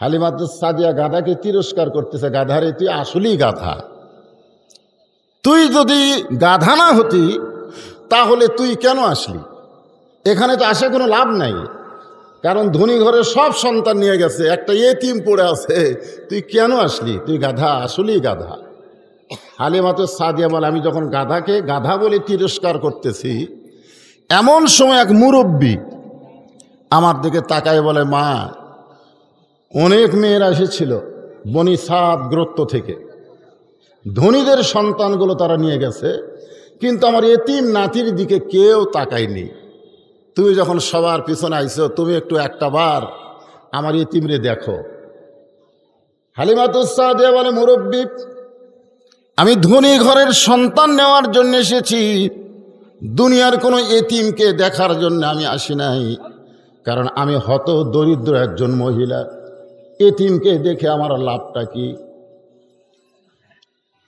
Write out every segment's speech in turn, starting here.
হালিমাতুস সাদিয়া গাধাকে তিরস্কার করতেছে, গাধারে তুই আসলেই গাধা, তুই যদি গাধা না হতি তাহলে তুই কেন আসলি? এখানে তো আসে কোনো লাভ নাই, কারণ ধনী ঘরের সব সন্তান নিয়ে গেছে, একটা এতিম পড়ে আছে, তুই কেন আসলি? তুই গাধা, আসলেই গাধা। হালিমাতুস সাদিয়া বলে, আমি যখন গাধাকে গাধা বলে তিরস্কার করতেছি, এমন সময় এক মুরব্বী আমার দিকে তাকায় বলে, মা, অনেক মেয়েরা এসেছিল বনি সাদ গোত্র থেকে, ধনীদের সন্তানগুলো তারা নিয়ে গেছে, কিন্তু আমার এতিম নাতির দিকে কেউ তাকায়নি। তুমি যখন সবার পিছনে আইছো, তুমি একটু একটাবার আমার এতিমরে দেখো। হালিমাতুস সাদিয়া বলে, মুরব্বী, আমি ধনী ঘরের সন্তান নেওয়ার জন্য এসেছি, দুনিয়ার কোনো এতিমকে দেখার জন্য আমি আসি নাই, কারণ আমি হত দরিদ্র একজন মহিলা, এতিমকে দেখে আমার লাভটা কি?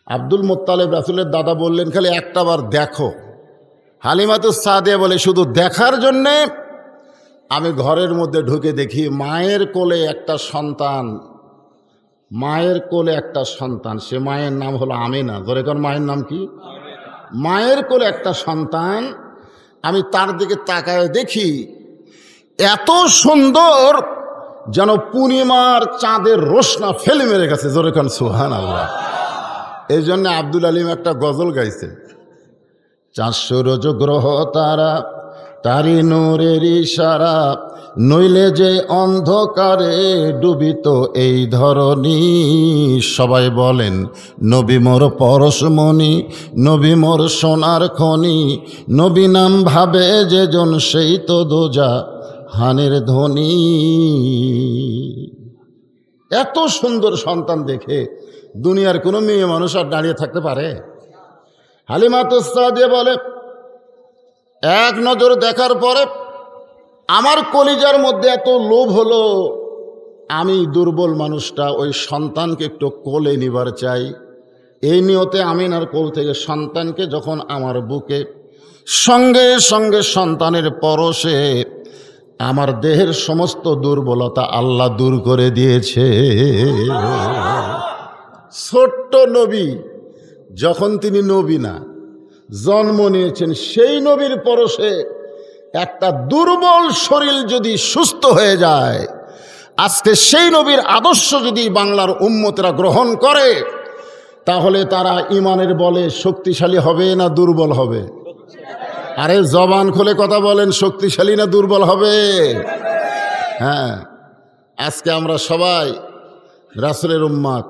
আব্দুল মুত্তালিব রাসূলের দাদা বললেন, খালি একটাবার দেখো। হালিমাতুস সাদিয়া বলে, শুধু দেখার জন্যে আমি ঘরের মধ্যে ঢুকে দেখি মায়ের কোলে একটা সন্তান, মায়ের কোলে একটা সন্তান, সে মায়ের নাম হলো আমিনা। ধরে কোন মায়ের নাম কি? মায়ের কোলে একটা সন্তান। আমি তার দিকে তাকায় দেখি এত সুন্দর, যেন পূর্ণিমার চাঁদের রোশনা ফেলে মেরে গেছে। জোরে কান সুবহানাল্লাহ। এই জন্য আব্দুল আলিম একটা গজল গাইছে, 400 রোজ গ্রহ তারা, তারি নূরের ইশারা, নইলে যে অন্ধকারে ডুবিত এই ধরনী। সবাই বলেন, নবী মোর পরশমণি, নবী মোর সোনার খনি, নবী নাম ভাবে যে জন সেই তো দোজা হানের ধ্বনি। এত সুন্দর সন্তান দেখে দুনিয়ার কোনো মেয়ে মানুষ আর দাঁড়িয়ে থাকতে পারে? হালিমাতুস সাদিয়া বলে, এক নজর দেখার পরে আমার কলিজার মধ্যে এত লোভ হলো, আমি দুর্বল মানুষটা ওই সন্তানকে একটু কোলে নিবার চাই। এই নিয়তে আমিনার কোল থেকে সন্তানকে যখন আমার বুকে, সঙ্গে সঙ্গে সন্তানের পরশে আমার দেহের সমস্ত দুর্বলতা আল্লাহ দূর করে দিয়েছে। ছোট্ট নবী, যখন তিনি নবী না, জন্ম নিয়েছেন, সেই নবীর পরশে একটা দুর্বল শরীর যদি সুস্থ হয়ে যায়, আজকে সেই নবীর আদর্শ যদি বাংলার উম্মতেরা গ্রহণ করে, তাহলে তারা ইমানের বলে শক্তিশালী হবে না দুর্বল হবে? আরে জবান খুলে কথা বলেন, শক্তিশালী না দুর্বল হবে? হ্যাঁ, আজকে আমরা সবাই রাসূলের উম্মত।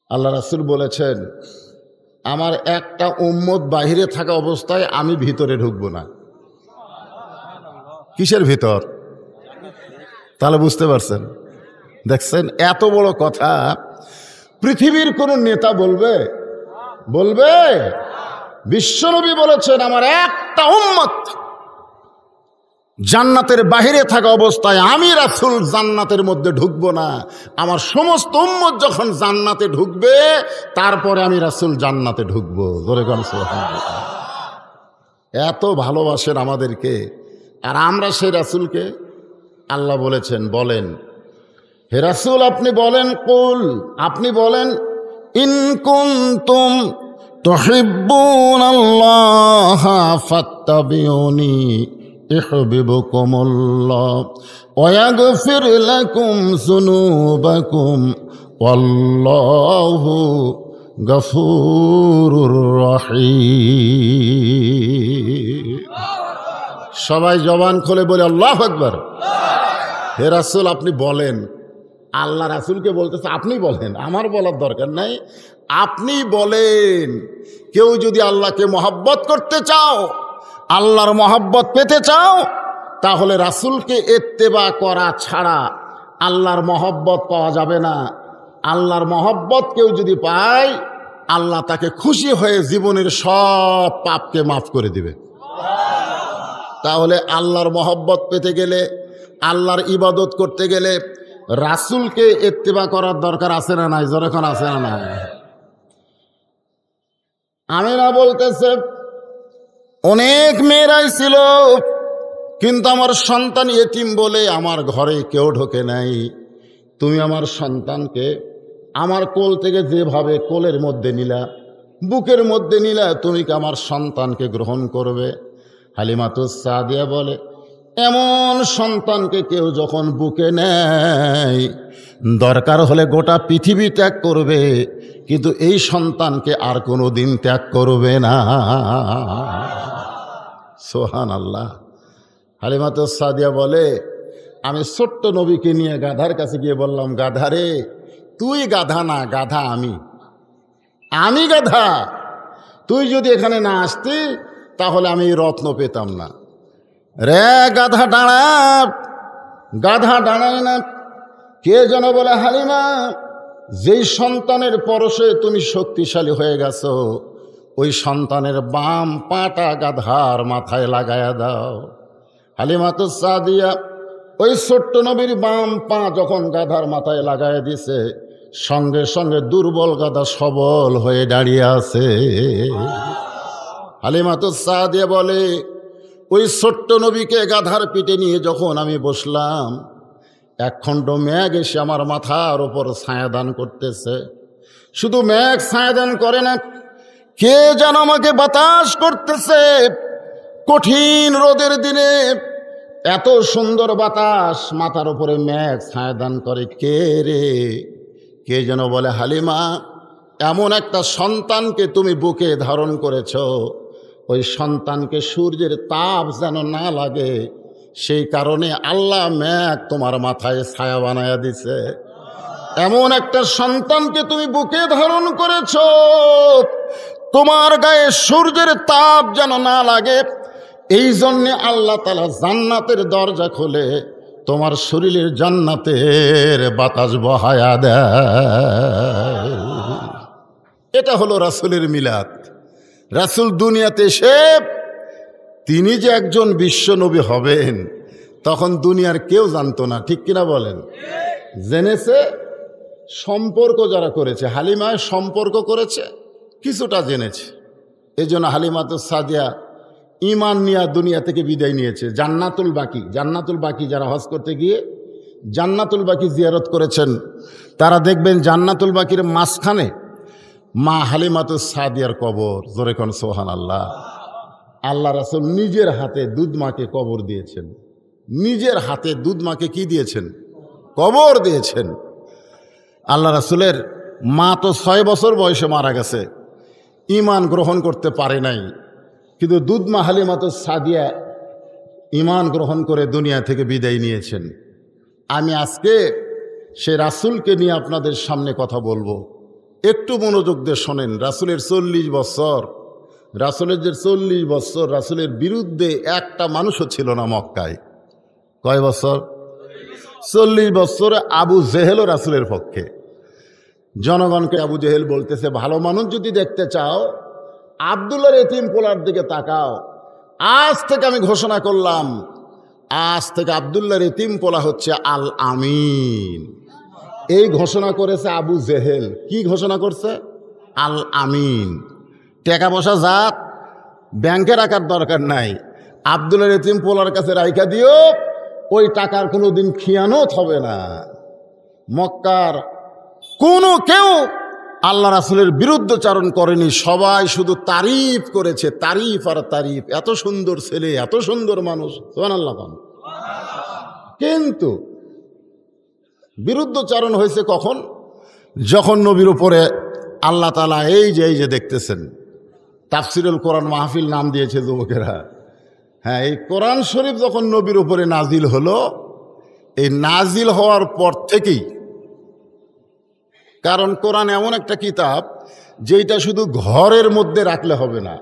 আল্লাহ রাসূল বলেছেন, আমার একটা উম্মত বাহিরে থাকা অবস্থায় আমি ভিতরে ঢুকবো না। কিসের ভিতর? তাহলে বুঝতে পারছেন? দেখছেন, এত বড় কথা পৃথিবীর কোন নেতা বলবে? বলবে? বিশ্বনবী বলেছেন, আমার একটা উম্মত জান্নাতের বাহিরে থাকা অবস্থায় আমি রাসূল জান্নাতের মধ্যে ঢুকবো না। আমার সমস্ত উম্মত যখন জান্নাতে ঢুকবে, তারপরে আমি রাসূল জান্নাতে ঢুকবো। জোরে বলেন সুবহানাল্লাহ। এত ভালোবাসেন আমাদেরকে, আর আমরা সেই রাসূলকে, আল্লাহ বলেছেন, বলেন হে রাসূল আপনি বলেন, কুল, আপনি বলেন, ইন কুনতুম তুহিব্বুনাল্লাহ ফাত্তাবিউনি ইউহিব্বুকুমুল্লাহ ওয়া ইয়াগফির লাকুম যুনুবাকুম ওয়াল্লাহু গফুরুর রহিম। সবাই জবান খুলে বলে আল্লাহু আকবার। হে রাসূল আপনি বলেন। আল্লাহ রাসূলকে বলতেছে, আপনি বলেন, আমার বলার দরকার নাই, আপনি বলেন। কেউ যদি আল্লাহকে মহব্বত করতে চাও, আল্লাহর মহব্বত পেতে চাও, তাহলে রাসূলকে ইত্তেবা করা ছাড়া আল্লাহর মহব্বত পাওয়া যাবে না। আল্লাহর মহব্বত কেউ যদি পায়, আল্লাহ তাকে খুশি হয়ে জীবনের সব পাপকে মাফ করে দিবে। তাহলে আল্লাহর মহব্বত পেতে গেলে, আল্লাহর ইবাদত করতে গেলে রাসূলকে ইত্তেবা করার দরকার আছে না নাই? যখন আছে না নাই? আমিনা বলতেছে, অনেক মেয়েরাই ছিল, কিন্তু আমার সন্তান এতিম বলে আমার ঘরে কেউ ঢোকে নাই। তুমি আমার সন্তানকে আমার কোল থেকে যেভাবে কোলের মধ্যে নিলা, বুকের মধ্যে নিলা, তুমি কি আমার সন্তানকে গ্রহণ করবে? হালিমাতুস সাদিয়া বলে, এমন সন্তানকে কেউ যখন বুকে নেয় দরকার হলে গোটা পৃথিবী ত্যাগ করবে, কিন্তু এই সন্তানকে আর কোনো দিন ত্যাগ করবে না। সুবহানাল্লাহ। হালিমাতুস সাদিয়া বলে, আমি ছোট্ট নবীকে নিয়ে গাধার কাছে গিয়ে বললাম, গাধা রে, তুই গাধা না, গাধা আমি গাধা। তুই যদি এখানে না আসতি তাহলে আমি এই রত্ন পেতাম না। রে গাধা দাঁড়া, গাধা দাঁড়ায় না। কে যেন বলে, হালিমা, যেই সন্তানের পরশে তুমি শক্তিশালী হয়ে গেছো, ওই সন্তানের বাম পাটা গাধার মাথায় লাগায়া দাও। হালিমাতুস সাদিয়া ওই ছোট্ট নবীর বাম পা যখন গাধার মাথায় লাগায় দিছে, সঙ্গে সঙ্গে দুর্বল গাধা সবল হয়ে দাঁড়িয়ে আছে। হালিমাতুস সাদিয়া বলে, ওই ছোট্ট নবীকে গাধার পিঠে নিয়ে যখন আমি বসলাম, একখণ্ড মেঘ এসে আমার মাথার ওপর ছায়াদান করতেছে। শুধু মেঘ ছায়াদান করে না, কে যেন আমাকে বাতাস করতেছে। কঠিন রোদের দিনে এত সুন্দর বাতাস, মাথার উপরে মেঘ ছায়াদান করে। কে রে? কে যেন বলে, হালিমা, এমন একটা সন্তানকে তুমি বুকে ধারণ করেছ, ওই সন্তানকে সূর্যের তাপ যেন না লাগে, সেই কারণে আল্লাহ মেঘ তোমার মাথায় ছায়া বানায়া দিছে। এমন একটা সন্তানকে তুমি বুকে ধারণ করেছ, তোমার গায়ে সূর্যের তাপ যেন না লাগে, এই জন্যে আল্লাহ তাআলা জান্নাতের দরজা খোলে তোমার শরীরের জান্নাতের বাতাস বহায়া দেয়। এটা হলো রাসূলের মিলাদ। রাসূল দুনিয়াতে এসে তিনি যে একজন বিশ্ব নবী হবেন তখন দুনিয়ার কেউ জানতো না, ঠিক কিনা বলেন? জেনেছে সম্পর্ক যারা করেছে, হালিমায় সম্পর্ক করেছে, কিছুটা জেনেছে। এই জন্য হালিমাতুস সাদিয়া ঈমান নিয়ে দুনিয়া থেকে বিদায় নিয়েছে। জান্নাতুল বাকি যারা হজ করতে গিয়ে জান্নাতুল বাকি জিয়ারত করেছেন, তারা দেখবেন জান্নাতুল বাকির মাঝখানে মা হালিমাতুস সাদিয়ার কবর। জোরে কোন সুবহানাল্লাহ। আল্লাহ রাসূল নিজের হাতে দুধ মাকে কবর দিয়েছেন। নিজের হাতে দুধ মাকে কি দিয়েছেন? কবর দিয়েছেন। আল্লাহ রাসূলের মা তো 6 বছর বয়সে মারা গেছে, ঈমান গ্রহণ করতে পারে নাই, কিন্তু দুধ মা হালিমাতুস সাদিয়া ঈমান গ্রহণ করে দুনিয়া থেকে বিদায় নিয়েছেন। আমি আজকে সে রাসূলকে নিয়ে আপনাদের সামনে কথা বলবো, একটু মনোযোগ দিয়ে শোনেন। রাসূলের 40 বছর, রাসূলের যে 40 বছর, রাসূলের বিরুদ্ধে একটা মানুষও ছিল না মক্কায়। কয় বছর? 40 বছরে আবু জেহেলও রাসূলের পক্ষে। জনগণকে আবু জেহেল বলতেছে, ভালো মানুষ যদি দেখতে চাও আব্দুল্লাহর এতিম পোলার দিকে তাকাও। আজ থেকে আমি ঘোষণা করলাম, আজ থেকে আব্দুল্লাহর এতিম পোলা হচ্ছে আল আমিন। এই ঘোষণা করেছে আবু জেহেল। কি ঘোষণা করছে? আল আমিন। টাকা পয়সা জাত ব্যাংকে রাখার দরকার নাই, আব্দুল্লাহর এতিম পোলার কাছে রাইখা দিও, ওই টাকার কোনো দিন খিয়ানত হবে না। মক্কার কোনো কেউ আল্লাহ রাসূলের বিরুদ্ধচারণ করেনি, সবাই শুধু তারিফ করেছে, তারিফ আর তারিফ। এত সুন্দর ছেলে, এত সুন্দর মানুষ, সুবহানাল্লাহ। কিন্তু বিরুদ্ধচারণ হয়েছে কখন? যখন নবীর উপরে আল্লাহ তাআলা এই যে দেখতেছেন তাফসিরুল কোরআন মাহফিল নাম দিয়েছে যুবকেরা। হ্যাঁ, এই কোরআন শরীফ যখন নবীর উপরে নাজিল হলো, এই নাজিল হওয়ার পর থেকেই, কারণ কোরআন এমন একটা কিতাব যেটা শুধু ঘরের মধ্যে রাখলে হবে না।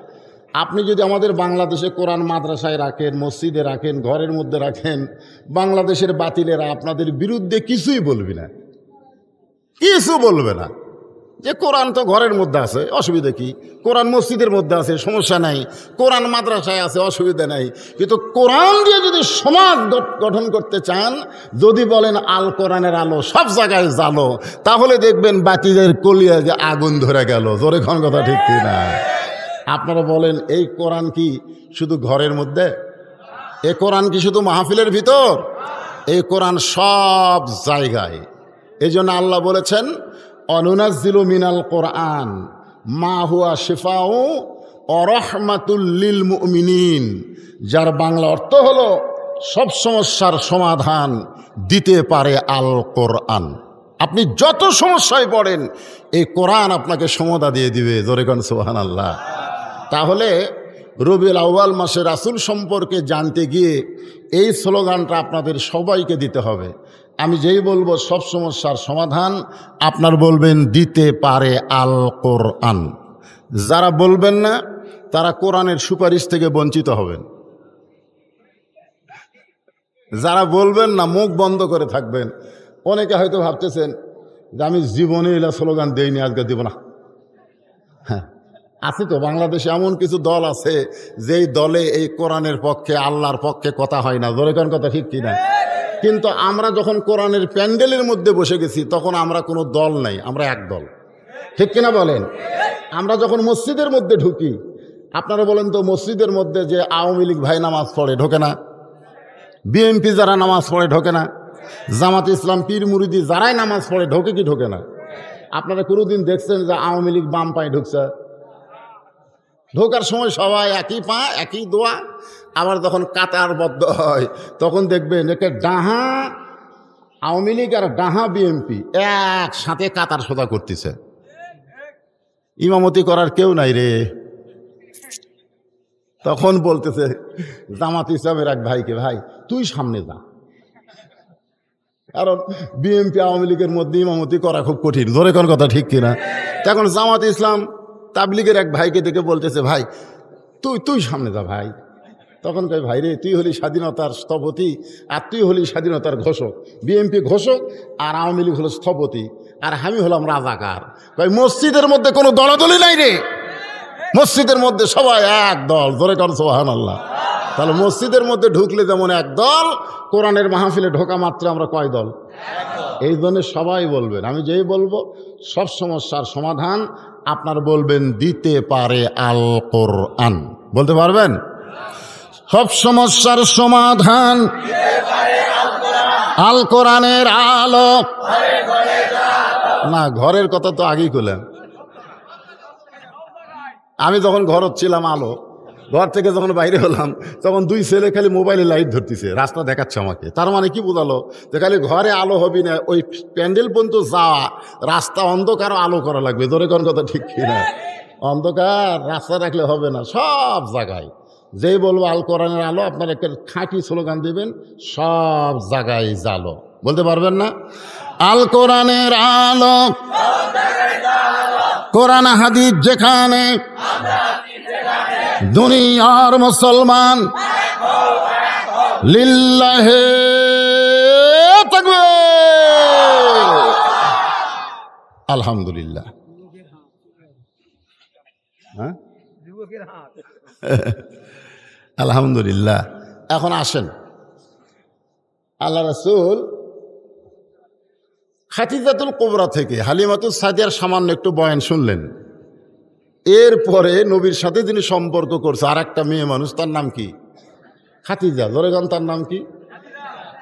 আপনি যদি আমাদের বাংলাদেশে কোরআন মাদ্রাসায় রাখেন, মসজিদে রাখেন, ঘরের মধ্যে রাখেন, বাংলাদেশের বাতিলেরা আপনাদের বিরুদ্ধে কিছুই বলবে না, কিছু বলবে না। যে কোরআন তো ঘরের মধ্যে আছে, অসুবিধা কি? কোরআন মসজিদের মধ্যে আছে, সমস্যা নাই। কোরআন মাদ্রাসায় আছে, অসুবিধা নাই। কিন্তু কোরআন দিয়ে যদি সমাজ গঠন করতে চান, যদি বলেন আল কোরআনের আলো সব জায়গায় জ্বালো, তাহলে দেখবেন বাতিলের কলিয়া যে আগুন ধরে গেল। জোরে কোন কথা ঠিক কি না? আপনারা বলেন, এই কোরআন কি শুধু ঘরের মধ্যে? এ কোরআন কি শুধু মাহফিলের ভিতর? এই কোরআন সব জায়গায়। এই জন্য আল্লাহ বলেছেন অনুনাজ্জিলু মিনাল কোরআন মা হুয়া শিফাউ ওয়া রাহমাতুল লিল মুমিনিন, যার বাংলা অর্থ হলো সব সমস্যার সমাধান দিতে পারে আল কোরআন। আপনি যত সমস্যায় পড়েন এই কোরআন আপনাকে সমাধা দিয়ে দিবে। জোরে কোন সুবহানাল্লাহ। তাহলে রবিউল আউয়াল মাসে রাসূল সম্পর্কে জানতে গিয়ে এই স্লোগানটা আপনাদের সবাইকে দিতে হবে। আমি যেই বলবো সব সমস্যার সমাধান, আপনার বলবেন দিতে পারে আল কোরআন। যারা বলবেন না তারা কোরআনের সুপারিশ থেকে বঞ্চিত হবেন। যারা বলবেন না মুখ বন্ধ করে থাকবেন। অনেকে হয়তো ভাবতেছেন যে আমি জীবনে এলা স্লোগান দেইনি, আজকে দিব না। হ্যাঁ, আছে তো বাংলাদেশে এমন কিছু দল আছে যেই দলে এই কোরআনের পক্ষে আল্লাহর পক্ষে কথা হয় না। জোরে কোন কথা ঠিক কিনা? কিন্তু আমরা যখন কোরআনের প্যান্ডেলের মধ্যে বসে গেছি তখন আমরা কোনো দল নাই, আমরা এক দল। ঠিক কিনা বলেন? আমরা যখন মসজিদের মধ্যে ঢুকি, আপনারা বলেন তো মসজিদের মধ্যে যে আওয়ামী লীগ ভাই নামাজ পড়ে ঢোকে না? বিএনপি যারা নামাজ পড়ে ঢোকে না? জামাত ইসলাম পীর মুরিদি যারাই নামাজ পড়ে ঢোকে কি ঢোকে না? আপনারা কোনোদিন দেখছেন যে আওয়ামী লীগ বাম পায়ে ঢুকছে? ঢোকার সময় সবাই একই পা একই দোয়া। আবার যখন কাতারবদ্ধ হয় তখন দেখবেন একে ডাহা আওয়ামী লীগ আর ডাহা বিএনপি একসাথে কাতার সোজা করতেছে। ইমামতি করার কেউ নাই রে। তখন বলতেছে জামাত ইসলামের এক ভাইকে, ভাই তুই সামনে যা, কারণ বিএনপি আওয়ামী লীগের মধ্যে ইমামতি করা খুব কঠিন। ধরে কোন কথা ঠিক কিনা? তখন জামাত ইসলাম তাবলিগের এক ভাইকে দেখে বলতেছে, ভাই তুই সামনে যা ভাই। তখন কই, ভাই রে তুই হলি স্বাধীনতার স্থপতি আর তুই হলি স্বাধীনতার ঘোষক। বিএনপি ঘোষক আর আওয়ামী লীগ হলো স্থপতি, আর আমি হলাম রাজাকার। কই মসজিদের মধ্যে কোনো দলাদলি নাই রে, মসজিদের মধ্যে সবাই এক দল। ধরে কর সুবহানাল্লাহ। তাহলে মসজিদের মধ্যে ঢুকলে যেমন এক দল, কোরআনের মাহফিলে ঢোকা মাত্র আমরা কয় দল? এই জন্য সবাই বলবেন, আমি যেই বলবো সব সমস্যার সমাধান আপনার বলবেন দিতে পারে আল কোরআন। বলতে পারবেন? সব সমস্যার সমাধান আল কোরআনের আলো। না, ঘরের কথা তো আগেই করলাম। আমি যখন ঘর ছিলাম আলো, ঘর থেকে যখন বাইরে হলাম তখন দুই ছেলে খালি মোবাইলে লাইট ধরতেছে, রাস্তা দেখাচ্ছে আমাকে। তার মানে কি বোঝালো? যে খালি ঘরে আলো হবি না, ওই প্যান্ডেল পর্যন্ত যাওয়া রাস্তা অন্ধকার আলো করা লাগবে। ধরে কোন কথা ঠিক কিনা? অন্ধকার রাস্তা রাখলে হবে না, সব জায়গায় যেই বলবো আল কোরআনের আলো, আপনার একটা খাঁটি স্লোগান দিবেন, সব জায়গায় জালো। বলতে পারবেন না? আল কোরআনের আলো, কোরআন হাদিস যেখানে, দুনিয়ার মুসলমান লিল্লাহে তাকবীর। আলহামদুলিল্লাহ। হ্যাঁ, আলহামদুলিল্লাহ। এখন আসেন, আল্লাহ রাসূল খাদিজাতুল কুবরা থেকে হালিমাতুস সাদিয়ার সামান্য একটু বয়ান শুনলেন। এরপরে নবীর সাথে যিনি সম্পর্ক করছে আর একটা মেয়ে মানুষ, তার নাম কি? খাদিজা। জোরেগান, তার নাম কি?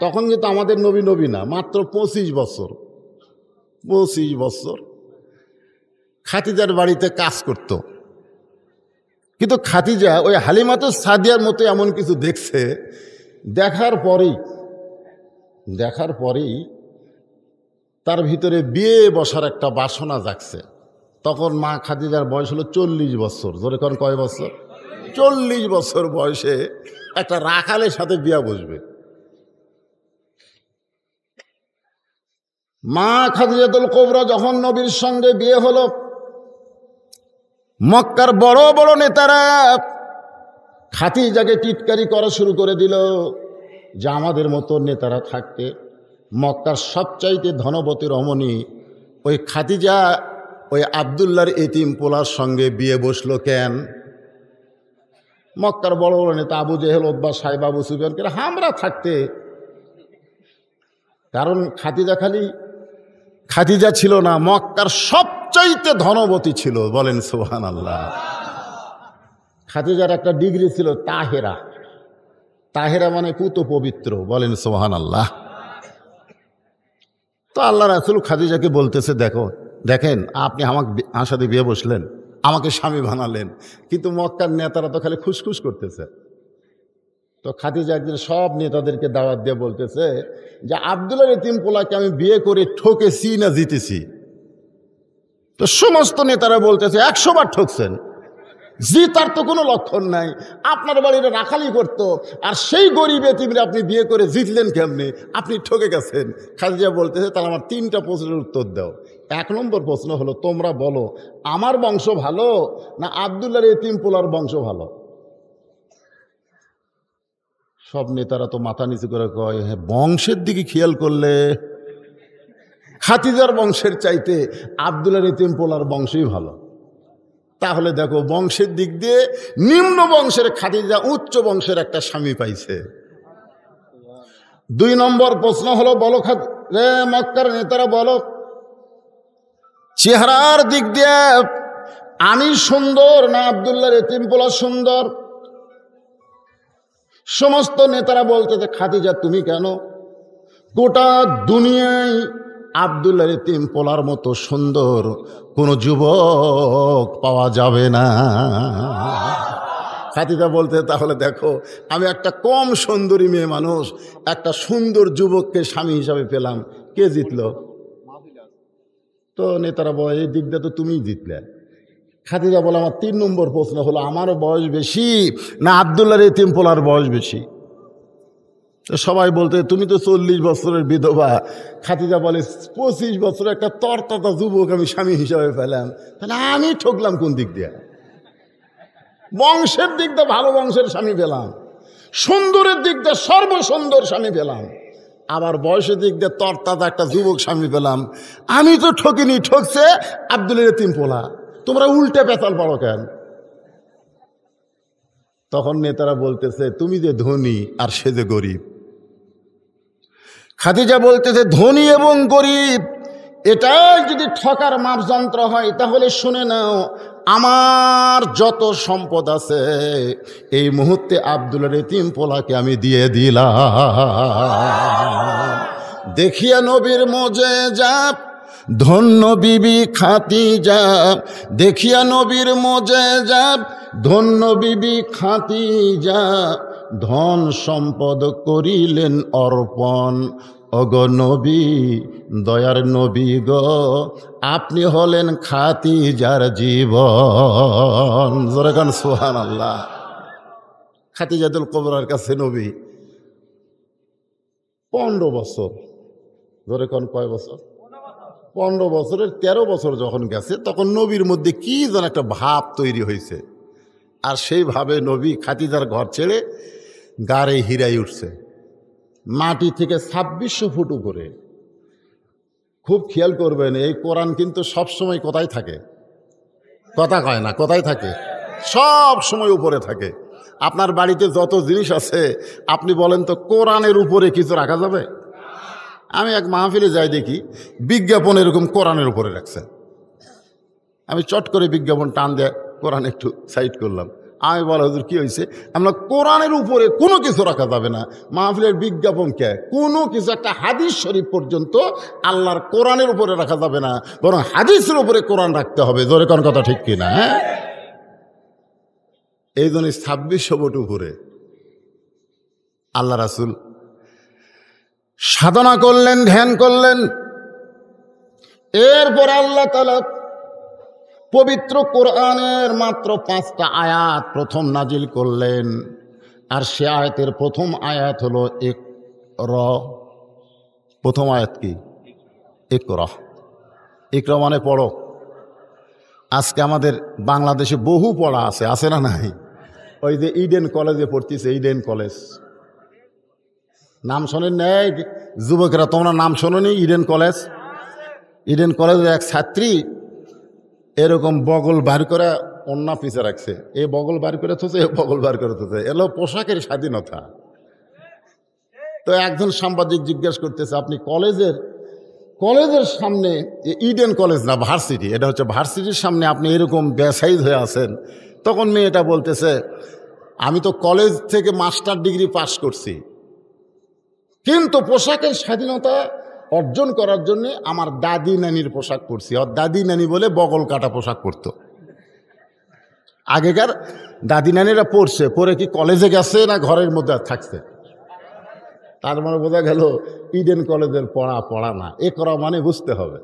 তখন কিন্তু আমাদের নবী না, মাত্র 25 বছর। 25 বছর খাদিজার বাড়িতে কাজ করত। কিন্তু খাদিজা ওই হালিমাতুস সাদিয়ার মতো এমন কিছু দেখছে, দেখার পরেই তার ভিতরে বিয়ে বসার একটা বাসনা জাগছে। তখন মা খাদিজার বয়স হলো 40 বছর। জোরে কোন কয় বছর? 40 বছর বয়সে একটা রাখালের সাথে বিয়া বসবে। মা খাদিজাতুল কুবরা যখন নবীর সঙ্গে বিয়ে হলো, মক্কার বড় বড় নেতারা খাদিজাকে টিটকারি করা শুরু করে দিল যে আমাদের মতো নেতারা থাকতে মক্কার সবচাইতে ধনবতী রমণী ওই খাদিজা ওই আব্দুল্লাহর এতিম পোলার সঙ্গে বিয়ে বসলো কেন? মক্কার বড় বড় নেতা আবু জেহেল, উতবা, সাইবা, আবু সুফিয়ান আমরা থাকতে। কারণ খাদিজা ছিল না, মক্কার সবচাইতে ধনবতী ছিল। বলেন সুবহানাল্লাহ। খাদিজার একটা ডিগ্রি ছিল তাহেরা। তাহেরা মানে পুত পবিত্র, বলেন সুবহানাল্লাহ। তো আল্লাহ রাসূল খাদিজাকে বলতেছে, দেখেন আপনি আমার সাথে বিয়ে বসলেন, আমাকে স্বামী বানালেন, কিন্তু মক্কার নেতারা তো খালি খুশখুশ করতেছে। তো খাদিজা একদিন সব নেতাদেরকে দাওয়াত দিয়ে বলতেছে যে আব্দুল্লাহর এতিম পোলাকে আমি বিয়ে করে ঠকেছি না জিতেছি? তো সমস্ত নেতারা বলতেছে 100 বার ঠকছেন, জিতার তো কোনো লক্ষণ নাই, আপনার বাড়িতে রাখালি করতো, আর সেই গরিব এতিমরে আপনি বিয়ে করে জিতলেন কেমনি? আপনি ঠকে গেছেন। খাদিজা বলতেছে তাহলে আমার 3টা প্রশ্নের উত্তর দাও। 1 নম্বর প্রশ্ন হলো, তোমরা বলো আমার বংশ ভালো না আব্দুল্লাহর এতিম পোলার বংশ ভালো? সব নেতারা তো মাথা নিচু করে কয়, হ্যাঁ বংশের দিকে খেয়াল করলে খাদিজার বংশের চাইতে আব্দুল্লাহর এতিম পোলার বংশই ভালো। তাহলে দেখো, বংশের দিক দিয়ে নিম্ন বংশের খাদিজা উচ্চ বংশের একটা স্বামী পাইছে। 2 নম্বর প্রশ্ন হলো, বলো রে মক্কার নেতারা বলো, চেহারার দিক দিয়ে আমি সুন্দর না আব্দুল্লাহর এতিম পোলা সুন্দর? সমস্ত নেতারা বলতে যে খাদিজা তুমি কেন? গোটা দুনিয়ায় আব্দুল্লাহর এতিম পোলার মতো সুন্দর কোনো যুবক পাওয়া যাবে না। খাদিজা বলতে তাহলে দেখো, আমি একটা কম সুন্দরী মেয়ে মানুষ একটা সুন্দর যুবককে স্বামী হিসাবে পেলাম, কে জিতলো? তো নেতারা বলে এই দিক দিয়ে তো তুমিই জিতলে। খাদিজা বলে আমার 3 নম্বর প্রশ্ন হলো, আমার বয়স বেশি না আব্দুল্লাহর এতিম পোলার বয়স বেশি? সবাই বলতে তুমি তো 40 বছরের বিধবা। খাদিজা বলে 25 বছরের একটা তরতাজা যুবক আমি স্বামী হিসাবে পেলাম, তাহলে আমি ঠকলাম কোন দিক দিয়ে? বংশের দিক দিয়ে ভালো বংশের স্বামী পেলাম, সুন্দরের দিক দিয়ে সর্বসুন্দর স্বামী পেলাম, আবার বয়সের দিক দিয়ে তরতাজা একটা যুবক স্বামী পেলাম। আমি তো ঠকিনি, ঠকছে আব্দুল্লাহর এতিম পোলা। তোমরা উল্টে পেঁচাল পারো কেন? তখন নেতারা বলতেছে তুমি যে ধনী আর সে যে গরিব। খাদিজা বলতেছে ধনী এবং গরিব এটাই যদি ঠকার মাপযন্ত্র হয় তাহলে শুনে নাও, আমার যত সম্পদ আছে এই মুহূর্তে আব্দুল্লাহর এতিম পোলাকে আমি দিয়ে দিলাম। দেখিয়া নবীর মোজেজা ধন্য বিবি খাদিজা, দেখিয়া নবীর মোজেজা ধন্য বিবি খাদিজা, ধন সম্পদ করিলেন অর্পণ। ওগো নবী, দয়ার নবী গো, আপনি হলেন খাদিজার জীবন। জোরে গান সুবহানাল্লাহ। খাদিজাতুল কুবরার কাছে নবী 15 বছর, জোরে কোন কয় বছর? 15 বছরের 13 বছর যখন গেছে তখন নবীর মধ্যে কি যেন একটা ভাব তৈরি হয়েছে, আর সেই ভাবে নবী খাদিজার ঘর ছেড়ে গাড়ে হিরাই উঠছে, মাটি থেকে 2600 ফুট উপরে। খুব খেয়াল করবেন, এই কোরআন কিন্তু সবসময় কোথায় থাকে? কথা কয় না, কোথায় থাকে? সব সময় উপরে থাকে। আপনার বাড়িতে যত জিনিস আছে আপনি বলেন তো কোরআনের উপরে কিছু রাখা যাবে? আমি এক মাহফিলে যাই, দেখি বিজ্ঞাপন এরকম কোরআনের উপরে রাখছে। আমি চট করে বিজ্ঞাপন টান দিয়ে কোরআন একটু সাইড করলাম। আমি বলা হুজুর কি হয়েছে? আমরা কোরআনের উপরে কোনো কিছু রাখা যাবে না। মাহফিলের বিজ্ঞাপন কে? কোনো কিছু, একটা হাদিস শরীফ পর্যন্ত আল্লাহর কোরআনের উপরে রাখা যাবে না, বরং হাদিসের উপরে কোরআন রাখতে হবে। জোরে কোন কথা ঠিক কিনা? হ্যাঁ, এই জন্য 2600 ফুট উপরে আল্লাহ রাসূল সাধনা করলেন, ধ্যান করলেন। এরপর আল্লাহ তাআলা পবিত্র কোরআনের মাত্র 5টা আয়াত প্রথম নাজিল করলেন, আর সে আয়াতের প্রথম আয়াত হলো ইকরা। প্রথম আয়াত কি? ইকরা। ইকরা মানে পড়ো। আজকে আমাদের বাংলাদেশে বহু পড়া আছে, আছে না নাই? ওই যে ইডেন কলেজে পড়তেছে, ইডেন কলেজ, নাম শোনেন নাই যুবকেরা? তোমরা নাম শোনোনি? Eden college. ইডেন কলেজের এক ছাত্রী এরকম বগল বার করে অন্য পিছে রাখছে, এই বগল বার করে থুছে, এ বগল বার করে থুছে। এলো পোশাকের স্বাধীনতা। তো একজন সাংবাদিক জিজ্ঞাসা করতেছে আপনি কলেজের সামনে, ইডেন কলেজ না ভার্সিটি, এটা হচ্ছে ভার্সিটির সামনে আপনি এরকম বেসাইজ হয়ে আছেন। তখন মেয়েটা বলতেছে আমি তো কলেজ থেকে মাস্টার ডিগ্রি পাস করছি, কিন্তু পোশাকের স্বাধীনতা অর্জন করার জন্য আমার দাদি নানির পোশাক পরছি। আর দাদি নানি বলে বগল কাটা পোশাক পরতো। আগেকার দাদি নানিরা পড়ছে, পরে কি কলেজে গেছে না ঘরের মধ্যে থাকছে? তার মানে বোঝা গেল ইডেন কলেজের পড়া না, এ করা মানে বুঝতে হবে।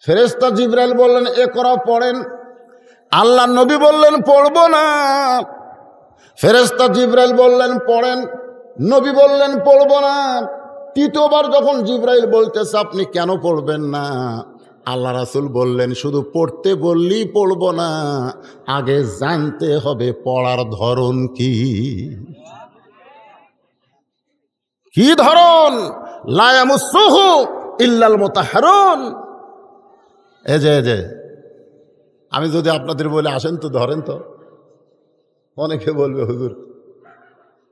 ফেরেশতা জিবরাইল বললেন এ করা পড়েন, আল্লাহ নবী বললেন পড়ব না। ফেরেশতা জিবরাইল বললেন পড়েন, নবী বললেন পড়ব না। তৃতীয়বার যখন জিবরাইল বলতেছে আপনি কেন পড়বেন না, আল্লাহ রাসূল বললেন শুধু পড়তে বললেই পড়ব না, আগে জানতে হবে পড়ার ধরন কি। কি ধরন? লা ইয়ামুসসুহু ইল্লাল মুতাহহারুন। এই যে আমি যদি আপনাদের বলে আসেন তো ধরেন তো, অনেকে বলবে হুজুর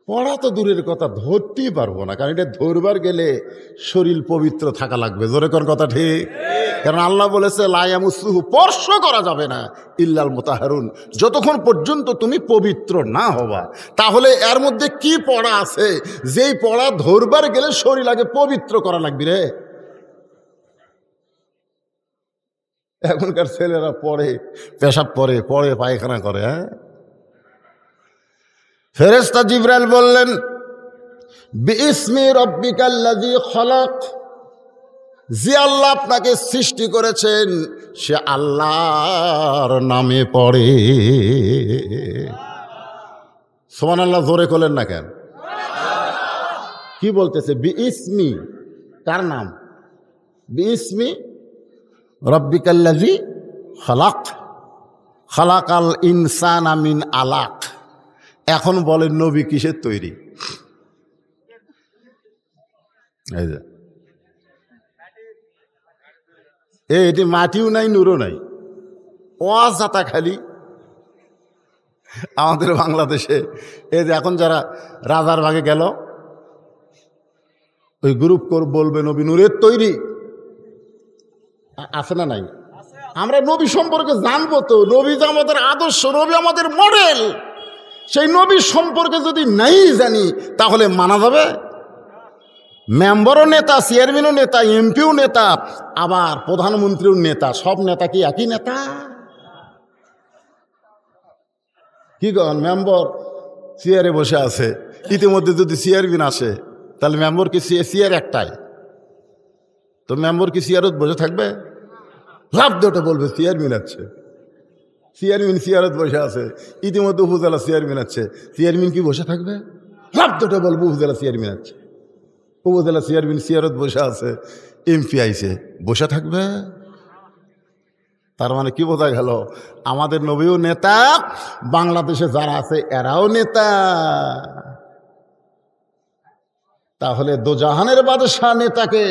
পড়া তো দূরের কথা, ধরতেই পারবো না, কারণ এটা ধরবার গেলে শরীর পবিত্র থাকা লাগবে। জোরে কোন কথা ঠিক? কারণ আল্লাহ বলেছে লা ইয়ামুসসুহু, স্পর্শ করা যাবে না, ইল্লাল মুতাহহারুন, যতক্ষণ পর্যন্ত তুমি পবিত্র না হবা। তাহলে এর মধ্যে কি পড়া আছে যেই পড়া ধরবার গেলে শরীর আগে পবিত্র করা লাগবে রে? এখনকার ছেলেরা পড়ে, পেশাব পড়ে, পায়খানা করে। হ্যাঁ, ফেরেশতা জিবরাইল বললেন বিইসমি রাব্বিকাল্লাযী খলাক, যে আল্লাহ আপনাকে সৃষ্টি করেছেন সে আল্লাহর নামে পড়ে। সুবহানাল্লাহ, জোরে বলেন না কেন? কি বলতেছে? বিইসমি, কার নাম? বিইসমি রাব্বিকাল্লাযী খলাক, খালাকাল ইনসানা মিন আলাক। এখন বলেন নবী কিসের তৈরি? এই যে এটি মাটিও নাই, নূরও নাই, অজাতা খালি। আমাদের বাংলাদেশে এই যে এখন যারা রাজার ভাগে গেল, ওই গ্রুপ বলবে নবী নূরের তৈরি, আছে না নাই? আমরা নবী সম্পর্কে জানবো তো, নবী যে আমাদের আদর্শ, নবী আমাদের মডেল, সেই নবী সম্পর্কে যদি নাই জানি তাহলে মানা যাবে? মেম্বারও নেতা, চেয়ারম্যানও নেতা, এমপিও নেতা, আবার প্রধানমন্ত্রীও নেতা। সব নেতা কি একই নেতা? কি কন? মেম্বার চেয়ারে বসে আছে, ইতিমধ্যে যদি চেয়ারম্যান আসে তাহলে মেম্বার কি চেয়ার একটাই? তো মেম্বার কি চেয়ারত বসে থাকবে? লাভ দুটো বলবে চেয়ারম্যান আছে, চেয়ারম্যান চেয়ারত বসে আছে, ইতিমধ্যে উপজেলা চেয়ারম্যান আছে, চেয়ারম্যান কি বসে থাকবে? লাভ দুটো বলবো উপজেলা চেয়ারম্যান আছে, উপজেলা চেয়ারম্যান চেয়ারত বসে আছে, এমপি আইছে, বসে থাকবে? তার মানে কি বোঝা গেল? আমাদের নবীও নেতা, বাংলাদেশে যারা আছে এরাও নেতা। তাহলে দোজাহানের বাদশাহ নেতাকে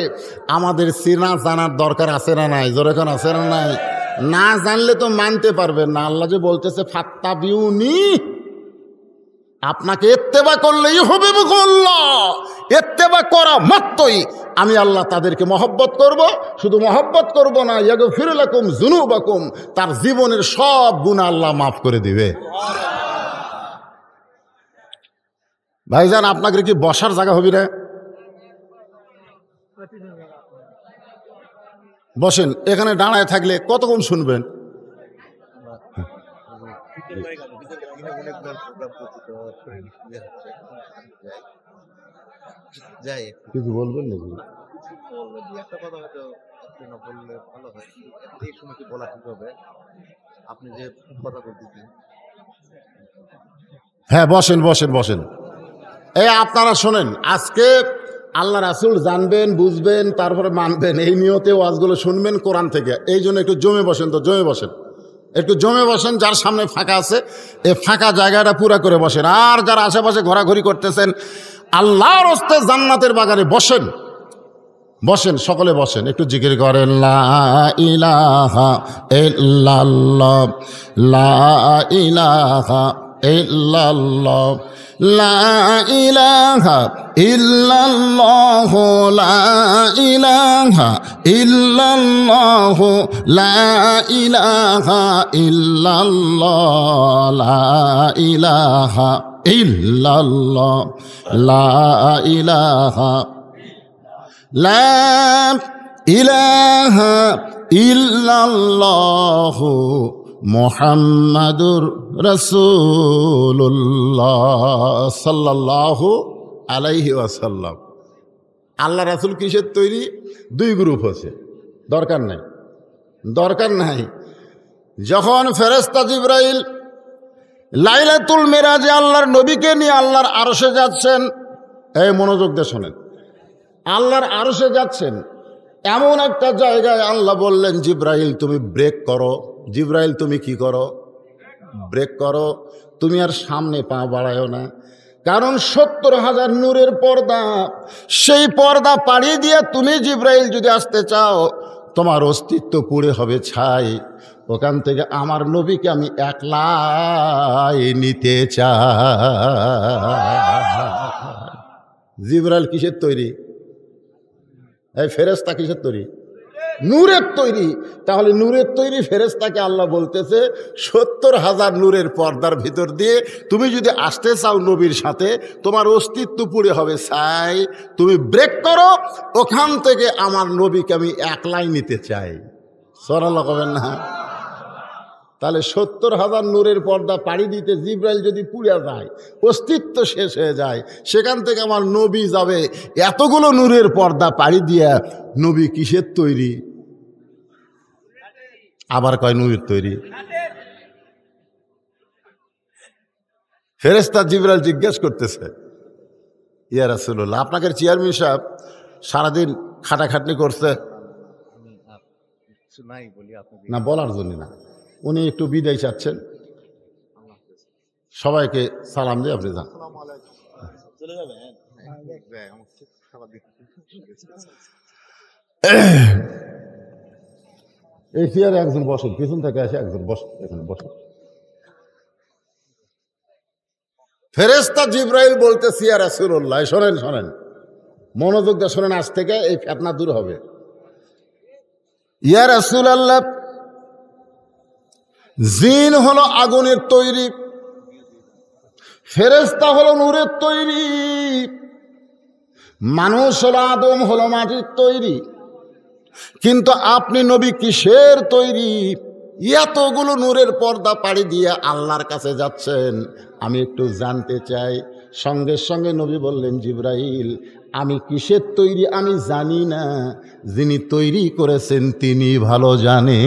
আমাদের চেনা জানার দরকার আছে না নাই? জোরে কোন আছে না নাই? না জানলে তো মানতে পারবেন না। আল্লাহ যে বলতেছে ফাত্তাবিউনি, আপনাকে ইত্তেবা করলেই হবে, ইত্তেবা করা মাত্রই আমি আল্লাহ তাদেরকে মহব্বত করব। শুধু মহব্বত করব না, ইয়াগফির লাকুম যুনুবাকুম, তার জীবনের সব গুনাহ আল্লাহ মাফ করে দিবে। ভাইজান, আপনাকে কি বসার জায়গা হবে না? বসেন, এখানে দাঁড়ায় থাকলে কতক্ষণ শুনবেন? কিছু বলবেন নাকি? হ্যাঁ, বসেন বসেন বসেন। এই আপনারা শোনেন, আজকে আল্লাহ রাসূল জানবেন, বুঝবেন, তারপরে মানবেন, এই নিয়তে ওয়াজগুলো শুনবেন কোরআন থেকে। এই জন্য একটু জমে বসেন, তো জমে বসেন, একটু জমে বসেন। যার সামনে ফাঁকা আছে এই ফাঁকা জায়গাটা পুরা করে বসেন। আর যারা আশেপাশে ঘোরাঘুরি করতেছেন, আল্লাহর হস্তে জান্নাতের বাগানে বসেন, বসেন, সকলে বসেন, একটু জিকির করেন লা ইলাহা ইল্লাল্লাহ, লা ইলাহা ইল্লাল্লাহ লা ইলাহা ইল্লাল্লাহ লা ইলাহা ইল্লাল্লাহ লা ইলাহা ইল্লাল্লাহ লা ইলাহা ইল্লাল্লাহ লা ইলাহা লা ইলাহা ইল্লাল্লাহ মুহাম্মাদুর রাসূলুল্লাহ সাল্লাল্লাহু আলাইহি ওয়াসাল্লাম। আল্লাহ রাসূল কিসের তৈরি? দুই গ্রুপ আছে, দরকার নাই। যখন ফেরেশতা জিবরাইল লাইলাতুল মিরাজে আল্লাহর নবীকে নিয়ে আল্লাহর আরশে যাচ্ছেন, এই মনোযোগ দিয়ে শোনেন, আল্লাহর আরশে যাচ্ছেন, এমন একটা জায়গায় আল্লাহ বললেন জিবরাইল তুমি ব্রেক করো। জিবরাইল তুমি কি করো? ব্রেক করো, তুমি আর সামনে পা বাড়ায়ও না, কারণ 70,000 নূরের পর্দা, সেই পর্দা পাড়ি দিয়ে তুমি জিবরাইল যদি আসতে চাও তোমার অস্তিত্ব পুড়ে হবে ছাই। ওখান থেকে আমার নবীকে আমি একলাই নিতে চাই। জিবরাইল কিসের তৈরি? এই ফেরেশতা কিসের তৈরি? নূরের তৈরি। তাহলে নূরের তৈরি ফেরেশতাকে আল্লাহ বলতেছে 70,000 নূরের পর্দার ভিতর দিয়ে তুমি যদি আসতে চাও নবীর সাথে, তোমার অস্তিত্ব পুড়ে হবে ছাই। তুমি ব্রেক করো, ওখান থেকে আমার নবীকে আমি একলাই নিতে চাই। সুবহানাল্লাহ কবেন না? তাহলে 70,000 নূরের পর্দা পাড়ি দিতে জিবরাইল যদি পুড়ে যায়, অস্তিত্ব শেষ হয়ে যায়, সেখান থেকে আমার নবী যাবে এতগুলো নূরের পর্দা পাড়ি দিয়া। নবী কিসের তৈরি? আবার কয় নূরের তৈরি। ফেরেশতা জিবরাইল জিজ্ঞেস করতেছে, ইয়া রাসূলুল্লাহ, আপনাকে চেয়ারম্যান সাহেব সারাদিন খাটাখাটনি করছে না? বলার জন্য না, উনি একটু বিদায় চাচ্ছেন, সবাইকে সালাম দিয়ে আপনি যান। এই চেয়ারে একজন বসেন, পিছন থেকে আসে একজন বসেন, এখানে বসেন। ফেরেশতা জিবরাইল বলতেছে, ইয়া রাসূলুল্লাহ, শোনেন, মনোযোগ দিয়ে শোনেন, আজ থেকে এই ফিতনা দূর হবে। ইয়া রাসূলুল্লাহ, জিন হলো আগুনের তৈরি, ফেরেশতা হলো নূরের তৈরি, মানুষ হলো আদম হলো মাটির তৈরি, কিন্তু আপনি নবী কিসের তৈরি? এতগুলো নূরের পর্দা পাড়ি দিয়ে আল্লাহর কাছে যাচ্ছেন, আমি একটু জানতে চাই। সঙ্গে সঙ্গে নবী বললেন, জিবরাইল আমি কিসের তৈরি আমি জানি না, যিনি তৈরি করেছেন তিনি ভালো জানে।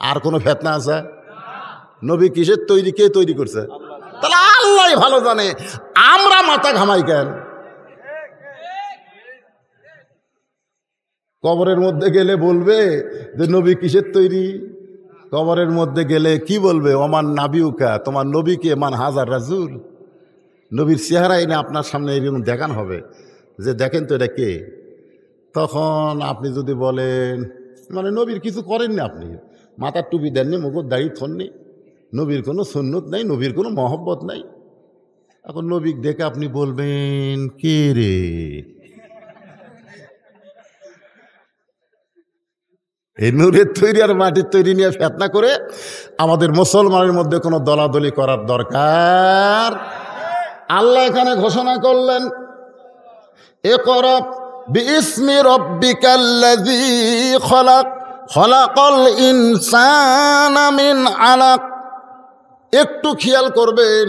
আর কোনো ফিতনা আছে? নবী কিসের তৈরি, কে তৈরি করছে? তাহলে আল্লাহ ভালো জানে, আমরা মাথা ঘামাই কেন? কবরের মধ্যে গেলে বলবে যে নবী কিসের তৈরি? কবরের মধ্যে গেলে কি বলবে? ওমান নাবিউকা, তোমার নবীকে মান হাজার রাজুল। নবীর চেহারা এনে আপনার সামনে এরকম দেখানো হবে যে দেখেন তো এটা কে। তখন আপনি যদি বলেন মানে নবীর কিছু করেননি, আপনি মাথার টুপি দেননি, মুকুট দাড়ি থননি, নবীর কোনো সুন্নত নাই, নবীর কোনো মহব্বত নাই, এখন নবী দেখে আপনি বলবেন কে রে? এই নূরের তৈরি আর মাটির তৈরি নিয়ে ফিতনা করে আমাদের মুসলমানের মধ্যে কোনো দলাদলি করার দরকার। আল্লাহ এখানে ঘোষণা করলেন, ইকরা বিইসমি রাব্বিকাল্লাযী খলাক খলাকাল ইনসানা মিন আলাক। একটু খেয়াল করবেন,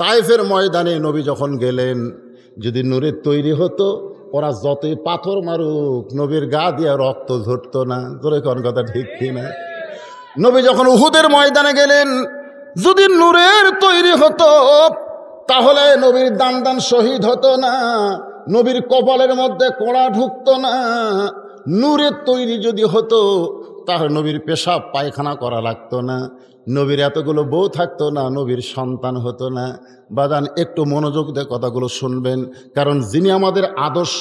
তায়েফের ময়দানে নবী যখন গেলেন, যদি নূরের তৈরি হতো ওরা যতই পাথর মারুক নবীর গা দিয়ে রক্ত ঝরতো না। জোরে কোন কথা ঠিক কিনা? নবী যখন উহুদের ময়দানে গেলেন, যদি নূরের তৈরি হতো তাহলে নবীর দান শহীদ হতো না, নবীর কপালের মধ্যে কোড়া ঢুকতো না। নূরের তৈরি যদি হতো তাহলে নবীর পেশাব পায়খানা করা লাগতো না, নবীর এতগুলো বউ থাকতো না, নবীর সন্তান হতো না। বাদান একটু মনোযোগ দিয়ে কথাগুলো শুনবেন, কারণ যিনি আমাদের আদর্শ,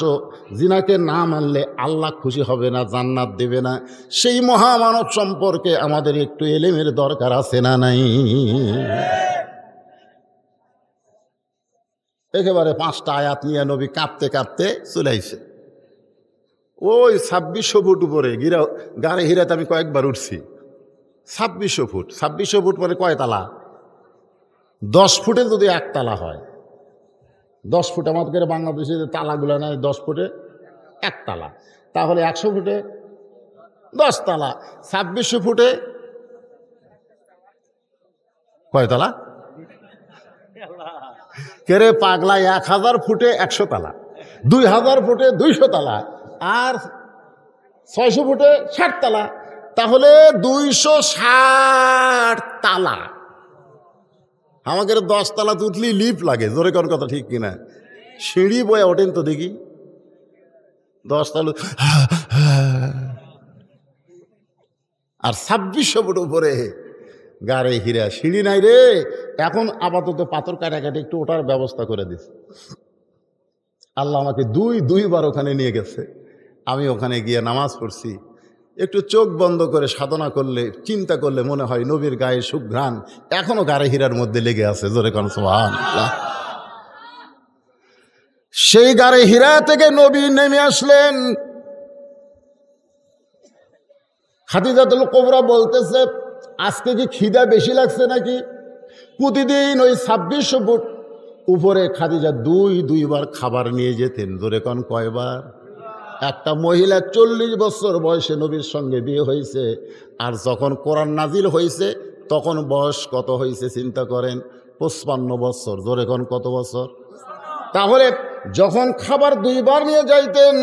যিনাকে না মানলে আল্লাহ খুশি হবে না, জান্নাত দেবে না, সেই মহামানব সম্পর্কে আমাদের একটু এলেমের দরকার আছে না নাই? একেবারে 5টা আয়াত নিয়ে নবী কাঁপতে কাঁপতে চলে আইছে। ওই 2600 ফুট উপরে গাড়ে হীরাতে আমি কয়েকবার উঠছি। 2600 ফুট, 2600 ফুট মানে কয় তালা? 10 ফুটে যদি 1 তালা হয়, 10 ফুট আমাদের বাংলাদেশে যে তালাগুলো নেয় 10 ফুটে 1 তালা, তাহলে 100 ফুটে 10 তালা, 2600 ফুটে কয় তালা? কেরে পাগলা, 1000 ফুটে 100 তালা, 2000 ফুটে 200 তালা, আর 600 ফুটে 60 তালা, তাহলে 260 তালা। আমাদের 10 তালা তুতলি লিপ লাগে, জোরে কোন কথা ঠিক কিনা? সিঁড়ি বয়ে ওঠেন তো দেখি 10 তালা, আর 2600 ফুট উপরে গাড়ে হীরা, সিঁড়ি নাই রে। এখন আপাতত পাথর কাটাকাটি একটু ওঠার ব্যবস্থা করে দিছে। আল্লাহ আমাকে দুইবার ওখানে নিয়ে গেছে। আমি ওখানে গিয়ে নামাজ পড়ছি। একটু চোখ বন্ধ করে সাধনা করলে, চিন্তা করলে মনে হয় নবীর গায়ে সুঘ্রাণ এখনো গাড়ে হীরার মধ্যে লেগে আছে। জোরে কোন সুবহানাল্লাহ। সেই গাড়ে হীরা থেকে নবী নেমে আসলেন। খাদিজাতুল কুবরা বলতেছে, আজকে কি খিদা বেশি লাগছে নাকি? প্রতিদিন ওই 2600 ফুট উপরে খাদিজা দুইবার খাবার নিয়ে যেতেন। জোরে কোন কয়বার? একটা মহিলা 40 বছর বয়সে নবীর সঙ্গে বিয়ে হয়েছে, আর যখন কোরআন নাজিল হয়েছে তখন বয়স কত হয়েছে চিন্তা করেন? 55 বছর। জোরে কোন কত বছর? তাহলে যখন খাবার 2বার নিয়ে যাইতেন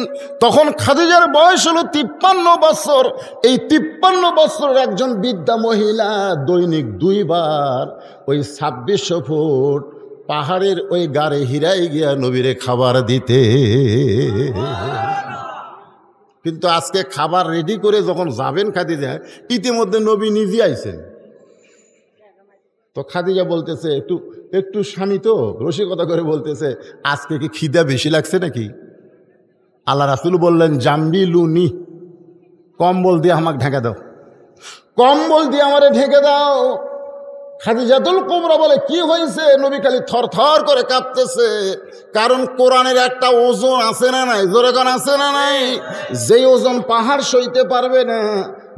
তখন খাদিজার বয়স হলো 53 বছর। এই 53 বছরের একজন বৃদ্ধা মহিলা দৈনিক 2বার ওই 2600 ফুট পাহাড়ের ওই গাড়ে হীরায় গিয়া নবীরে খাবার দিতে। কিন্তু আজকে খাবার রেডি করে যখন যাবেন খাদিজা, ইতিমধ্যে নবী নিজে আইছেন। তো খাদিজা বলতেছে, একটু স্বামী তো রসিকতা করে বলতেছে, আজকে কি খিদা বেশি লাগছে নাকি? আল্লাহ রাসূল বললেন, জাম্বি লুনি, কম্বল দিয়ে আমাকে ঢেকে দাও, কম্বল দিয়ে আমারে ঢেকে দাও। খাদিজাতুল কুবরা বলে, কি হয়েছে? নবী খালি থরথর করে কাঁপতেছে। কারণ কোরআনের একটা ওজন আছে না নাই? জোরে কোন আছে না নাই? যে ওজন পাহাড় সইতে পারবে না,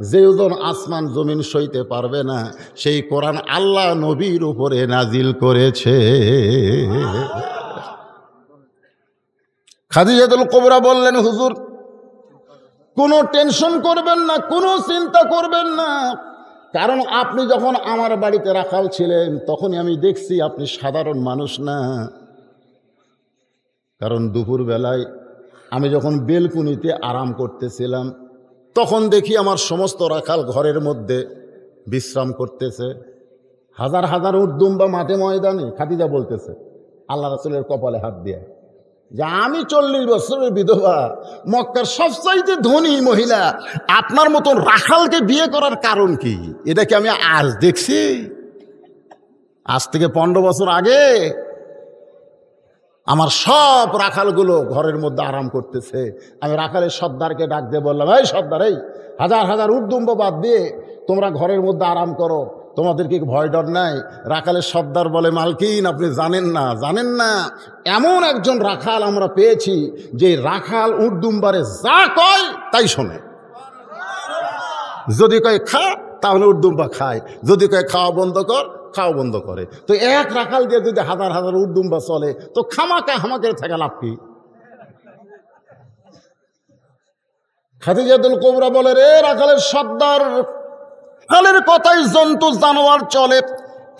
যে ওজন আসমান জমিন সইতে পারবে না, সেই কোরআন আল্লাহ নবীর উপরে নাজিল করেছে। খাদিজাতুল কুবরা বললেন, হুজুর কোনো টেনশন করবেন না, কোনো চিন্তা করবেন না, কারণ আপনি যখন আমার বাড়িতে রাখাল ছিলেন তখনই আমি দেখছি আপনি সাধারণ মানুষ না। কারণ দুপুরবেলায় আমি যখন বেলকুনিতে আরাম করতেছিলাম তখন দেখি আমার সমস্ত রাখাল ঘরের মধ্যে বিশ্রাম করতেছে, হাজার হাজার উটদুম্বা মাঠে ময়দানে। খাদিজা বলতেছে আল্লাহ রাসূলের কপালে হাত দিয়ে, যে আমি 40 বছরের বিধবা, মক্কার সবচাইতে ধনী মহিলা, আপনার মতন রাখালকে বিয়ে করার কারণ কি? এটা কি আমি আজ দেখছি? আজ থেকে 15 বছর আগে আমার সব রাখালগুলো ঘরের মধ্যে আরাম করতেছে। আমি রাখালের সর্দারকে ডাক দিয়ে বললাম, এই সর্দার, এই হাজার হাজার উটদুম্ব বাদ দিয়ে তোমরা ঘরের মধ্যে আরাম করো, তোমাদের কি ভয় ডর নাই? রাখালের সর্দার বলে, মালকিন আপনি জানেন না, এমন একজন রাখাল আমরা পেয়েছি যে রাখাল উটদুম্বারে যা কয় তাই শোনে। যদি কয় খা তাহলে উটদুম্বা খায়, যদি কয় খাওয়া বন্ধ কর খাওয়া বন্ধ করে। তো এক রাখাল দিয়ে যদি হাজার হাজার উটদুম্বা চলে, তো খামাকা হামাকে থাকা লাভ কি? খাদিজাতুল কুবরা বলে, রে রাখালের সর্দার, রাখালের কথাই জন্তু জানোয়ার চলে,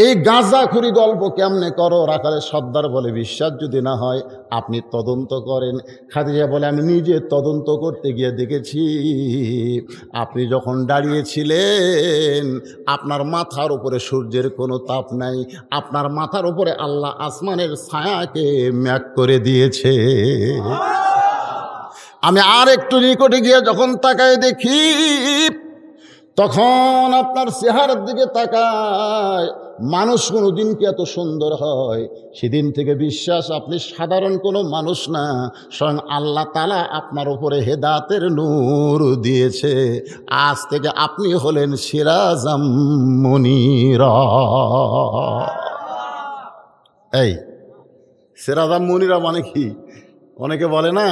এই গাঁজাখুরি গল্প কেমনে করো? রাখালের সর্দার বলে, বিশ্বাস যদি না হয় আপনি তদন্ত করেন। খাদিজা বলে, আমি নিজে তদন্ত করতে গিয়ে দেখেছি আপনি যখন দাঁড়িয়েছিলেন আপনার মাথার উপরে সূর্যের কোনো তাপ নাই, আপনার মাথার উপরে আল্লাহ আসমানের ছায়াকে ম্যাক করে দিয়েছে। আমি আর একটু নিকটে গিয়ে যখন তাকায় দেখি তখন আপনার চেহারার দিকে তাকায়, মানুষ কোনোদিন কি এত সুন্দর হয়? সেদিন থেকে বিশ্বাস আপনি সাধারণ কোনো মানুষ না, স্বয়ং আল্লাহ তাআলা আপনার উপরে হেদায়েতের নূর দিয়েছে। আজ থেকে আপনি হলেন সিরাজাম মুনীরা। এই সিরাজাম মুনীরা মানে কি? অনেকে বলে না,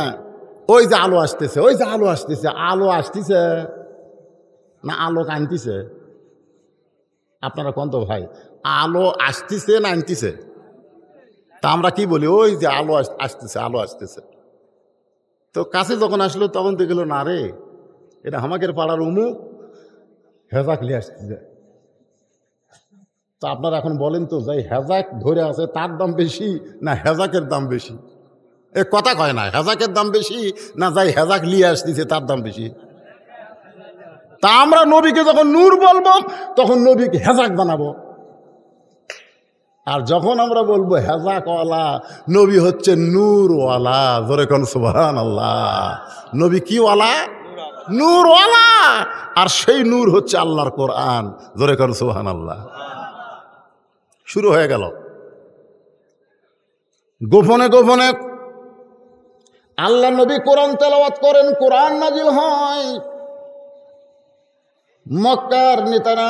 ওই যে আলো আসতেছে, ওই যে আলো আসতেছে। আলো আসতেছে না আলোক আনতেছে? আপনারা কোন তো ভাই, আলো আসতেছে না আনতেছে? তা আমরা কি বলি, ওই যে আলো আসতেছে, আলো আসতেছে। তো কাছে যখন আসলো তখন তো গেল, না রে, এটা আমাদের পাড়ার উমুক হেজাক লিয়ে আসতেছে। তো আপনারা এখন বলেন তো, যাই হেজাক ধরে আছে তার দাম বেশি না হেজাকের দাম বেশি? এ কথা কয় না, হেজাকের দাম বেশি না যাই হেজাক লিয়ে আসতেছে তার দাম বেশি? তা আমরা নবীকে যখন নূর বলবো তখন নবীকে হেজাক বানাবো, আর যখন আমরা বলবো হেজাকওয়ালা, নবী হচ্ছে নূরওয়ালা। জোরে কোন সুবহানাল্লাহ। নবী কি ওয়ালা? নূরওয়ালা। আর সেই নূর হচ্ছে আল্লাহর কোরআন। জোরে কোন সুবহানাল্লাহ। শুরু হয়ে গেল। গোপনে গোপনে আল্লাহ নবী কোরআন তেলাওয়াত করেন, কোরআন নাজিল হয়। মক্কার নেতারা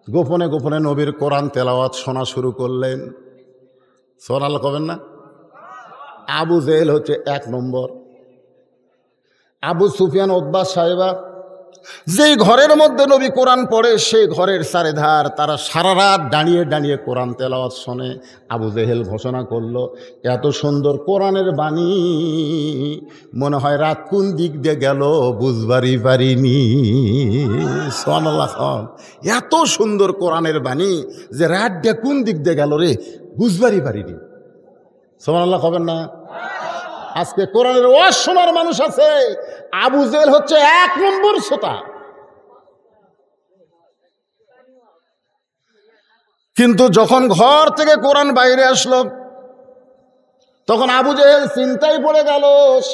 গোপনে গোপনে নবীর কোরআন তেলাওয়াত শোনা শুরু করলেন। সুবহানাল্লাহ কবেন না? আবু জেহেল হচ্ছে এক নম্বর। আবু সুফিয়ান, উতবা, সাইবা, যেই ঘরের মধ্যে নবী কোরআন পড়ে সেই ঘরের চারিধার তারা সারা রাত দাঁড়িয়ে দাঁড়িয়ে কোরআন তেলাওয়াত শোনে। আবু জেহেল ঘোষণা করলো, এত সুন্দর কোরআনের বাণী মনে হয় রাত কোন দিক দিয়ে গেল বুঝবারই পারিনি। সুবহানাল্লাহ। এত সুন্দর কোরআনের বাণী যে রাত দিয়ে কোন দিক দিয়ে গেল রে বুঝবারই পারিনি। সুবহানাল্লাহ কবেন না? আজকে কোরআনের ওয়াজ শোনার মানুষ আছে, আবু জেহেল হচ্ছে এক নম্বর শ্রোতা। কিন্তু যখন ঘর থেকে কোরআন বাইরে আসলো তখন আবু জেহেল চিন্তায় পড়ে গেল,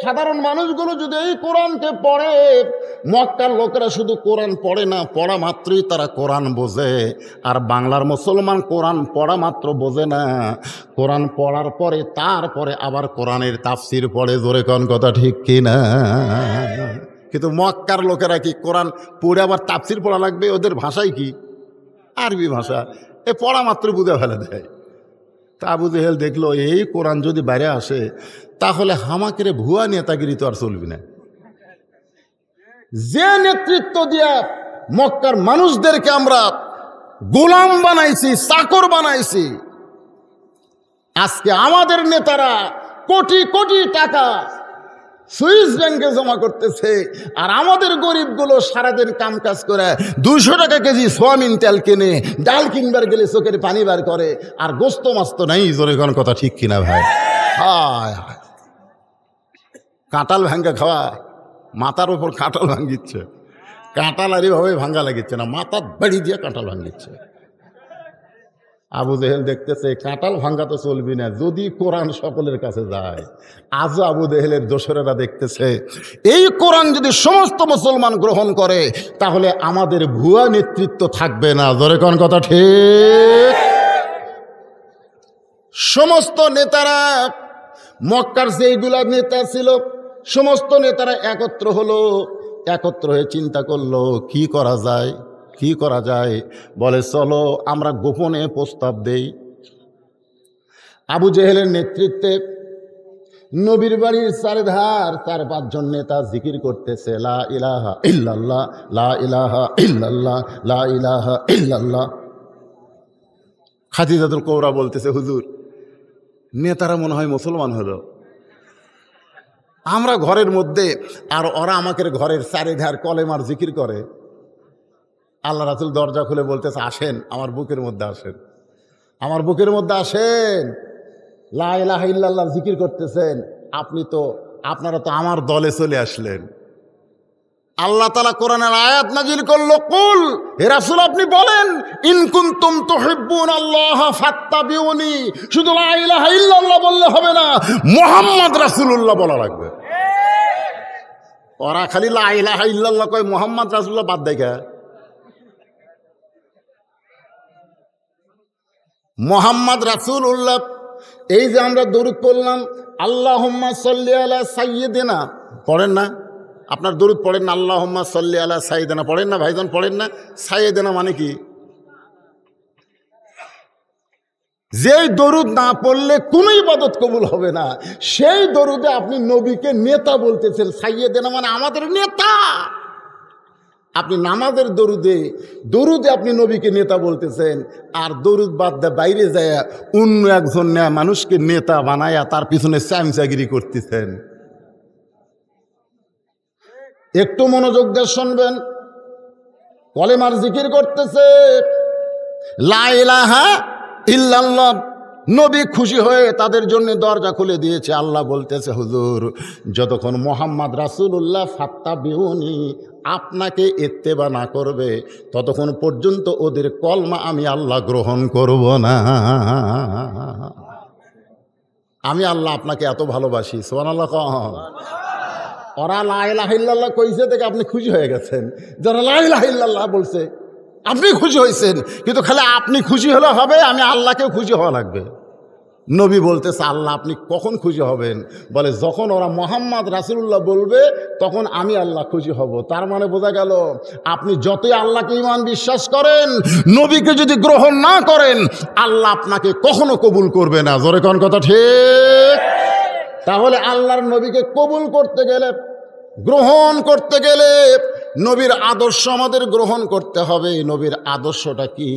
সাধারণ মানুষগুলো যদি এই কোরআনকে পড়ে, মক্কার লোকেরা শুধু কোরআন পড়ে না, পড়া মাত্রই তারা কোরআন বোঝে। আর বাংলার মুসলমান কোরআন পড়া মাত্র বোঝে না, কোরআন পড়ার পরে তারপরে আবার কোরআনের তাফসির পড়ে। জোরে কোন কথা ঠিক কিনা? কিন্তু মক্কার লোকেরা কি কোরআন পড়ে আবার তাফসির পড়া লাগবে? ওদের ভাষাই কি? আরবি ভাষা। এ পড়া মাত্র বুঝে ফেলে দেয়। তা আবু জেহেল দেখলো, এই কোরআন যদি বাইরে আসে তাহলে হামাকের ভুয়া নেতাগিরি তো আর চলবি না। যে নেতৃত্ব দিয়ে মক্কার মানুষদেরকে আমরা গোলাম বানাইছি, চাকর বানাইছি, আজকে আমাদের নেতারা কোটি কোটি টাকা সুইস ব্যাংকে জমা করতেছে, আর আমাদের গরিবগুলো সারাদিন কাম কাজ করে 200 টাকা কেজি সোয়াবিন তেল কিনে ডাল কিনবার গেলে চোখের পানি বার করে, আর গোস্ত মাস্ত নাই। জোরে কোন কথা ঠিক কিনা ভাই? হায় হায়, কাঁঠাল ভাঙ্গা খাওয়া, মাথার উপর কাঁঠাল ভাঙ্গিচ্ছে। কাঁঠাল আর এভাবে ভাঙ্গা লাগিচ্ছে না, মাথার বাড়ি দিয়ে কাঁঠাল ভাঙ্গিচ্ছে। আবু জেহেল দেখতেছে কাঁঠাল ভাঙ্গা তো চলবি না, যদি কোরআন সকলের কাছে যায়। আজও আবু জেহেলের দোসরেরা দেখতেছে, এই কোরআন যদি সমস্ত মুসলমান গ্রহণ করে তাহলে আমাদের ভুয়া নেতৃত্ব থাকবে না। জোরে কোন কথা ঠিক? সমস্ত নেতারা, মক্কার যেইগুলা নেতা ছিল সমস্ত নেতারা একত্র হলো, একত্র হয়ে চিন্তা করলো কি করা যায়, কি করা যায়। বলে চলো আমরা গোপনে প্রস্তাব দেই। আবু জেহেলের নেতৃত্বে নবীর বাড়ির চারধার 4-5 জন নেতা জিকির করতেছে, লা ইলাহা ইল্লাল্লাহ, লা ইলাহা ইল্লাল্লাহ, লা ইলাহা ইল্লাল্লাহ। খাদিজাতুল কুবরা বলতেছে, হুজুর নেতারা মনে হয় মুসলমান হলো। আমরা ঘরের মধ্যে আর ওরা আমাদের ঘরের চারিধার কলেমার জিকির করে। আল্লাহ রাসূল দরজা খুলে বলতেছে, আসেন আমার বুকের মধ্যে আসেন, আমার বুকের মধ্যে আসেন। লা ইলাহা ইল্লাল্লাহ জিকির করতেছেন, আপনারা তো আমার দলে চলে আসলেন। আল্লাহ তাআলা কোরআনের আয়াত নাজিল করলো, কুল, হে রাসূল আপনি বলেন, ইন কুনতুম তুহিব্বুনাল্লাহ ফাত্তাবিউনি। শুধু লা ইলাহা ইল্লাল্লাহ বললে হবে না, মুহাম্মদ রাসূলুল্লাহ বলা লাগবে। ওরা খালি লা ইলাহা ইল্লাল্লাহ কয়, মুহাম্মদ রাসূলুল্লাহ বাদ দেয়। মুহাম্মদ রাসূলুল্লাহ, এই যে আমরা দরুদ পড়লাম, আল্লাহুম্মা সাল্লি আলা সাইয়্যিদিনা, পড়েন না? আপনার দরুদ পড়েন না? আল্লাহুম্মা সাল্লি আলা সাইয়্যিদিনা পড়েন না ভাইজান? পড়েন না? সাইয়্যিদিনা মানে কি? যেই দরুদ না পড়লে কোনো ইবাদত কবুল হবে না, সেই দরুদে আপনি নবীকে নেতা বলতেছেন। সাইয়্যিদিনা মানে আমাদের নেতা। আপনি নামাজের দরুদে আপনি নবীকে নেতা বলতেছেন, আর দরুদ বাদ দিয়ে বাইরে যায় অন্য একজন মানুষকে নেতা বানায়া তার পিছনে চামচাগিরি করতেছেন। একটু মনোযোগ দিয়ে শুনবেন। কলেমার জিকির করতেছে, লা ইলাহা ইল্লাল্লাহ। নবী খুশি হয়ে তাদের জন্য দরজা খুলে দিয়েছে। আল্লাহ বলতেছে, হুজুর যতক্ষণ মুহাম্মদ রাসূলুল্লাহ ফাত্তাবিউনি আপনাকে ইত্তেবা না করবে, ততক্ষণ পর্যন্ত ওদের কলমা আমি আল্লাহ গ্রহণ করব না। আমি আল্লাহ আপনাকে এত ভালোবাসি। সুবহানাল্লাহ। ওরা লা ইলাহা ইল্লাল্লাহ কইছে থেকে আপনি খুশি হয়ে গেছেন। যারা লা ইলাহা ইল্লাল্লাহ বলছে আপনি খুশি হয়েছেন, কিন্তু খালি আপনি খুশি হলে হবে? আমি আল্লাহকেও খুশি হওয়া লাগবে। নবী বলতেছে, আল্লাহ আপনি কখন খুশি হবেন? বলে, যখন ওরা মুহাম্মদ রাসূলুল্লাহ বলবে তখন আমি আল্লাহ খুশি হব। তার মানে বোঝা গেল, আপনি যতই আল্লাহকে ঈমান বিশ্বাস করেন, নবীকে যদি গ্রহণ না করেন, আল্লাহ আপনাকে কখনো কবুল করবে না। জোরে কোন কথা ঠিক? তাহলে আল্লাহর নবীকে কবুল করতে গেলে, গ্রহণ করতে গেলে নবীর আদর্শ আমাদের গ্রহণ করতে হবে। নবীর আদর্শটা কি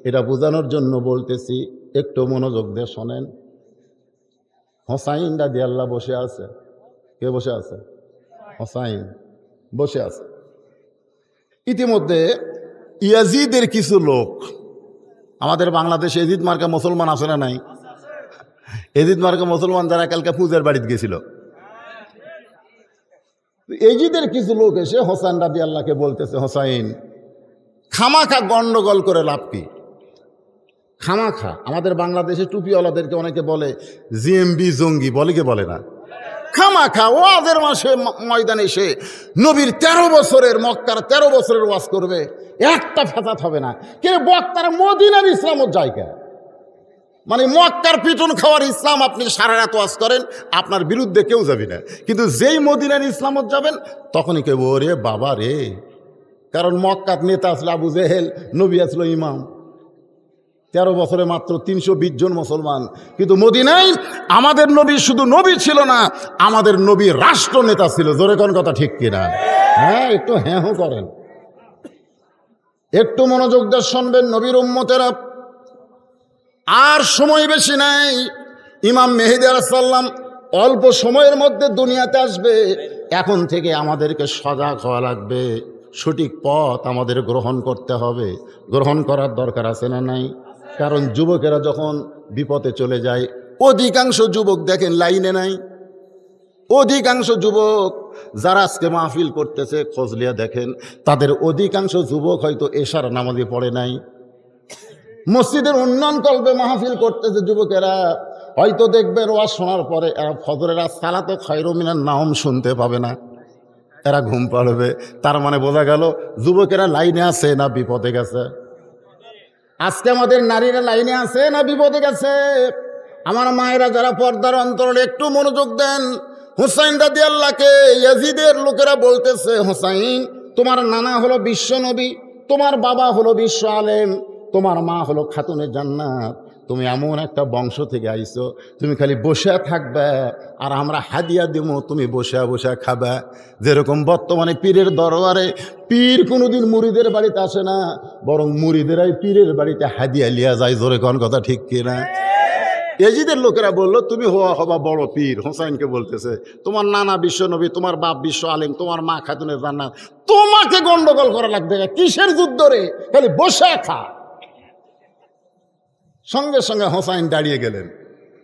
এটা বোঝানোর জন্য বলতেছি, একটু মনোযোগ দিয়ে শোনেন। হোসাইন রাদিয়াল্লাহু বসে আছে। কে বসে আছে? হোসাইন বসে আছে। ইতিমধ্যে ইয়াজিদের কিছু লোক, আমাদের বাংলাদেশে এজিদ মার্কা মুসলমান আছে না নাই? এজিদ মার্কা মুসলমান যারা কালকে পূজার বাড়িতে গেছিল, এজিদের কিছু লোক এসে হোসাইন রাদিয়াল্লাহকে বলতেছে, হোসাইন খামাখা গন্ডগোল করে লাভ কি? খামাখা আমাদের বাংলাদেশে টুপিওয়ালাদেরকে অনেকে বলে জিএমবি জঙ্গি, বলে কি বলে না? খামাখা ওয়াজের মাসে ময়দানে এসে নবীর 13 বছরের, মক্কার 13 বছরের ওয়াজ করবে, একটা ফেসাদ হবে না। কিন্তু বক্তার মদিনার ইসলামের জায়গা, মানে মক্কার পিটন খাওয়ার ইসলাম আপনি সারা রাত ওয়াজ করেন, আপনার বিরুদ্ধে কেউ যাবে না। কিন্তু যেই মদিনার ইসলামত যাবেন তখনই কেউ, ওরে বাবা রে, কারণ মক্কার নেতা আসলো আবু জেহেল, নবী আসলো ইমাম। 13 বছরে মাত্র 320 জন মুসলমান। কিন্তু মদিনায় আমাদের নবী শুধু নবী ছিল না, আমাদের নবী রাষ্ট্র নেতা ছিল। জোরে কোন কথা ঠিক কিনা? হ্যাঁ, একটু হ্যাঁ করেন, একটু মনোযোগ দিয়ে শুনবেন নবীর উম্মতেরা। আর সময় বেশি নাই, ইমাম মেহেদী আলাইহিস সালাম অল্প সময়ের মধ্যে দুনিয়াতে আসবে। এখন থেকে আমাদেরকে সজাগ হওয়া লাগবে, সঠিক পথ আমাদের গ্রহণ করতে হবে। গ্রহণ করার দরকার আছে না নাই? কারণ যুবকেরা যখন বিপদে চলে যায়, অধিকাংশ যুবক দেখেন লাইনে নাই। অধিকাংশ যুবক যারা আজকে মাহফিল করতেছে, খোঁজলিয়া দেখেন, তাদের অধিকাংশ যুবক হয়তো এশার নামাজে পড়ে নাই। মসজিদের উন্নয়ন কল্পে মাহফিল করতেছে যুবকেরা, হয়তো দেখবেন ওয়াজ শোনার পরে এরা ফজরের সালাতে খায়রুম মিনান নাওম শুনতে পাবে না, এরা ঘুম পাড়বে। তার মানে বোঝা গেল যুবকেরা লাইনে আছে না বিপদে গেছে? আজকে আমাদের নারীরা লাইনে আছে না বিপদে গেছে? আমার মায়েরা যারা পর্দার অন্তরে একটু মনোযোগ দেন। হুসাইন রাদিয়াল্লাহকে ইয়াজিদের লোকেরা বলতেছে, হুসাইন তোমার নানা হলো বিশ্ব নবী, তোমার বাবা হলো বিশ্ব আলেম, তোমার মা হলো খাতুনে জান্নাত, তুমি এমন একটা বংশ থেকে আইছো, তুমি খালি বসে থাকবে আর আমরা হাদিয়া দিব, তুমি বসে বসে খাবে। যেরকম বর্তমানে পীরের দরবারে পীর কোনোদিন মুরিদের বাড়িতে আসে না, বরং মুরিদেরাই পীরের বাড়িতে হাদিয়া লিয়া যায়। জোরে কোন কথা ঠিক কিনা? এজিদের লোকেরা বললো, তুমি হবা বড় পীর। হোসাইনকে বলতেছে, তোমার নানা বিশ্ব নবী, তোমার বাপ বিশ্ব আলেম, তোমার মা খাতুনে জান্নাত, তোমাকে গন্ডগোল করা লাগবে। কিসের যুদ্ধ রে? খালি বসে খা। সঙ্গে সঙ্গে হোসাইন দাঁড়িয়ে গেলেন।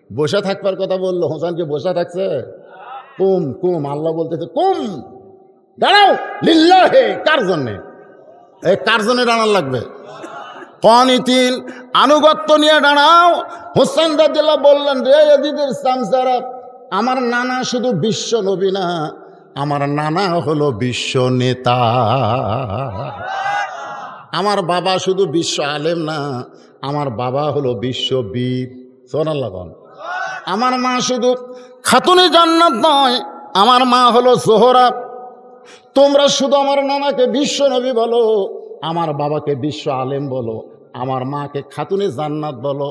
বসে থাকবার কথা বললো, হোসাইনকে বসে থাকছে। কুম কুম, আল্লাহ বলতেছে কুম, দাঁড়াও, লিল্লাহে, কার জন্যে? এই কার জন্যে দাঁড়ান লাগবে? কনিতিন, আনুগত্য নিয়ে দাঁড়াও। হোসাইন রাদিয়াল্লাহু বললেন, রে ইয়াজিদের চামচারা, আমার নানা শুধু বিশ্ব নবী না, আমার নানা হলো বিশ্ব নেতা। আমার বাবা শুধু বিশ্ব আলেম না, আমার বাবা হলো বিশ্ববীর। সুবহানাল্লাহ। আমার মা শুধু খাতুনে জান্নাত নয়, আমার মা হলো জোহরা। তোমরা শুধু আমার নানাকে বিশ্ব নবী বলো, আমার বাবাকে বিশ্ব আলেম বলো, আমার মাকে খাতুনে জান্নাত বলো,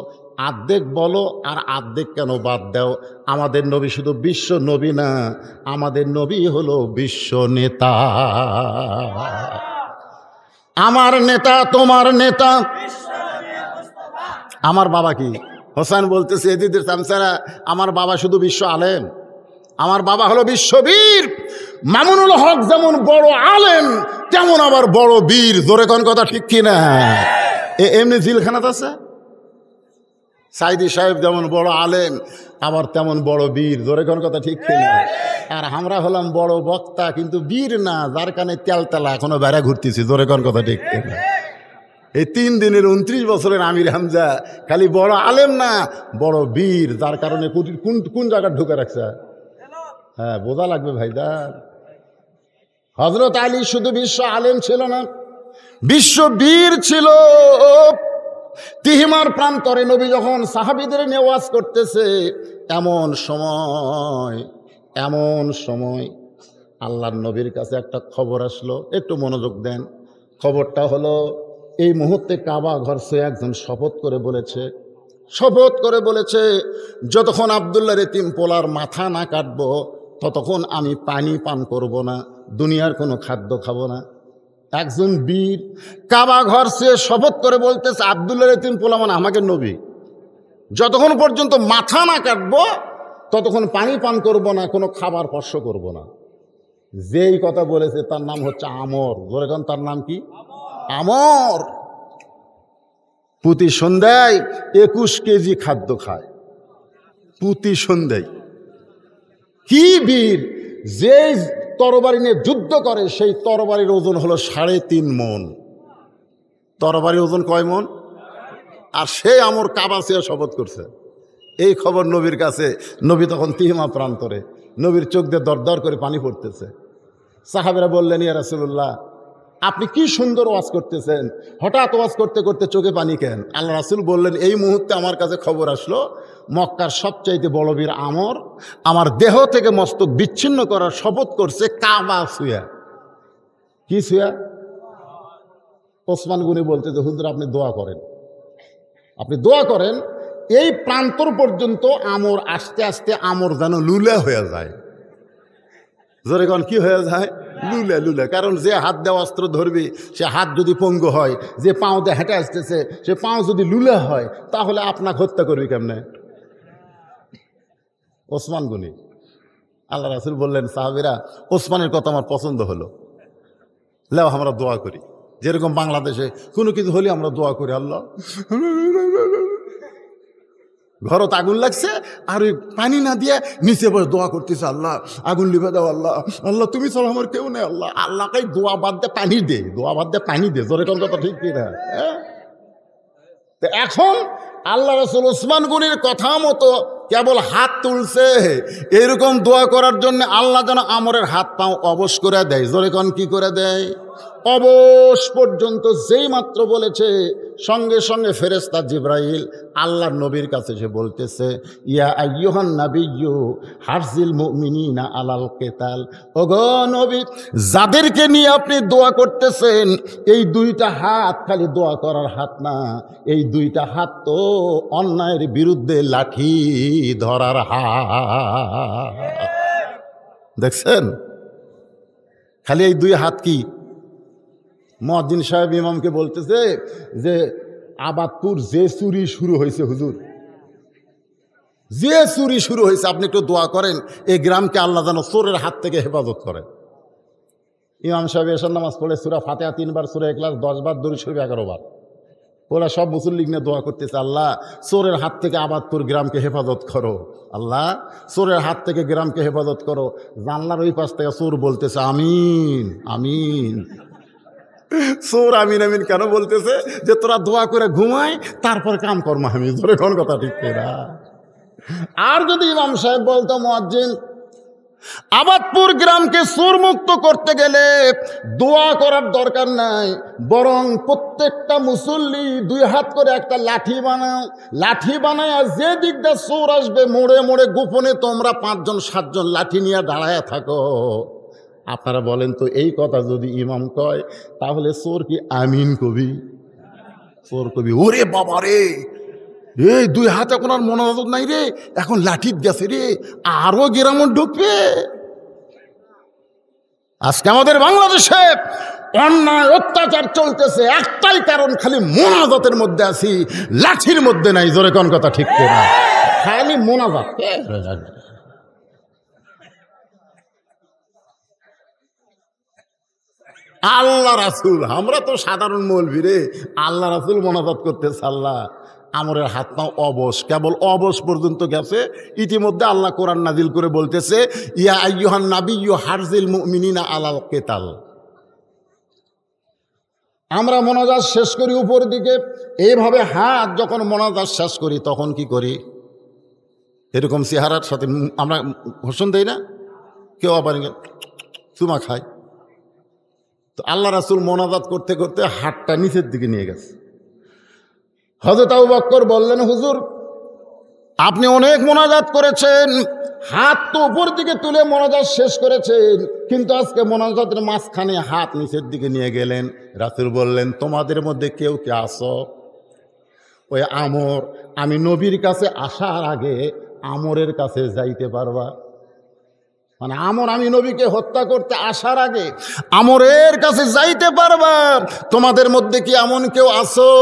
আর্ধেক বলো আর আর্ধেক কেন বাদ দাও? আমাদের নবী শুধু বিশ্ব নবী না, আমাদের নবী হলো বিশ্ব নেতা। আমার নেতা তোমার নেতা। আমার বাবা কি? হোসেন বলতেছে এদিদের সামসারা, আমার বাবা শুধু বিশ্ব আলেম, আমার বাবা হলো বিশ্ববীর। মামুনুল হক যেমন বড় আলেম তেমন আবার বড় বীর। জোরে কোন কথা ঠিক কিনা? এমনি জিলখানাত আছে। সাইদি সাহেব যেমন বড় আলেম আবার তেমন বড় বীর। জোরে কোন কথা ঠিক কিনা? আর আমরা হলাম বড় বক্তা কিন্তু বীর না, যার কানে তেলতেলা এখনো বেড়া ঘুরতেছি। জোরে কোন কথা ঠিক কিনা? এই 3 দিনের 29 বছরের আমির হামজা খালি বড় আলেম না, বড় বীর, যার কারণে কোন জায়গায় ঢুকে রাখছে। হ্যাঁ, বোঝা লাগবে ভাইদার। হযরত আলী শুধু বিশ্ব আলেম ছিল না, বিশ্ব বীর ছিল। তিহিমার প্রান্তরে নবী যখন সাহাবীদের নিয়ে ওয়াজ করতেছে, এমন সময় আল্লাহর নবীর কাছে একটা খবর আসলো। একটু মনোযোগ দেন। খবরটা হলো, এই মুহূর্তে কাবা ঘর সে একজন শপথ করে বলেছে যতক্ষণ আব্দুল্লাহর এতিম পোলার মাথা না কাটবো ততক্ষণ আমি পানি পান করব না, দুনিয়ার কোনো খাদ্য খাবো না। একজন বীর কাবা ঘর সে শপথ করে বলতেছে আব্দুল্লাহর এতিম পোলা মানে আমাকে নবী, যতক্ষণ পর্যন্ত মাথা না কাটবো ততক্ষণ পানি পান করব না, কোনো খাবার স্পর্শ করব না। যেই কথা বলেছে তার নাম হচ্ছে আমর। বলেছেন তার নাম কি? আমর। প্রতি সন্ধ্যায় 21 কেজি খাদ্য খায়, প্রতি সন্ধ্যায়। কি বীর! যে তরবারি নিয়ে যুদ্ধ করে সেই তরবারির ওজন হলো 3.5 মণ। তরবারির ওজন কয় মণ? আর সেই আমর কাবা সে শপথ করছে। এই খবর নবীর কাছে, নবী তখন তিহিমা প্রান্তরে, নবীর চোখ দিয়ে দরদর করে পানি পড়তেছে। সাহাবেরা বললেন, ইয়া রাসূলুল্লাহ, আপনি কি সুন্দর ওয়াজ করতেছেন, হঠাৎ ওয়াজ করতে করতে চোখে পানি কেন? আল্লাহ রাসূল বললেন, এই মুহূর্তে আমার কাছে খবর আসলো মক্কার সবচাইতে বড় বীর আমর আমার দেহ থেকে মস্তক বিচ্ছিন্ন করার শপথ করছে কাবা ছুঁয়া। কি ছুঁয়া? ওসমান গনি বলতে যে হুজুর আপনি দোয়া করেন এই প্রান্তর পর্যন্ত আমর আস্তে আস্তে আমর যেন লুলা হয়ে যায়। জোরে কোন কি হয়ে যায়? লুলা। কারণ যে হাত দেওয়া অস্ত্র ধরবে সে হাত যদি পঙ্গু হয়, যে পাও দিয়ে হেঁটে আসতেছে সে পাও যদি লুলা হয়, তাহলে আপনাকে হত্যা করবে কেমনে? ওসমান গনি। আল্লাহ রাসূল বললেন, সাহাবীরা ওসমানের কথা আমার পছন্দ হলো, লেও আমরা দোয়া করি। যেরকম বাংলাদেশে কোনো কিছু হলে আমরা দোয়া করি, আল্লাহ ঘরত আগুন লাগছে আর ওই পানি না দিয়ে নিচে বসে দোয়া করতেছে, আল্লাহ আগুন লিভে দাও, আল্লাহ তুমি ছাড়া আমার কেউ নেই, আল্লাহকে দোয়া বাদ দিয়ে পানি দে। জোরে কোন কথা ঠিক কিনা? এখন আল্লাহ রাসূল ওসমান গনির কথা মতো কেবল হাত তুলছে, এরকম দোয়া করার জন্য আল্লাহ যেন আমরের হাত পাও অবশ করে দেয়। জোরে কোন কি করে দেয়? অবশ পর্যন্ত যেই মাত্র বলেছে সঙ্গে সঙ্গে ফেরেশতা জিবরাইল আল্লাহর নবীর কাছে এসে বলতেছে, ইয়া আইয়ুহান নাবিয়্যু হারজিল মুমিনিনা আলাল কিতাল। ওগো নবী, যাদেরকে নিয়ে আপনি দোয়া করতেছেন এই 2টা হাত খালি দোয়া করার হাত না, এই 2টা হাত তো অন্যায়ের বিরুদ্ধে লাঠি ধরার হাত। দেখছেন? খালি এই 2 হাত কি? মুয়াজ্জিন সাহেব ইমামকে বলতেছে যে আবাদপুর যে চুরি শুরু হয়েছে, হুজুর যে চুরি শুরু হয়েছে, আপনি একটু দোয়া করেন এই গ্রামকে আল্লাহ যেন চোরের হাত থেকে হেফাজত করে। ইমাম সাহেব এশার নামাজ পড়ে সূরা ফাতিহা 3 বার, সূরা ইখলাস 10 বার, দরুদ শরীফ 11 বার। ওরা সব মুসল্লি নিয়ে দোয়া করতেছে, আল্লাহ চোরের হাত থেকে আবাদপুর গ্রামকে হেফাজত করো, আল্লাহ চোরের হাত থেকে গ্রামকে হেফাজত করো। জানলার ওই পাশ থেকে চোর বলতেছে আমিন আমিন। চোর আমিন আমিন কেন বলতেছে? যে তোরা দোয়া করে ঘুমাই তারপর কাম কর্ম আমি। ধরে কোন কথা ঠিক না? আর যদি ইমাম সাহেব বলতো মুয়াজ্জিন আবাদপুর গ্রামকে চোরমুক্ত করতে গেলে দোয়া করার দরকার নাই, বরং প্রত্যেকটা মুসল্লি 2 হাত করে একটা লাঠি বানাও। লাঠি বানায় যে দিকটা চোর আসবে মোড়ে মোড়ে গোপনে তোমরা 5 জন 7 জন লাঠি নিয়ে দাঁড়ায় থাকো। আপনারা বলেন তো, এই কথা যদি ইমাম কয় তাহলে চোর কি আমিন কবি? চোর কবি ওরে বাবা রে, এই 2 হাত এখন আর মনোযোগ নাই রে, এখন লাঠির গেছে রে, আরো গ্রাম ঢুকবে। আজকে আমাদের বাংলাদেশে অন্যায় অত্যাচার চলতেছে, একটাই কারণ, খালি মোনাজাতের মধ্যে আছি, লাঠির মধ্যে নাই। জোরে কোন কথা ঠিক না? খালি মোনাজাত। আল্লাহ রাসূল, আমরা তো সাধারণ মৌলভী রে, আল্লাহ রাসূল মোনাজাত করতেছে। আল্লাহ আমরের হাত পাও অবশ, কেবল অবশ পর্যন্ত গেছে। ইতিমধ্যে আল্লাহ কোরআন নাজিল করে বলতেছে, ইয়া আইয়ুহান নাবিয়্যু হারজিল মুমিনিনা আলাল কিতাল। আমরা মোনাজাত শেষ করি উপর দিকে, এইভাবে হাত যখন মোনাজাত শেষ করি তখন কি করি? এরকম চেহারার সাথে আমরা ঘোষণ দেই না? কেউ আবার চুমা খায়। তো আল্লাহ রাসূল মোনাজাত করতে করতে হাতটা নিচের দিকে নিয়ে গেছে। হযরত আবু বকর বললেন, হুজুর আপনি অনেক মোনাজাত করেছেন, হাত তো উপর দিকে তুলে মোনাজাত শেষ করেছেন, কিন্তু আজকে মোনাজাতের মাঝখানে হাত নিচের দিকে নিয়ে গেলেন। রাসূল বললেন, তোমাদের মধ্যে কেউ কে আসো? ওই আমর, আমি নবীর কাছে আসার আগে আমরের কাছে যাইতে পারবা? মানে আমর, আমি নবীকে হত্যা করতে আসার আগে আমরের কাছে যাইতে পারবা? তোমাদের মধ্যে কি এমন কেউ আসো?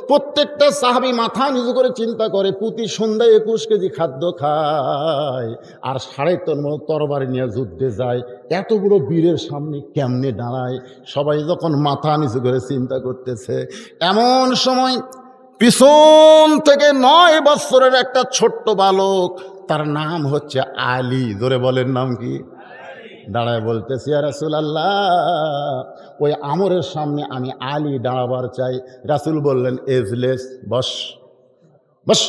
প্রত্যেকটা সাহাবী মাথা নিচু করে চিন্তা করে, প্রতি সন্ধ্যায় 21 কেজি খাদ্য খায় আর 3.5 তরবারি নিয়ে যুদ্ধে যায়, এত বড় বীরের সামনে কেমনে দাঁড়ায়? সবাই যখন মাথা নিচু করে চিন্তা করতেছে, এমন সময় পিছন থেকে 9 বছরের একটা ছোট্ট বালক, তার নাম হচ্ছে আলী, ধরে বলেন নাম কি? দাঁড়ায় বলতেছে, ইয়া রাসূলুল্লাহ, ওই আমরের সামনে আমি আলী দাঁড়াবার চাই। রাসূল বললেন, এজলেস, বস বস।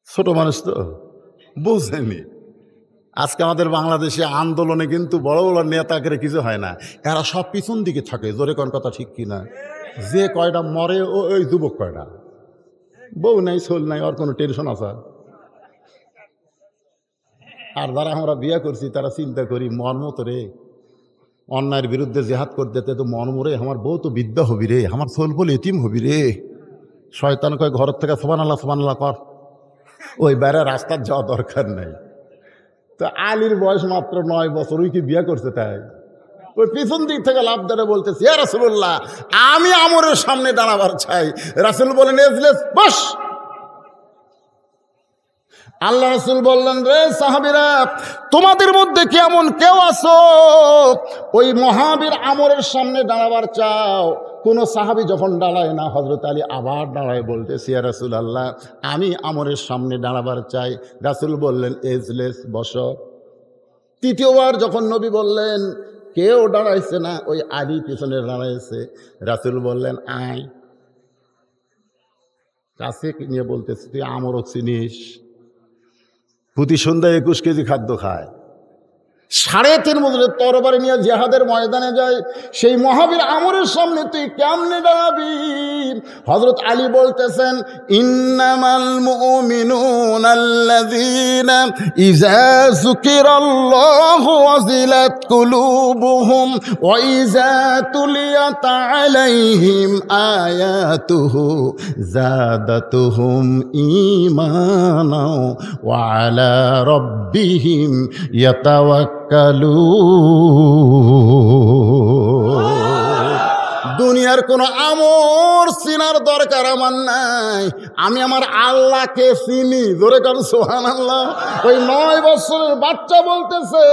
ছোট মানুষ তো বুঝেনি। আজকে আমাদের বাংলাদেশে আন্দোলনে কিন্তু বড় বড় নেতাকে কিছু হয় না, এরা সব পিছন দিকে থাকে। জোরে কোন কথা ঠিক কিনা? যে কয়টা মরে ওই যুবক কয়টা, বউ নাই সোল নাই, ওর কোনো টেনশন আছে? আর যারা আমরা বিয়ে করছি তারা চিন্তা করি, মর্মত রে, অন্যায়ের বিরুদ্ধে জেহাদ করতে তো মর্মরে, আমার বউ তো বিদ্যা হবি রে, আমার সোল বলে এতিম হবি রে। শয়তান কয় ঘরের থেকে সুবহানাল্লাহ কর, ওই বাইরে রাস্তার যাওয়া দরকার নাই। তো আলীর বয়স মাত্র 9 বছর, ওই কি বিয়ে করছে? তাই ওই পিছন দিক থেকে লাভ ধরে বলতেছে, ইয়া রাসূলুল্লাহ, আমি আমরের সামনে দাঁড়াবার চাই। রাসূল বলেন, এজলেস, বস। আল্লাহ রাসূল বললেন, রে সাহাবীরা, তোমাদের মধ্যে কি এমন কেউ আছো ওই মহাবীর আমরের সামনে দাঁড়াবার চাও? কোন সাহাবী যখন দাঁড়ায় না, হযরত আলী আবার দাঁড়ায় বলতেছে, ইয়া রাসূলুল্লাহ, আমি আমরের সামনে দাঁড়াবার চাই। রাসূল বললেন, এজলেস, বসো। তৃতীয়বার যখন নবী বললেন কেউ দাঁড়াইছে না, ওই আলী পিছনে দাঁড়াইছে। রাসূল বললেন, আয়। কাছে নিয়ে বলতেছে, তুই আমরও চিনিস? প্রতি সন্ধ্যায় 21 কেজি খাদ্য খায়, 3.5 বছরের তরবারি নিয়ে জিহাদের ময়দানে যায়, সেই মহাবীর আমরের সামনে তুই কেমনে দাঁড়াবি? হযরত আলী বলতেছেন, ইন্নামাল মুমিনুনা আল্লাযীনা ইযা যুকিরাল্লাহু ওয়াজিলাত কুলুবুহুম ওয়া ইযা তুলিয়াত আলাইহিম আয়াতুহু যাদাতুহুম ঈমানা ওয়া আলা রাব্বিহিম ইয়াতাওয়াক্কালুন। দুনিয়ার কোন আমর চিনার দরকার আমার নাই, আমি আমার আল্লাহকে চিনি। জোরে কারণ সুবহানাল্লাহ। ওই 9 বছরের বাচ্চা বলতেছে,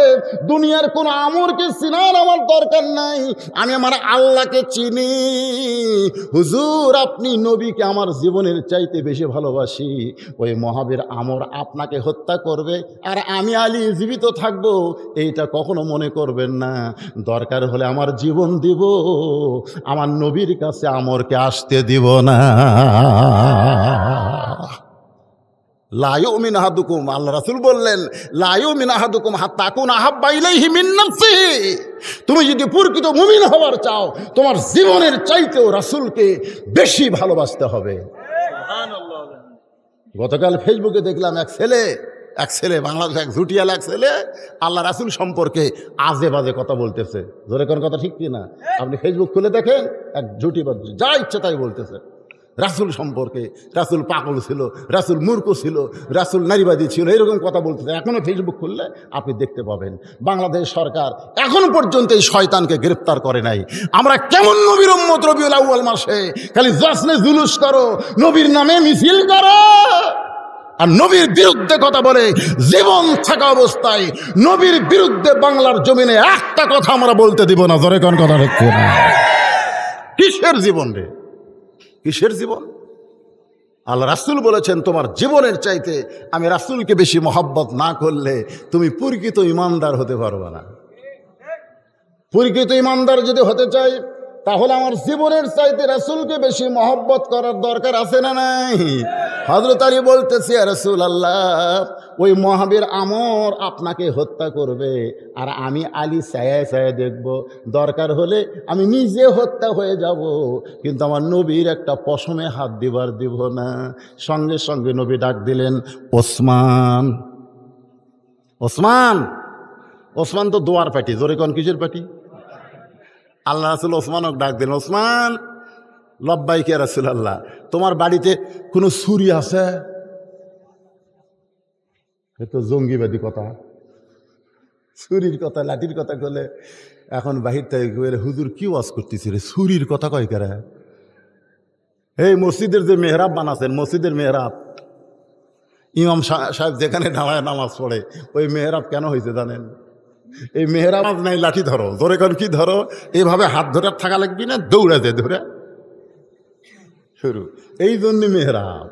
দুনিয়ার কোন আমরকে চিনার আমার দরকার নাই, আমি আমার আল্লাহকে চিনি। হুজুর, আপনি নবীকে আমার জীবনের চাইতে বেশি ভালোবাসি। ওই মহাবীর আমর আপনাকে হত্যা করবে আর আমি আলী জীবিত থাকব, এইটা কখনো মনে করবেন না। দরকার হলে আমার জীবন দিব, আমার নবীর কাছে আমরকে আসতে দিব না। লা ইউমিন আহাদুকুম, আল্লাহ রাসূল বললেন লা ইউমিন আহাদুকুম হাত্তা আকুনা আহাব্বা ইলাইহি মিন নাফসিহি। তুমি যদি প্রকৃত মুমিন হওয়ার চাও, তোমার জীবনের চাইতেও রাসূলকে বেশি ভালোবাসতে হবে। গতকাল ফেসবুকে দেখলাম এক ছেলে বাংলাদেশ, এক ঝুটিয়াল এক ছেলে আল্লাহ রাসূল সম্পর্কে আজে বাজে কথা বলতেছে। জোরে কোন কথা ঠিক কিনা? আপনি ফেসবুক খুলে দেখেন, এক ঝুটিবাজ যা ইচ্ছে তাই বলতেছে রাসূল সম্পর্কে। রাসূল পাগল ছিল, রাসূল মূর্খ ছিল, রাসূল নারীবাদী ছিল, এরকম কথা বলতেছে। এখনো ফেসবুক খুললে আপনি দেখতে পাবেন। বাংলাদেশ সরকার এখন পর্যন্ত এই শয়তানকে গ্রেফতার করে নাই। আমরা কেমন নবীর উম্মত, রবিউল আউয়াল মাসে খালি জশ্নে জুলুস করো, নবীর নামে মিছিল করো, আর নবীর বিরুদ্ধে কথা বলে। জীবন থাকা অবস্থায় নবীর বিরুদ্ধে বাংলার জমিনে একটা কথা আমরা বলতে দিব না। জোরে কোন কথা ঠিক না? কিসের জীবন রে, কিসের জীবন? আল্লাহ রাসূল বলেছেন তোমার জীবনের চাইতে আমি রাসূলকে বেশি মহব্বত না করলে তুমি প্রকৃত ইমানদার হতে পারবে না। প্রকৃত ইমানদার যদি হতে চাই, তাহলে আমার জীবনের চাইতে রাসূলকে বেশি মহব্বত করার দরকার আছে না নাই? হযরত আলী বলতেছে, ইয়া রাসূলুল্লাহ, ওই মহাবীর আমর আপনাকে হত্যা করবে, আর আমি আলী ছায়া ছায়া দেখব। দরকার হলে আমি নিজে হত্যা হয়ে যাব, কিন্তু আমার নবীর একটা পশমে হাত দিবার দিব না। সঙ্গে সঙ্গে নবী ডাক দিলেন, ওসমান। ওসমান, ওসমান তো দোয়ার পার্টি। জোরে কোন কিসের পার্টি? আল্লাহ রাসূল ওসমানক ডাক দিলেন, ওসমান। লব্বাইক ইয়া রাসূলুল্লাহ, তোমার বাড়িতে কোনো ছুরি আছে? এ তো জঙ্গিবাদী কথা, ছুরির কথা, লাঠির কথা বলে। এখন বাহির থেকে হুজুর কি ওয়াজ করতেছি রে, ছুরির কথা কয় কারা? এই মসজিদের যে মেহরাব বানাচ্ছেন, মসজিদের মেহরাব, ইমাম সাহেব যেখানে দাঁড়ায় নামাজ পড়ে, ওই মেহরাব কেন হয়েছে জানেন? এই মেহরাব নাই, লাঠি ধরো। ধরে কোন কি ধরো, এইভাবে হাত ধরে থাকা লাগবি না, দৌড়া যায় ধরে শুরু। এই জন্য মেহরাব।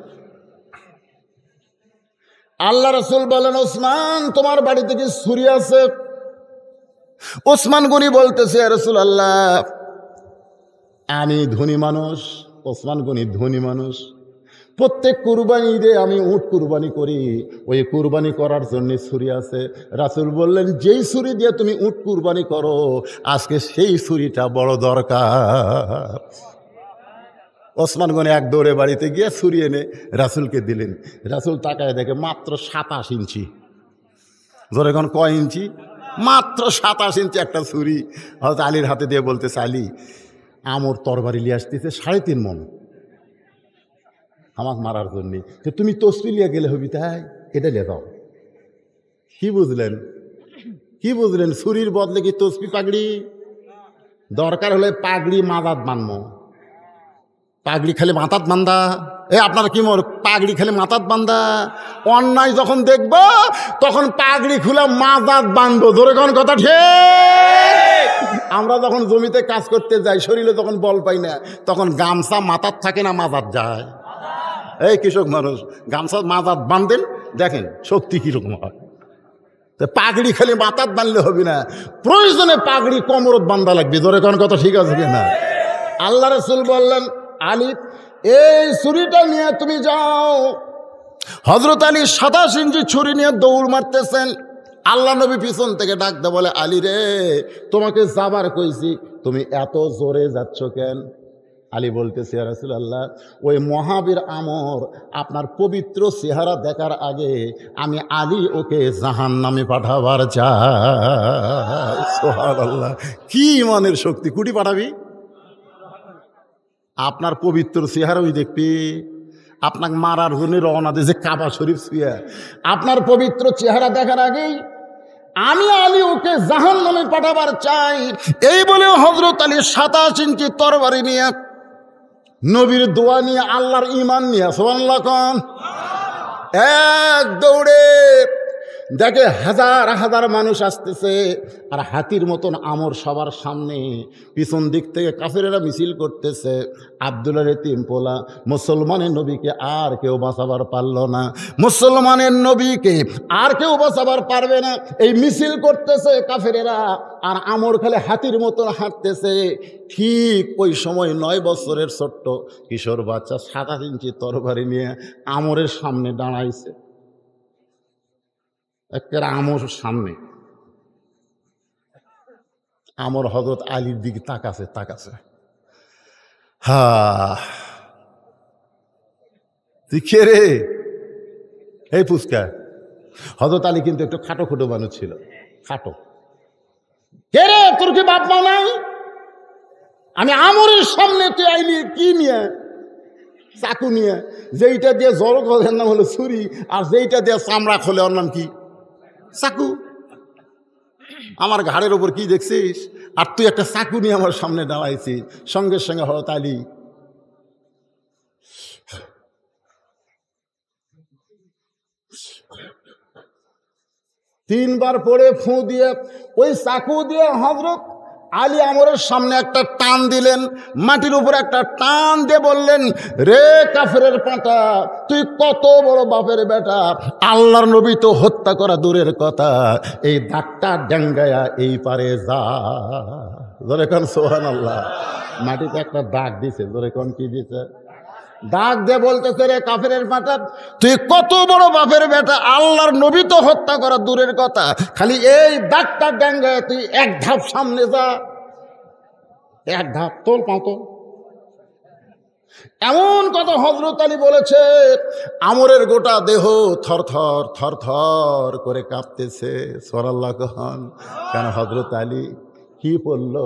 আল্লাহ রাসূল বলেন, ওসমান তোমার বাড়িতে কি ছুরি আছে? ওসমান গনি বলতেছে, ইয়া রাসূলুল্লাহ, আমি ধনী মানুষ। ওসমান গনি ধনী মানুষ। প্রত্যেক কুরবানি ঈদে আমি উট কুরবানি করি, ওই কুরবানি করার জন্য ছুরি আছে। রাসূল বললেন, যেই ছুরি দিয়ে তুমি উট কুরবানি করো, আজকে সেই ছুরিটা বড় দরকার। ওসমান গনি এক দৌড়ে বাড়িতে গিয়ে ছুরি এনে রাসূলকে দিলেন। রাসূল তাকায় দেখে মাত্র 27 ইঞ্চি। জোরে কোন কয় ইঞ্চি? মাত্র 27 ইঞ্চি একটা ছুরি। হয়তো আলীর হাতে দিয়ে বলতেছে, আলী, আমর তরবারি নিয়ে আসতেছে 3.5 মণ আমাকে মারার জন্যে, তো তুমি তসবি লিয়ে গেলে হবি, তাই এটা লিয়ে দাও। কি বুঝলেন? কি বুঝলেন? ছুরির বদলে কি তসবি পাগড়ি? দরকার হলে পাগড়ি মাথাত বানবো। পাগড়ি খালি মাথাত বান্ধা, আপনারা কি মোর পাগড়ি খালি মাথাত বান্ধা? অন্যায় যখন দেখবো তখন পাগড়ি খুলে মাথাত বাঁধবো। ধরে কোন কথা ঠিক? আমরা যখন জমিতে কাজ করতে যাই, শরীরে যখন বল পাই না, তখন গামছা মাথাত থাকে না মাথাত যায়? এই কৃষক মানুষ, গামছা মাথাত বাঁধেন, দেখেন শক্তি কিরকম হয়। তো পাগড়ি খালি মাথাত বাঁধলে হবে না, প্রয়োজনে পাগড়ি কোমরত বান্ধা লাগবে। ধরে কোন কথা ঠিক আছে কিনা? আল্লাহ রাসূল বললেন, আলী, এই ছুরিটা নিয়ে তুমি যাও। হযরত আলী 27 ইঞ্চি ছুরি নিয়ে দৌড় মারতেছেন। আল্লাহ নবী পিছন থেকে ডাকতে বলে, আলী রে, তোমাকে যাবার কইছি, তুমি এত জোরে যাচ্ছ কেন? আলী বলতেছে, ইয়া রাসূলুল্লাহ, ওই মহাবীর আমর আপনার পবিত্র চেহারা দেখার আগে আমি আলী ওকে জাহান্নামে পাঠাবার চাই। সুবহানাল্লাহ, কি ইমানের শক্তি! কুটি পাঠাবি? আপনার পবিত্র চেহারা ওই দেখবি, আপনাকে মারার জন্য রওনা দিয়েছে কাবা শরীফ ছুঁয়ে। আপনার পবিত্র চেহারা দেখার আগেই আমি আলী ওকে জাহান্নামে পাঠাবার চাই। এই বলে হযরত আলী 27 ইঞ্চি তরবারি নিয়ে, নবীর দোয়া নিয়ে, আল্লাহর ঈমান নিয়ে, সুবহানাল্লাহ কোন, এক দৌড়ে দেখে হাজার হাজার মানুষ আসতেছে, আর হাতির মতন আমর সবার সামনে। পিছন দিক থেকে কাফেরেরা মিছিল করতেছে। আব্দুল্লাহর এতিম পোলা, মুসলমানের নবীকে আর কেউ বাঁচাবার পারল না, মুসলমানের নবীকে আর কেউ বাঁচাবার পারবে না। এই মিছিল করতেছে কাফেরেরা, আর আমর খালে হাতির মতন হাঁটতেছে। ঠিক ওই সময় 9 বছরের ছোট্ট কিশোর বাচ্চা 27 ইঞ্চি তরবারি নিয়ে আমরের সামনে দাঁড়াইছে। একেবারে আমর সামনে, আমর হযরত আলীর দিকে তাকাছে। হা তুই কে রে? এই ফুসকা। হযরত আলী কিন্তু একটু খাটো খাটো মানুষ ছিল, খাটো। কে রে, তোর কি বাপ মা নাই? আমি আমরের সামনে তুই আইলি কি নিয়ে? চাকু নিয়ে। যেইটা দিয়ে জড় খোলের নাম হলো ছুরি, আর যেইটা দিয়ে চামড়া খোলে ওর নাম কি? চাকু। আমার ঘাড়ের ওপর কি দেখছিস? আর তুই একটা চাকু নিয়ে আমার সামনে দাঁড়াইছিস। সঙ্গে সঙ্গে হযরত আলী তিনবার পরে ফু দিয়ে ওই চাকু দিয়ে হযরত আলী আমরের সামনে একটা টান দিলেন, মাটির উপর একটা টান দিয়ে বললেন, রে কাফেরের পাঁটা, তুই কত বড় বাপের বেটা! আল্লাহর নবী তো হত্যা করা দূরের কথা, এই দাগটা ডেঙ্গায়া এই পারে যা। জোরে কোন সুবহানাল্লাহ। মাটিতে একটা দাগ দিছে। জোরে কোন কি দিছে? দাগ দিয়ে বলতেছে, রে কাফেরের পাঁটা, তুই কত বড় বাপের বেটা! আল্লাহর নবী তো হত্যা করা দূরের কথা, খালি এই দাগটা ডেঙ্গায় তুই এক ধাপ সামনে যা, এক ধাপ তোল পাতো। এমন কথা হযরত আলী বলেছে, আমরের গোটা দেহ থরথর থরথর করে কাঁপতেছে। সুবহানাল্লাহ কখন। কেন? হযরত আলী কি পড়লো?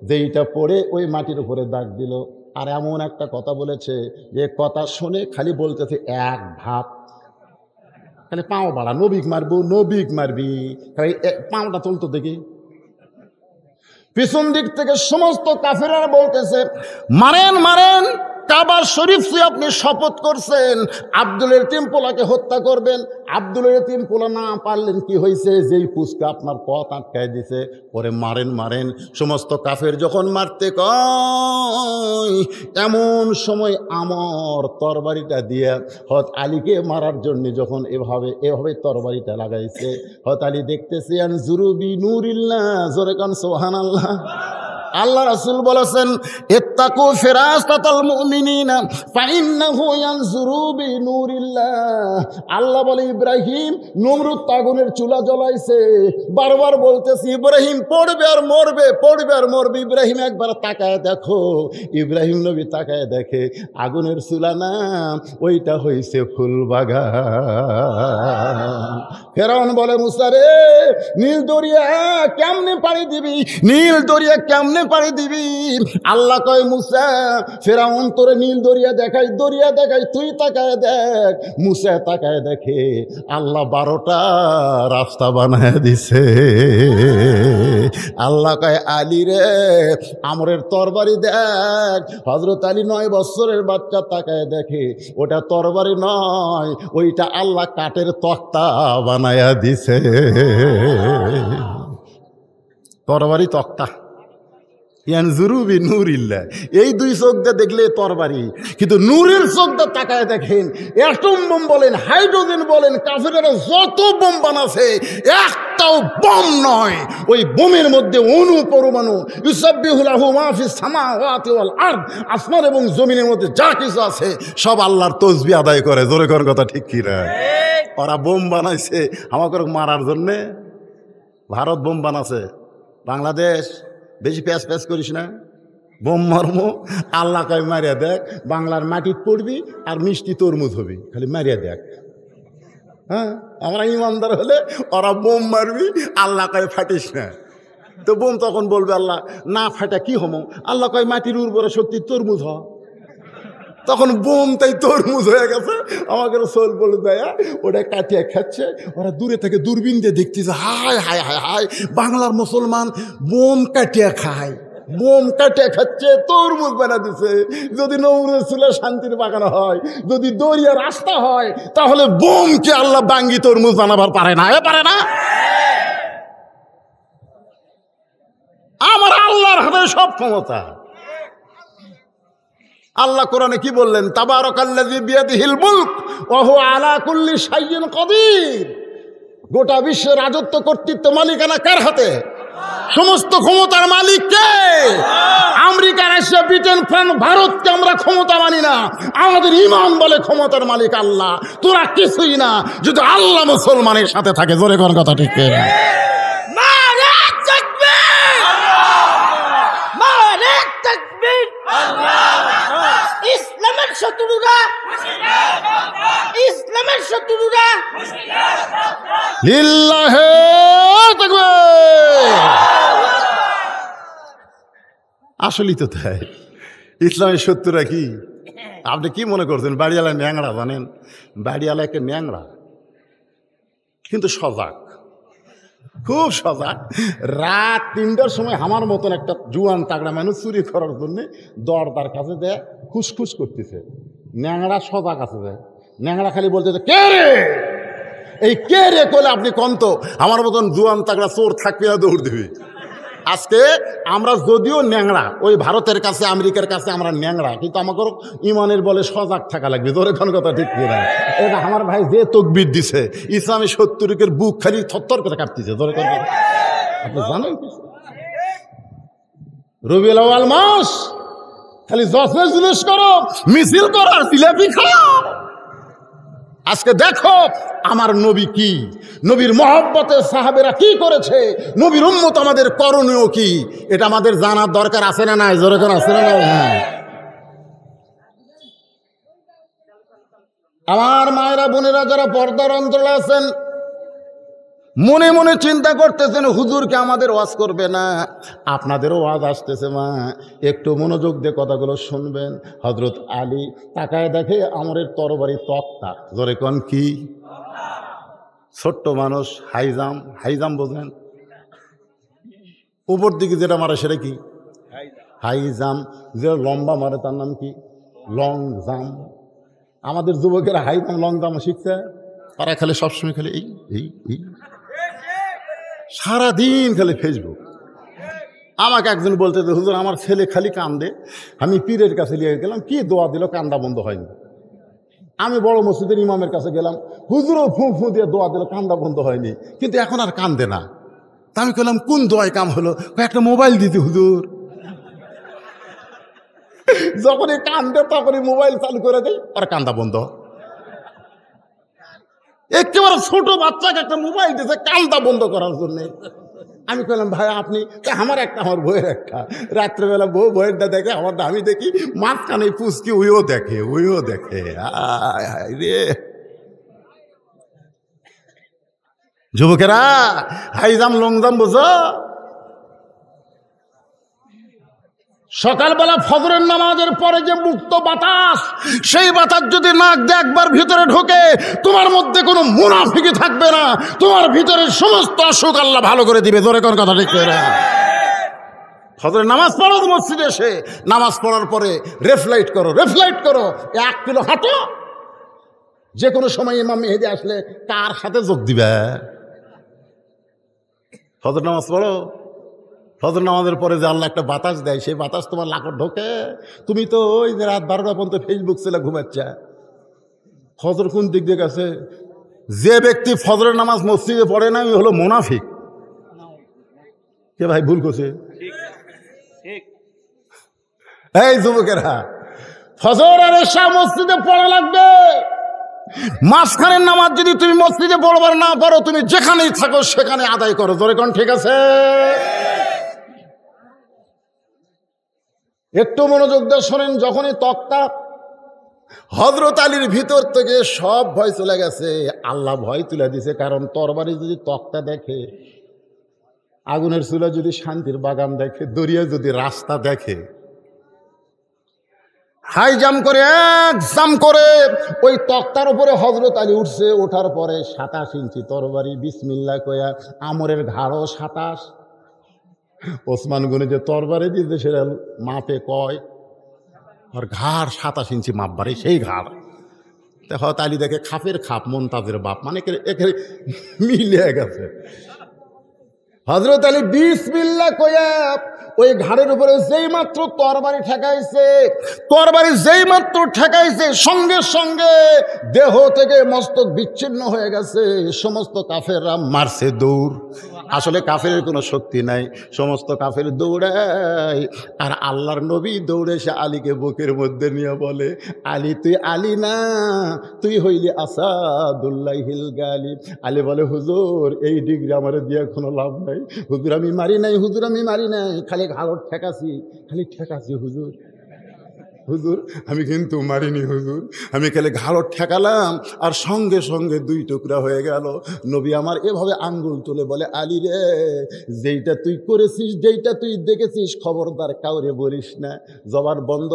যেইটা পড়ে ওই মাটির উপরে দাগ দিল। আর এমন একটা কথা বলেছে, যে কথা শুনে খালি বলতেছে এক ধাপ, খালি পাও বাড়া, নবিক মারবো, নবিক মারবি, খালি পাওটা তুলতো দেখি। পিছন দিক থেকে সমস্ত কাফেররা বলতেছে, মারেন মারেন, কাবার শরীফ দিয়ে আপনি শপথ করছেন আব্দুল ইতিম পোলাকে হত্যা করবেন। আব্দুল ইতিম পোলা না পারলেন কি হয়েছে? যেই পুষ্কা আপনার পথ আটকায় দিছে, পরে মারেন মারেন। সমস্ত কাফের যখন মারতে কয়, এমন সময় আমর তরবারিটা দিয়ে হযরত আলীকে মারার জন্য যখন এভাবে তরবারিটা লাগাইছে, হযরত আলী দেখতেছে, আনজুরু বিনুরিল্লাহ। জোরে কান সুবহানাল্লাহ। আল্লাহ রাসূল বলেছেন, ইত্তাকু ফিরাসাতাল মুমিনিনা ফাইন্নাহু ইয়ানজুরু বিনুরিল্লাহ। আল্লাহ বলে, ইব্রাহিম নমরুদ আগুনের চুলা জ্বলাইছে, বারবার বলতেছি ইব্রাহিম পড়বে আর মরবে, পড়বে আর মরবে। ইব্রাহিম একবার তাকায় দেখো। ইব্রাহিম নবী তাকায় দেখে, আগুনের চুলা না, ওইটা হইছে ফুল বাগান। ফেরাউন বলে, মুসা রে, নীল দরিয়া কেমনে পাড়ি দিবি? নীল দরিয়া কেমনে পাড়ি দিবি? আল্লাহ কয়, মুসা, ফেরাউন তোরে নীল দরিয়া দেখাই, দরিয়া দেখাই, তুই তাকায় দেখ। মুসা তাকায় দেখে, আল্লাহ 12টা রাস্তা বানায় দিছে। আল্লাহ কয়, আলী রে, আমরের তরবারি দেখ। হযরত আলী 9 বছরের বাচ্চা তাকায় দেখে, ওটা তরবারি নয়, ওইটা আল্লাহ কাঠের তক্তা বানায়া দিছে। তরবারি তক্তা। ইয়ানজুরু বিনুরিল্লাহ। এই দুই চোখ দিয়ে দেখলে তরবারি, কিন্তু নূরের চোখ দিয়ে তাকায় দেখেন, অ্যাটম বোম বলেন, হাইড্রোজেন বলেন, কাফেরেরা যত বোম বানাছে একটাও বোম নয়। ওই বোমের মধ্যে অণু পরমাণু, ইউসাব্বিহু লাহু মা ফিস সামাওয়াতি ওয়াল আরদ, আসমান এবং জমিনের মধ্যে যা কিছু আছে সব আল্লাহর তাসবিহ আদায় করে। জোরে কোন কথা ঠিক কি না? ওরা বোম বানাইছে আমাকে মারার জন্যে। ভারত বোম বানাছে, বাংলাদেশ বেশি প্যাঁচ প্যাঁচ করিস না, বোম মারম। আল্লাহ কয়, মারিয়া দেখ, বাংলার মাটিত পড়বি আর মিষ্টি তরমুজ হবি, খালি মারিয়া দেখ। হ্যাঁ, আমরা ইমানদার হলে ওরা বোম মারবি, আল্লাহ কয় ফাটিস না। তো বোম তখন বলবে, আল্লাহ না ফাটা কি হম? আল্লাহ কয়, মাটির উর্বর শক্তি তরমুজ হ। তখন বোম তাই তরমুজ হয়ে গেছে। আমাকে সোল বলে দেয়, ওটা কাটিয়ে খাচ্ছে। ওরা দূরে থেকে দূরবীন দিয়ে দেখতেছে, হায় হায় হায় হায়, বাংলার মুসলমান বোম কাটিয়ে খায়, বোম কাটিয়ে খাচ্ছে, তরমুজ বানা দিছে। যদি নমরুদ ছিল শান্তির বাগান হয়, যদি দরিয়া রাস্তা হয়, তাহলে বোমকে আল্লাহ বাঙ্গি তরমুজ বানাবার পারে না? পারে না? আমার আল্লাহর হাতে সব ক্ষমতা। আল্লাহ কোরআনে কি বললেন? তাবারাকাল্লাযী বিয়াদিহিল মুলক ওয়া হুয়া আলা কুল্লি শাইইন কাদির। গোটা বিশ্বের রাজত্ব, কর্তৃত্ব, মালিকানা কার হাতে? সমস্ত ক্ষমতার মালিক কে? আমেরিকা রাশিয়া, ব্রিটেন, ফ্রান্স, ভারতকে আমরা ক্ষমতা মানি না। আমাদের ঈমান বলে ক্ষমতার মালিক আল্লাহ, তোরা কিছুই না যদি আল্লাহ মুসলমানের সাথে থাকে। জোরে কোন কথা ঠিক না? ইসলামের শত্রুরা, ইসলামের শত্রুরা লিল্লাহে তাকবীর। আসলেই তো তাই। ইসলামের শত্রুরা কি? আপনি কি মনে করছেন বাড়িওয়ালা ন্যাংরা? জানেন বাড়িওয়ালা একটা ন্যাংরা, কিন্তু সজাগ, খুব সজাগ। রাত 3টার সময় আমার মতন একটা জুয়ান তাগড়া মানুষ চুরি করার জন্য দরদার কাছে দেয় খুসখুস করতেছে। ন্যাংরা সজাগ আছে, যায় ন্যাংরা খালি বলতেছে কে রে, এই কে রে করলে আপনি কন্ত আমার মতন জুয়ান তাগড়া চোর থাকবে না, দৌড় দিবি। আজকে আমরা যদিও ন্যাংরা, ওই ভারতের কাছে আমেরিকার কাছে আমরা ন্যাংরা, কিন্তু আমাকে ইমানের বলে সজাগ থাকা লাগবে। ধরে কোন কথা ঠিক কিনা? এটা আমার ভাই যে তকবির দিছে, ইসলামী সত্তরিকের বুক খালি থরথর করে কাঁপতেছে। ধরে কোন কথা আপনি জানেন? রবিউল আউয়াল মাস, খালি জশ্নে জুলুস করো, মিছিল করো আর জিলাপি খাও। আজকে দেখো আমার নবী কি, নবীর মহব্বতে সাহাবেরা কি করেছে, নবীর উম্মত আমাদের করণীয় কি, এটা আমাদের জানার দরকার আছে না নাই? জোরে করে আছে না নাই? হ্যাঁ। আমার মায়েরা বোনেরা যারা পর্দার অন্তরালে আছেন, মনে মনে চিন্তা করতেছেন হুজুরকে আমাদের ওয়াজ করবে না, আপনাদেরও ওয়াজ আসতেছে। মা একটু মনোযোগ দিয়ে কথাগুলো শুনবেন। হযরত আলী তাকায় দেখে আমরের তরবারি তক্তা। জোরে কোন কি? ছোট্ট মানুষ, হাইজাম। হাইজাম বোঝেন? উপর দিকে যেটা মারে সেটা কি? হাইজাম। যে লম্বা মারে তার নাম কি? লং জাম। আমাদের যুবকেরা হাইজাম লং জাম শিখছে, তারা খালি সবসময় খালি এই এই এই, সারাদিন খালি ফেসবুক। আমাকে একজন বলতে হুজুর আমার ছেলে খালি কান্দে, আমি পীরের কাছে নিয়ে গেলাম, কি দোয়া দিল, কান্দা বন্ধ হয়নি। আমি বড় মসজিদের ইমামের কাছে গেলাম, হুজুরও ফু ফু দিয়ে দোয়া দিল, কান্দা বন্ধ হয়নি, কিন্তু এখন আর কান্দে না। তা আমি বললাম কোন দোয়ায় কাম হলো? একটা মোবাইল দিতে হুজুর। যখনই কান্দে তখনই মোবাইল চালু করে দেয়, আর কান্দা বন্ধ। একেবারে ছোট বাচ্চাকে একটা মোবাইল দিয়েছে কান্দা বন্ধ করার জন্য। আমি বললাম ভাই আপনি, আমার একটা, আমার বইয়ের একটা। রাত্রেবেলা বউ বইয়েরটা দেখে, আমারটা আমি দেখি, মাঝখানে পুচকি ওইও দেখে, ওইও দেখে। রে যুবকেরা, হাইজাম লংজাম বোঝো? সকালবেলা ফজরের নামাজের পরে যে মুক্ত বাতাস, সেই বাতাস যদি নাক দিয়ে একবার ভিতরে ঢোকে, তোমার মধ্যে কোনো মুনাফিকি থাকবে না, তোমার ভিতরে সমস্ত অসুখ আল্লাহ ভালো করে দিবে। জোরে কোন কথা ঠিক করে? ফজরের নামাজ পড়ো, মসজিদে এসে নামাজ পড়ার পরে রেফলাইট করো, রেফলাইট করো, 1 কিলো হাঁটো। যে কোনো সময় ইমাম মেহেদী আসলে কার সাথে যোগ দিবে? ফজর নামাজ পড়ো। ফজর নামাজের পরে যে আল্লাহ একটা বাতাস দেয়, সেই বাতাস তোমার লাকড় ঢোকে। তুমি তো ওই যে রাত 12টা পর্যন্ত ফেসবুক ছেলে ঘুমাচ্ছে। ফজর কোন দিক দিয়ে গেছে? যে ব্যক্তি ফজরের নামাজ মসজিদে পড়ে না, আমি হলো মুনাফিক। কে ভাই ভুল করছে? এই যুবকেরা, ফজর আর এশা মসজিদে পড়া লাগবে। মাঝখানের নামাজ যদি তুমি মসজিদে পড়বার না পারো, তুমি যেখানেই থাকো সেখানে আদায় করো। জোরে কোন ঠিক আছে? একটু মনোযোগ দিয়ে শোনেন। যখনই তক্তা, হযরত আলীর ভিতর থেকে সব ভয় চলে গেছে, আল্লাহ ভয় তুলে দিছে। কারণ তরবারি যদি তক্তা দেখে, আগুনের চুলা যদি শান্তির বাগান দেখে, দরিয়া যদি রাস্তা দেখে, হাই জাম করে, এক জাম করে ওই তক্তার উপরে হযরত আলী উঠছে। ওঠার পরে 27 ইঞ্চি তরবারি, বিসমিল্লাহ কয়া, আমরের ঘাড়ও 27। ওসমান গনি যে তরবারি দিতে সেটা মাপে কয়, আর ঘাড় 27 ইঞ্চি মাপ বাড়ে, সেই ঘাড়। হয়তো আলী দেখে খাপের খাপ, মন্তাজের বাপ, মানে এখানে মিলে গেছে। হযরত আলী বিসমিল্লাহ কইয়া ওই ঘাড়ের উপরে যেই মাত্র তরবারি ঠেকাইছে সঙ্গে সঙ্গে দেহ থেকে মস্তক বিচ্ছিন্ন হয়ে গেছে। সমস্ত কাফেররা মারছে দৌড়। আসলে কাফেরের কোনো শক্তি নাই, সমস্ত কাফের দৌড়ায়। আর আল্লাহর নবী দৌড়ে এসে আলীকে বুকের মধ্যে নিয়ে বলে, আলী তুই আলী না, তুই হইলি আসাদুল্লাহিল গালিব। আলী বলে, হুজুর এই ডিগ্রি আমার দিয়ে কোনো লাভ নাই, হুজুর আমি মারি নাই, হুজুর আমি মারি নাই, খালি ঘাড় ঠেকাছি হুজুর, হুজুর আমি কিন্তু মারিনি হুজুর, আমি খালি ঘাড় ঠেকালাম আর সঙ্গে সঙ্গে দুই টুকরা হয়ে গেল। নবী আমার এভাবে আঙ্গুল তুলে বলে, আলী রে, যেইটা তুই করেছিস, যেইটা তুই দেখেছিস, খবরদার কাউরে বলিস না, জবান বন্ধ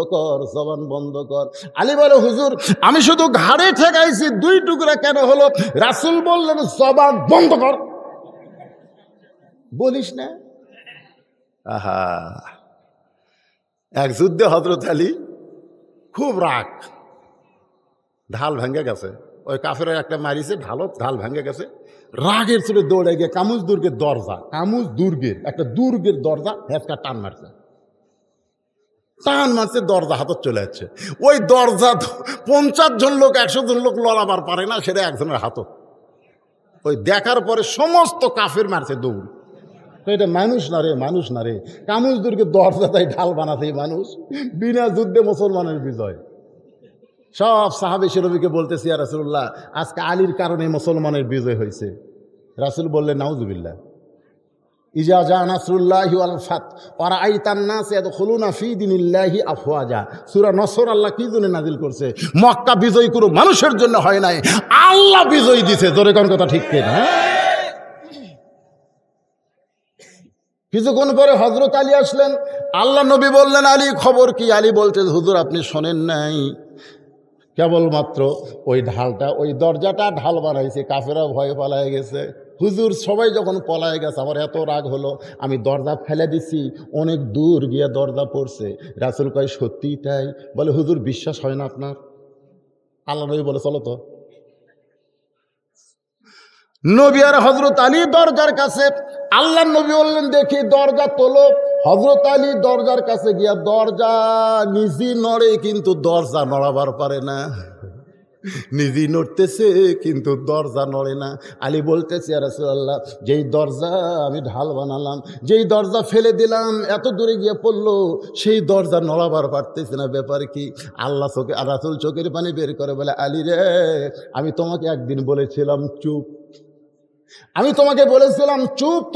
কর। আলী বলে, হুজুর আমি শুধু ঘাড়ে ঠেকাইছি, দুই টুকরা কেন হলো? রাসূল বললেন, জবান বন্ধ কর, বলিস না। আহা, এক যুদ্ধে হযরত আলী খুব রাগ, ঢাল ভেঙে গেছে, ওই কাফের একটা মারিছে, ঢাল ভেঙে গেছে। রাগের চলে দৌড়ে গিয়ে কামুজ দুর্গের একটা দরজা হেঁচকা টান মারছে, দরজা হাতত চলে যাচ্ছে। ওই দরজা 50 জন লোক 100 জন লোক লড়াবার পারে না, সেটা একজনের হাতত। ওই দেখার পরে সমস্ত কাফের মারছে দৌড়। এটা মানুষ না রে, কামুজ দুর্গের দরজা তাই ঢাল বানাতেই মানুষ। বিনা যুদ্ধে মুসলমানের বিজয়। সব সাহাবী নবীকে বলতেছি, ইয়া রাসূলুল্লাহ আজকে আলীর কারণে মুসলমানের বিজয় হয়েছে। রাসূল বললেন, নাউযুবিল্লাহ। ইজা জা নাসরুল্লাহি ওয়াল ফাত ওয়া রাআইতান নাস ইয়াদখুলুনা ফি দীনিল্লাহি আফওয়াজা। সূরা নসর আল্লাহ কি জন্য নাজিল করছে? মক্কা বিজয় কোনো মানুষের জন্য হয় নাই, আল্লাহ বিজয় দিয়েছে। জোরে কোন কথা ঠিক কিনা? কিছুক্ষণ পরে হযরত আলী আসলেন। আল্লাহ নবী বললেন, আলী খবর কি? আলী বলতে, হুজুর আপনি শোনেন নাই, কেবলমাত্র ওই দরজাটা ঢাল বানাইছে, কাফেরা ভয়ে পালায় গেছে। হুজুর সবাই যখন পলায় গেছে, আমার এত রাগ হলো, আমি দরজা ফেলে দিছি, অনেক দূর গিয়ে দরজা পড়ছে। রাসূল কয়, সত্যিই তাই? বলে, হুজুর বিশ্বাস হয় না আপনার? আল্লাহ নবী বলে, চলো তো। নবী আর হযরত আলী দরজার কাছে। আল্লাহ নবী বললেন, দেখি দরজা তোলো। হযরত আলী দরজার কাছে গিয়া, দরজা নিজে নড়ে কিন্তু দরজা নড়াবার পারে না, নিজে নড়তেছে কিন্তু দরজা নড়ে না। আলী বলতেছে, ইয়া রাসূলুল্লাহ যেই দরজা আমি ঢাল বানালাম, যেই দরজা ফেলে দিলাম, এত দূরে গিয়ে পড়লো, সেই দরজা নড়াবার পারতেছে না, ব্যাপার কি? রাসূল চোখের পানি বের করে বলে, আলী রে, আমি তোমাকে একদিন বলেছিলাম চুপ, চুপ।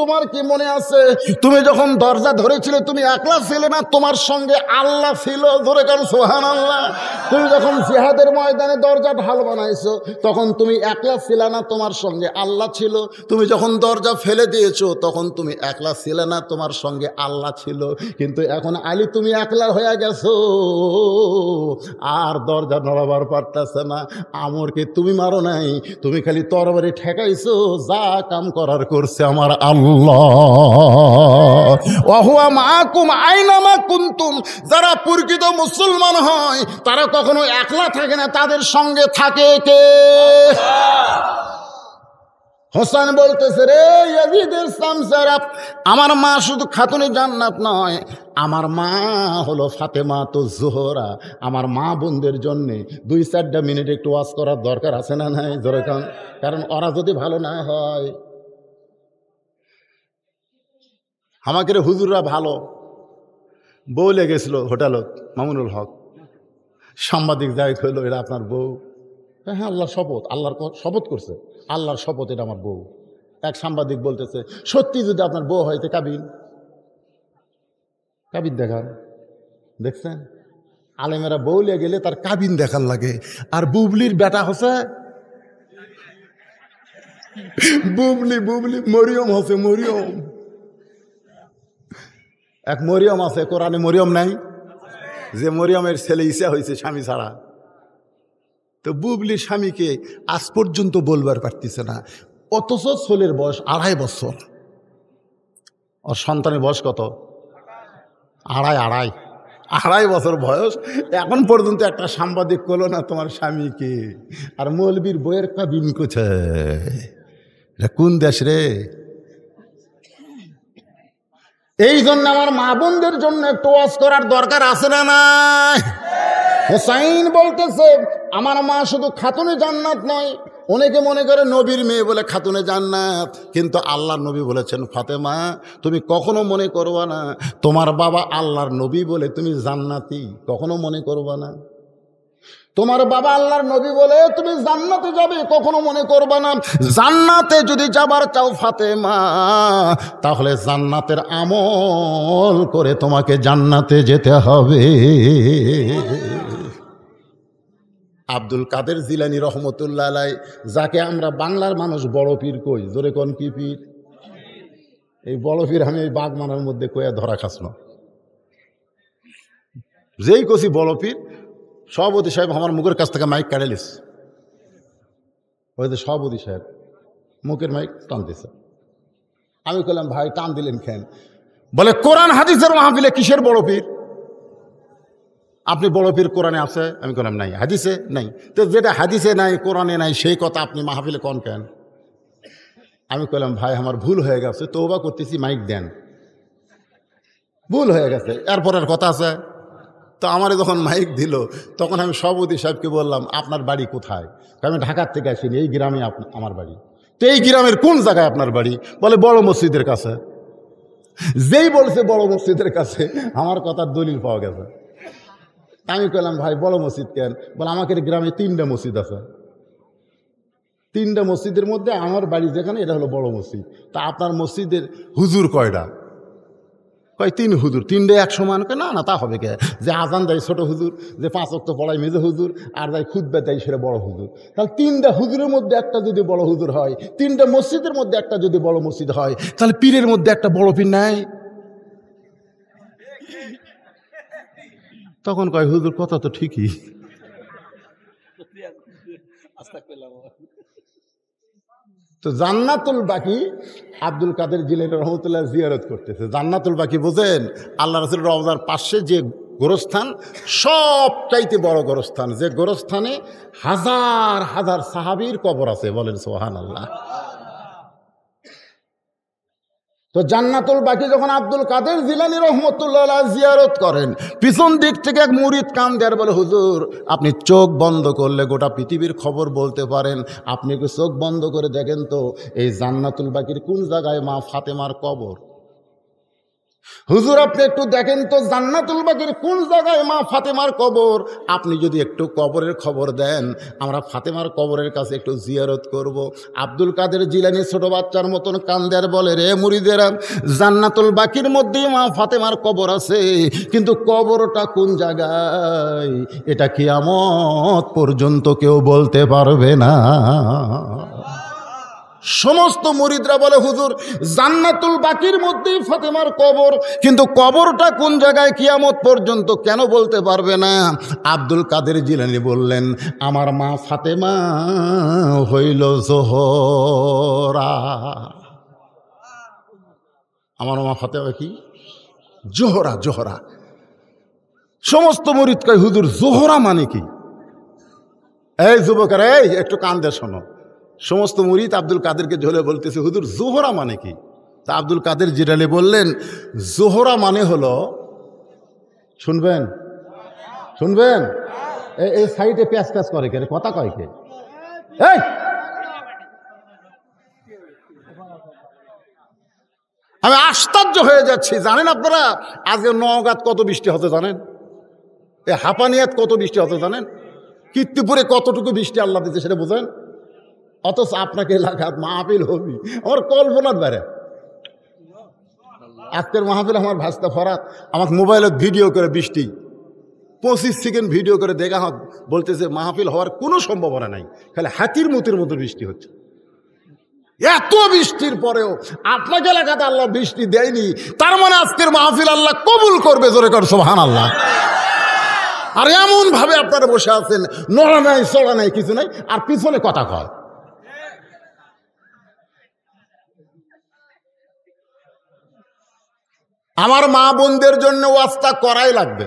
তোমার কি মনে আছে, তুমি যখন দরজা ধরেছিলে তুমি একলা ছিলে না, তোমার সঙ্গে আল্লাহ ছিল। ধরে কারণ সুবহানাল্লাহ। তুমি যখন জিহাদের ময়দানে দরজা ঢাল বানাইছো, তখন তুমি একলা ছিলে না, তোমার সঙ্গে আল্লাহ ছিল। তুমি যখন দরজা ফেলে দিয়েছো, তখন তুমি একলা ছিলে না, তোমার সঙ্গে আল্লাহ ছিল। কিন্তু এখন আলী তুমি একলা হয়ে গেছো, আর দরজা নড়াবার পারতেছে না। আমরকে তুমি মারো নাই, তুমি খালি তরবারি ঠেকাইছো, যা কাম করার করছে আমার আল্লাহ। ওয়া হুয়া মাআকুম আইনামা কুনতুম। যারা প্রকৃত মুসলমান হয় তারা কখনো একলা থাকে না, তাদের সঙ্গে থাকে কে? হোসেন বলতেছে, রে ইয়াজিদের সামসারা, আমার মা শুধু খাতুনে জান্নাত নয়, আমার মা হলো ফাতেমা তো জোহরা। আমার মা বোনদের জন্যে 2-4টা মিনিট একটু ওয়াজ করার দরকার আছে না নাই? যেরকম, কারণ ওরা যদি ভালো না হয়, আমাকে হুজুররা ভালো বউ লেগেছিল হোটেলত, মামুনুল হক সাংবাদিক যাই হইল, এটা আপনার বউ? হ্যাঁ, আল্লাহর শপথ, আল্লাহর শপথ করছে, আল্লাহর শপথ, এটা আমার বউ। এক সাংবাদিক বলতেছে, সত্যি যদি আপনার বউ হয়তো কাবিন দেখান। দেখছেন, আলেমেরা বউ লিয়ে গেলে তার কাবিন দেখার লাগে। আর বুবলির বেটা হচ্ছে বুবলি মরিয়ম হচ্ছে, মরিয়ম। এক মরিয়ম আছে, কোরআনে মরিয়ম নাই? যে মরিয়মের ছেলে ঈসা হয়েছে স্বামী ছাড়া। তো বুবলির স্বামীকে আজ পর্যন্ত বলবার পারতেছে না, অথচ ছেলের বয়স 2.5 বছর। ওর সন্তানের বয়স কত? আড়াই বছর বয়স। এখন পর্যন্ত একটা সাংবাদিক করলো না তোমার স্বামীকে। আর মৌলবীর বইয়ের কাবিন কোথায়? এটা কোন দেশ রে? এই জন্য আমার মা বোনদের জন্য একটু ওয়াজ করার দরকার আছে না নাই? হোসাইন বলতেছে আমার মা শুধু খাতুনে জান্নাত নয়। অনেকে মনে করে নবীর মেয়ে বলে খাতুনে জান্নাত, কিন্তু আল্লাহর নবী বলেছেন ফাতেমা তুমি কখনো মনে করবা না তোমার বাবা আল্লাহর নবী বলে তুমি জান্নাতি, কখনো মনে করবা না। তোমার বাবা আল্লাহর নবী বলে তুমি জান্নাতে যাবে, কখনো মনে করবা না। জান্নাতে যদি যাবার চাও ফাতেমা, তাহলে জান্নাতের আমল করে তোমাকে জান্নাতে যেতে হবে। আব্দুল কাদের জিলানী রহমতুল্লাহ আলাইহি, যাকে আমরা বাংলার মানুষ বড় পীর কই, জোরে কোন কি পীর? এই বড় পীর আমি এই বাগমানের মধ্যে কয়ে ধরা খাস না। যেই কছি বড় পীর, সভাপতি সাহেব আমার মুখের কাছ থেকে মাইক কাটালিস, হয়তো সভাপতি সাহেব মুখের মাইক টানতেছে। আমি বললাম ভাই টান দিলেন কেন? বলে কোরআন হাদিসের মাহফিলে কিসের বড় পীর? আপনি বড় পীর কোরআনে আছে? আমি বললাম নাই, হাদিসে নাই। তো যেটা হাদিসে নাই কোরআনে নাই সেই কথা আপনি মাহফিলে কোন কেন? আমি বললাম ভাই আমার ভুল হয়ে গেছে, তওবা করতেছি, মাইক দেন, ভুল হয়ে গেছে, এরপরের কথা আছে। তো আমারে যখন মাইক দিল তখন আমি সভাপতি সাহেবকে বললাম আপনার বাড়ি কোথায়? আমি ঢাকার থেকে আসিনি, এই গ্রামে আমার বাড়ি। তো এই গ্রামের কোন জায়গায় আপনার বাড়ি? বলে বড় মসজিদের কাছে। যেই বলছে বড় মসজিদের কাছে, আমার কথার দলিল পাওয়া গেছে। আমি বললাম ভাই বড় মসজিদ কেন? বলে আমাদের গ্রামে 3টা মসজিদ আছে, 3টা মসজিদের মধ্যে আমার বাড়ি যেখানে এটা হলো বড় মসজিদ। তা আপনার মসজিদের হুজুর কয়টা? কয় 3 হুজুর। 3টে এক সমান? না না, তা হবে কে? যে আজান দেয় ছোট হুজুর, যে 5 ওয়াক্ত পড়ায় মেজো হুজুর, আর যাই খুতবা দেয় সেটা বড় হুজুর। তাহলে 3টা হুজুরের মধ্যে একটা যদি বড় হুজুর হয়, 3টা মসজিদের মধ্যে একটা যদি বড় মসজিদ হয়, তাহলে পীরের মধ্যে একটা বড় পীর নাই? তখন কয় হুজুর কথা তো ঠিকই। তো জান্নাতুল বাকি আব্দুল কাদের জিলানী রহমতুল্লাহ জিয়ারত করতেছে। জান্নাতুল বাকি বোঝেন? আল্লাহ রাসূলের রওজার পাশে যে গোরস্থান, সবচাইতে বড় গোরস্থান, যে গোরস্থানে হাজার হাজার সাহাবীর কবর আছে। বলেন সুবহানাল্লাহ। তো জান্নাতুল বাকি যখন আব্দুল কাদের জিলানী রহমতুল্লাহ আলাইহি জিয়ারত করেন, পিছন দিক থেকে এক মুরিদ কান দেয়, বলে হুজুর আপনি চোখ বন্ধ করলে গোটা পৃথিবীর খবর বলতে পারেন, আপনি কি চোখ বন্ধ করে দেখেন তো এই জান্নাতুল বাকির কোন জায়গায় মা ফাতেমার কবর? হুজুর আপনি একটু দেখেন তো জান্নাতুল বাকির কোন জায়গায় মা ফাতেমার কবর। আপনি যদি একটু কবরের খবর দেন, আমরা ফাতেমার কবরের কাছে একটু জিয়ারত করব। আব্দুল কাদের জিলানী ছোট বাচ্চার মতন কান্দের, বলে রে মুরিদেরা, জান্নাতুল বাকির মধ্যেই মা ফাতেমার কবর আছে, কিন্তু কবরটা কোন জায়গায় এটা কিয়ামত পর্যন্ত কেউ বলতে পারবে না। সমস্ত মুরিদরা বলে হুজুর জান্নাতুল বাকির মধ্যেই ফাতেমার কবর, কিন্তু কবরটা কোন জায়গায় কিয়ামত পর্যন্ত কেন বলতে পারবে না? আব্দুল কাদের জিলানী বললেন আমার মা ফাতেমা হইল জোহরা। আমার মা ফাতেমা কি? জোহরা। জোহরা। সমস্ত মুরিদ কয় হুজুর জোহরা মানে কি? এই যুবকেরা এই একটু কান দিয়ে শোনো। সমস্ত মুরিদ আব্দুল কাদেরকে ঝোলে বলতেছে হুজুর জোহরা মানে কি? তা আব্দুল কাদের জিলানী বললেন জোহরা মানে হলো, শুনবেন শুনবেন, এই সাইডে প্যাচ প্যাচ করে কে? কথা কয় কে? এই আমি আশ্চর্য হয়ে যাচ্ছি। জানেন আপনারা আজকে নওগাঁত কত বৃষ্টি হতে জানেন? এই হাঁপানিয়াত কত বৃষ্টি হতে জানেন? কীর্তিপুরে কতটুকু বৃষ্টি আল্লাহ দিতে সেটা বোঝেন? অথচ আপনাকে এলাকাত মাহফিল হবি আমার কল্পনার বাইরে। আজকের মাহফিল আমার ভাস্তা ফরাত আমাকে মোবাইলত ভিডিও করে বৃষ্টি 25 সেকেন্ড ভিডিও করে দেখা হোক, বলতেছে মাহফিল হওয়ার কোনো সম্ভাবনা নাই, খালি হাতির মুতির মতো বৃষ্টি হচ্ছে। এত বৃষ্টির পরেও আপনাকে এলাকাতে আল্লাহ বৃষ্টি দেয়নি, তার মানে আজকের মাহফিল আল্লাহ কবুল করবে। জোরে কর সুবহানাল্লাহ। আর এমন ভাবে আপনারা বসে আছেন, নড়া নাই চড়া নাই কিছু নাই, আর পিছনে কথা কয়। আমার মা বোনদের জন্য ওয়াস্তা করাই লাগবে।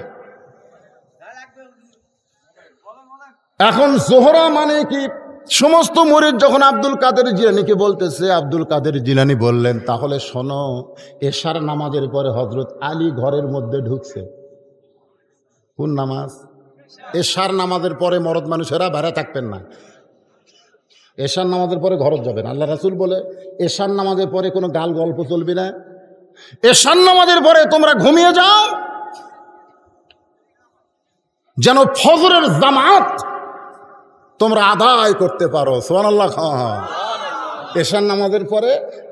এখন জোহরা মানে কি? সমস্ত মুরিদ যখন আব্দুল কাদের জিলানীকে বলতেছে, আব্দুল কাদের জিলানী বললেন, তাহলে শোনো, এশার নামাজের পরে হযরত আলী ঘরের মধ্যে ঢুকছে। কোন নামাজ? এশার নামাজের পরে মরদ মানুষেরা বাইরে থাকবেন না। এশার নামাজের পরে ঘর যাবেন। আল্লাহ রাসূল বলে এশার নামাজের পরে কোনো গাল গল্প চলবে না। এশার নামাজের পরে তোমরা ঘুমিয়ে যাও, যেন ফজরের জামাত তোমরা আদায় করতে পারো। সুবহানাল্লাহ। এশার নামাজের পরে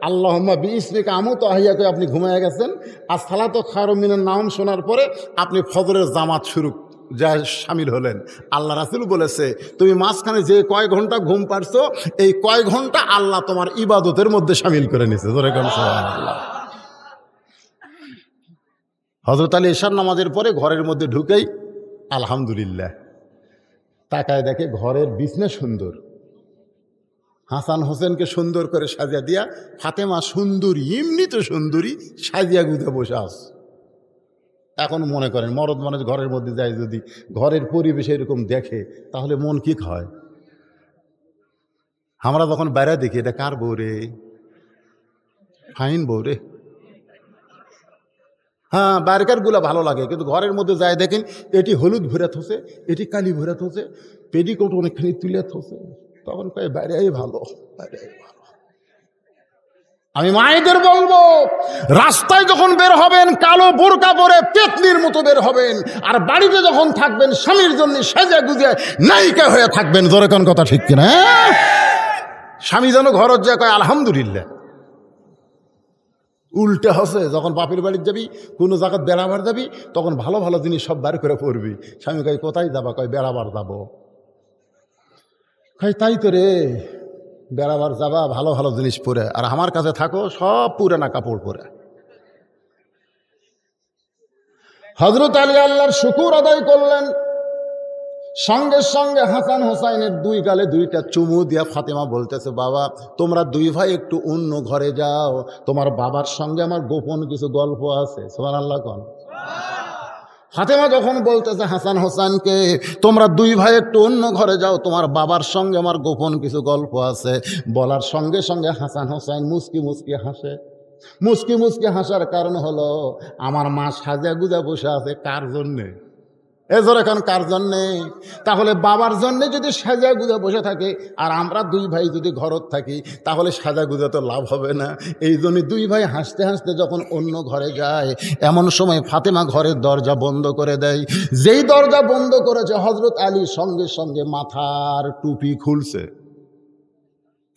আল্লাহুম্মা বিইসমিকা আমুতু আহিয়াকে আপনি ঘুমিয়ে গেছেন, আর সালাতু খায়রুম মিনান নাওম শোনার পরে আপনি ফজরের জামাত শুরু যা শামিল হলেন। আল্লাহ রাসূল বলেছে, তুমি মাঝখানে যে কয় ঘন্টা ঘুম পারছো, এই কয় ঘন্টা আল্লাহ তোমার ইবাদতের মধ্যে শামিল করে নিছে। জোরে কোন সুবহানাল্লাহ। হযরত আলী এশার নামাজের পরে ঘরের মধ্যে ঢুকেই আলহামদুলিল্লাহ তাকায় দেখে ঘরের বিছনা সুন্দর, হাসান হোসেনকে সুন্দর করে সাজিয়া দিয়া, ফাতেমা সুন্দরী, এমনি তো সুন্দরী, সাজিয়া গুজে বসে আস। এখন মনে করেন মরদ মানুষ ঘরের মধ্যে যায়, যদি ঘরের পরিবেশ এরকম দেখে তাহলে মন কি হয়? আমরা যখন বাইরে দেখি, এটা কার বউ রে, ফাইন বউ রে। হ্যাঁ, বাইরেকার গুলা ভালো লাগে, কিন্তু ঘরের মধ্যে যায় দেখেন এটি হলুদ ভরে থসে, এটি কালি ভরে থসে, পেটিকোট অনেকখানি তুলে থসে, তখন কয়ে বাইরে ভালো, বাইরে ভালো। আমি মায়েদের বলবো, রাস্তায় যখন বের হবেন কালো বোরকা পরে পেতনির মতো বের হবেন, আর বাড়িতে যখন থাকবেন স্বামীর জন্য সেজে গুজে নায়িকা হয়ে থাকবেন। জোরে কোন কথা ঠিক কিনা? স্বামী যেন ঘরত যায় কয় আলহামদুলিল্লাহ। উল্টে হসে, যখন বাপের বাড়ির যাবি, কোনো জায়গায় বেড়াবার যাবি, তখন ভালো ভালো জিনিস সব বার করে পড়বি। স্বামী কয় কোথায় যাবা? কয় বেড়াবার যাবো। কয় তাই তো রে, বেড়াবার যাবা ভালো ভালো জিনিস পরে, আর আমার কাছে থাকো সব পুরানা কাপড় পরে। হযরত আলী আল্লাহর শুকুর আদায় করলেন, সঙ্গে সঙ্গে হাসান হোসাইনের দুই গালে দুইটা চুমু দিয়া ফাতেমা বলতেছে, বাবা তোমরা দুই ভাই একটু অন্য ঘরে যাও, তোমার বাবার সঙ্গে আমার গোপন কিছু গল্প আছে। সুবহানাল্লাহ কোন। ফাতেমা যখন বলতেছে হাসান হোসেনকে, তোমরা দুই ভাই একটু অন্য ঘরে যাও, তোমার বাবার সঙ্গে আমার গোপন কিছু গল্প আছে, বলার সঙ্গে সঙ্গে হাসান হোসেন মুস্কি মুস্কি হাসে। মুস্কি মুস্কি হাসার কারণ হলো, আমার মা সাজা গুজা বসে আছে কার জন্যে? এজোর এখন কার জন্যে? তাহলে বাবার জন্যে যদি সাজা গুজা বসে থাকে, আর আমরা দুই ভাই যদি ঘরত থাকি, তাহলে সাজা গুজা তো লাভ হবে না। এই জন্য দুই ভাই হাসতে হাসতে যখন অন্য ঘরে যায়, এমন সময় ফাতেমা ঘরের দরজা বন্ধ করে দেয়। যেই দরজা বন্ধ করেছে, হযরত আলী সঙ্গে সঙ্গে মাথার টুপি খুলছে।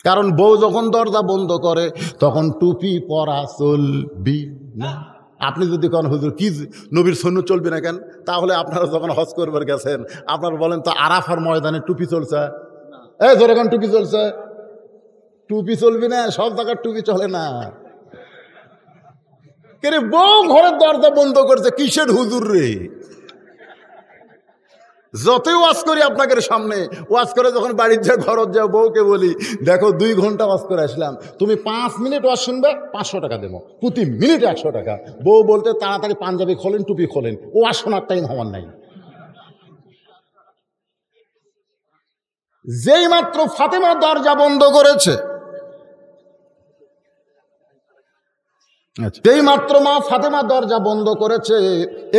কারণ বউ যখন দরজা বন্ধ করে তখন টুপি পরা চলবি না। আপনি যদি কোন হুজুর কি নবীর সুন্নাত চলবে না কেন, তাহলে আপনারা যখন হজ করবার গেছেন, আপনারা বলেন তো আরাফার ময়দানে টুপি চলছে? এই ধরে কোন টুপি চলছে? টুপি চলবি না, সব জায়গার টুপি চলে না। কে বউ ঘরের দরজা বন্ধ করছে, কিসের হুজুর রে? যতই ওয়াজ করি আপনাদের সামনে, ওয়াজ করে যখন বাড়ির যা ঘরত যাও, বউকে বলি দেখো 2 ঘন্টা ওয়াজ করে আসলাম, তুমি 5 মিনিট ওয়াজ শুনবে, 500 টাকা দেবো, প্রতি মিনিটে 100 টাকা। বউ বলতে তাড়াতাড়ি পাঞ্জাবি খোলেন, টুপি খোলেন, ওয়াজ শোনার টাইম হওয়ার নাই। যেই মাত্র ফাতেমা দরজা বন্ধ করেছে, যেই মাত্র মা ফাতেমা দরজা বন্ধ করেছে,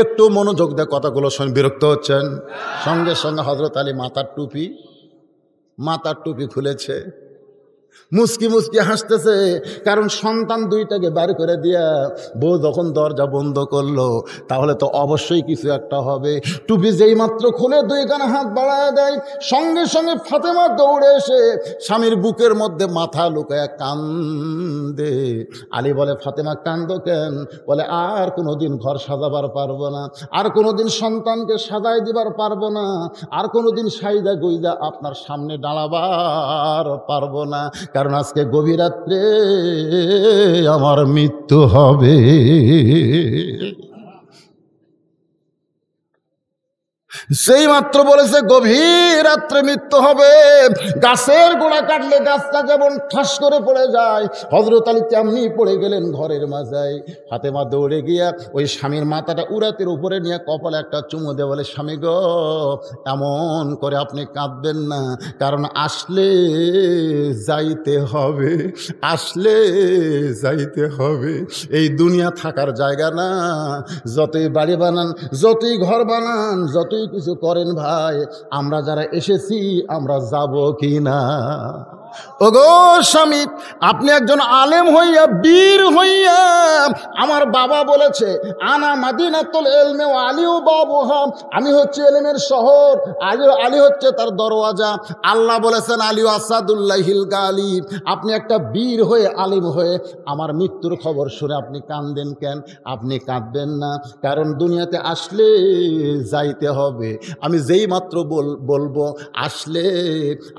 একটু মনোযোগ দিয়ে কথাগুলো শুনে বিরক্ত হচ্ছেন, সঙ্গে সঙ্গে হযরত আলী মাথার টুপি খুলেছে, মুস্কি মুস্কি হাসতেছে। কারণ সন্তান দুইটাকে বার করে দিয়া বউ যখন দরজা বন্ধ করলো, তাহলে তো অবশ্যই কিছু একটা হবে। টুপি যেই মাত্র খুলে 2 কানে হাত বাড়ায় দেয়, সঙ্গে সঙ্গে ফাতেমা দৌড়ে এসে স্বামীর বুকের মধ্যে মাথা লুকায় কান্দে। আলী বলে, ফাতেমা কান্দো কেন? বলে, আর কোনোদিন ঘর সাজাবার পারবো না, আর কোনোদিন সন্তানকে সাজাই দিবার পারবো না, আর কোনোদিন সাইদা গইদা আপনার সামনে দাঁড়াবার পারবো না, কারণ আজকে গভীর রাত্রে আমার মৃত্যু হবে। সেই মাত্র বলেছে গভীর রাত্রে মৃত্যু হবে। গাছের গোড়া কাটলে গাছটা যেমন ঠাস করে পড়ে যায়, হযরত আলী তেমনি পড়ে গেলেন ঘরের মাঝায়। ফাতেমা দৌড়ে গিয়া ওই স্বামীর মাথাটা উরাতের উপরে নিয়ে কপালে একটা চুমু দিয়ে বলে, স্বামী গো, এমন করে আপনি কাঁদবেন না, কারণ আসলে যাইতে হবে, আসলে যাইতে হবে। এই দুনিয়া থাকার জায়গা না। যতই বাড়ি বানান, যতই ঘর বানান, যতই কিছু করেন ভাই, আমরা যারা এসেছি আমরা যাব কি না? ওগো স্বামী, আপনি একজন আলেম হইয়া, বীর হইয়া, আমার বাবা বলেছে আনা মাদিনাতুল ইলমি ওয়া আলিউ বাবুহা, আমি হচ্ছে ইলমের শহর, আলী হচ্ছে তার দরওয়াজা। আল্লাহ বলেছেন আলিউ আসাদুল্লাহিল গালিব। আপনি একটা বীর হয়ে, আলিম হয়ে আমার মৃত্যুর খবর শুনে আপনি কাঁদেন কেন? আপনি কাঁদবেন না, কারণ দুনিয়াতে আসলে যাইতে হবে। আমি যেই মাত্র বলবো আসলে,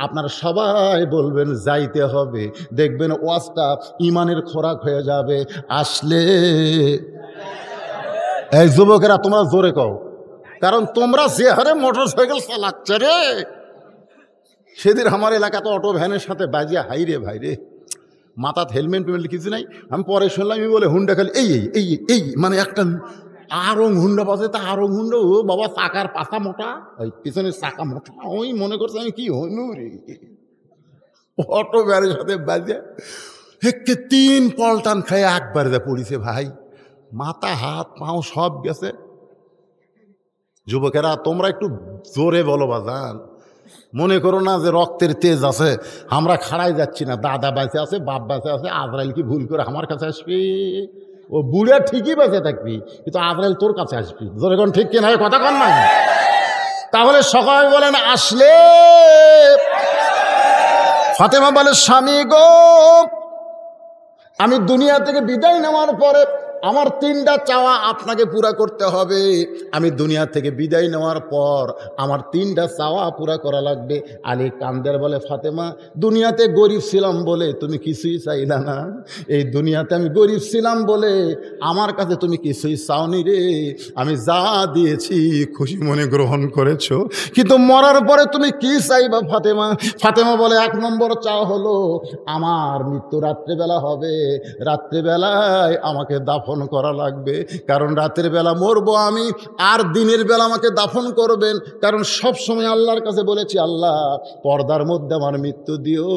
আপনার সবাই বলবেন যাইতে হবে। দেখবেন ওয়াজটা ইমানের খোরাক হয়ে যাবে। আসলে এই যুবকেরা তোমরা জোরে কও, কারণ তোমরা যে হারে মোটর সাইকেল চালাচ্ছে রে, সেদিন আমার এলাকাতে অটো ভ্যানের সাথে বাজিয়া হাই রে ভাই রে, মাথাত হেলমেট টেলমেট কিছু নাই। আমি পরে শুনলাম, আমি বলে হুন্ডা খালি এই এই এই মানে একটা আরং হুন্ডা বাজে, তা আরং হুন্ডা, ও বাবা চাকার পাশা মোটা, ওই পিছনের চাকা মোটা, ওই মনে করছে আমি কি হইনু রে। অটো ভ্যানের সাথে বাজে একে 3 পল্টান খেয়ে একবার যা পড়িছে ভাই, মাথা হাত পাও সব গেছে। যুবকেরা তোমরা একটু জোরে বলো বাজান, মনে করো না যে রক্তের তেজ আছে, আমরা খাড়াই যাচ্ছি না। দাদা বেঁচে আছে, বাপ বেঁচে আছে, আজরাইল কি ভুল করে আমার কাছে আসবি? ও বুড়া ঠিকই বেঁচে থাকবি, কিন্তু আজরাইল তোর কাছে আসবি। জোরে কোন ঠিক কিনা, কথা কন না। তাহলে সকাল বলেন আসলে। ফাতেমা বলে, স্বামী গো, আমি দুনিয়া থেকে বিদায় নেওয়ার পরে আমার 3টা চাওয়া আপনাকে পুরা করতে হবে। আমি দুনিয়া থেকে বিদায় নেওয়ার পর আমার 3টা চাওয়া পুরা করা লাগবে। আলী কান্দের বলে, ফাতেমা, দুনিয়াতে গরিব ছিলাম বলে তুমি কিছুই চাইলা না। এই দুনিয়াতে আমি গরিব ছিলাম বলে আমার কাছে তুমি কিছুই চাওনি রে। আমি যা দিয়েছি খুশি মনে গ্রহণ করেছো, কিন্তু মরার পরে তুমি কি চাইবা ফাতেমা? ফাতেমা বলে, 1 নম্বর চাওয়া হলো আমার মৃত্যু রাত্রেবেলা হবে, রাত্রেবেলায় আমাকে দাফন করা লাগবে, কারণ রাতের বেলা মরবো আমি, আর দিনের বেলা আমাকে দাফন করবেন। কারণ সব সময় আল্লাহর কাছে বলেছি, আল্লাহ পর্দার মধ্যে আমার মৃত্যু দিও,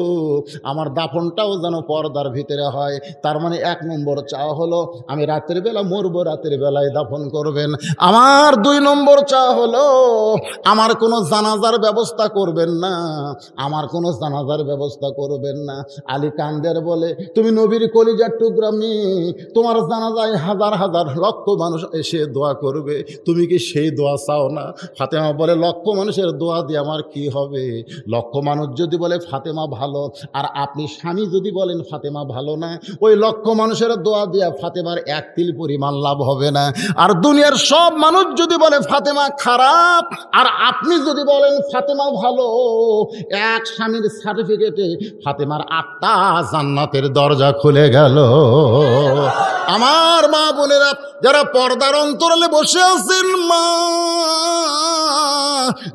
আমার দাফনটাও যেন পর্দার ভিতরে হয়। তার মানে 1 নম্বর চাওয়া হলো আমি রাতের বেলা মরবো, রাতের বেলায় দাফন করবেন। আমার 2 নম্বর চাওয়া হলো আমার কোনো জানাজার ব্যবস্থা করবেন না, আমার কোনো জানাজার ব্যবস্থা করবেন না। আলী কান্দের বলে, তুমি নবীর কলিজার টুকরা মেয়ে, তোমার জানাজায় হাজার হাজার লক্ষ মানুষ এসে দোয়া করবে, তুমি কি সেই দোয়া চাও না? ফাতেমা বলে, লক্ষ মানুষের দোয়া দিয়ে আমার কি হবে? লক্ষ মানুষ যদি বলে ফাতেমা ভালো, আর আপনি স্বামী যদি বলেন ফাতেমা ভালো না, ওই লক্ষ মানুষের দোয়া দিয়ে ফাতেমার 1 তিল পরিমাণ লাভ হবে না। আর দুনিয়ার সব মানুষ যদি বলে ফাতেমা খারাপ, আর আপনি যদি বলেন ফাতেমা ভালো, এক স্বামীর সার্টিফিকেটে ফাতেমার 8টা জান্নাতের দরজা খুলে গেল। আমার মা বোনেরা যারা পর্দার অন্তরালে বসে আছেন, মা,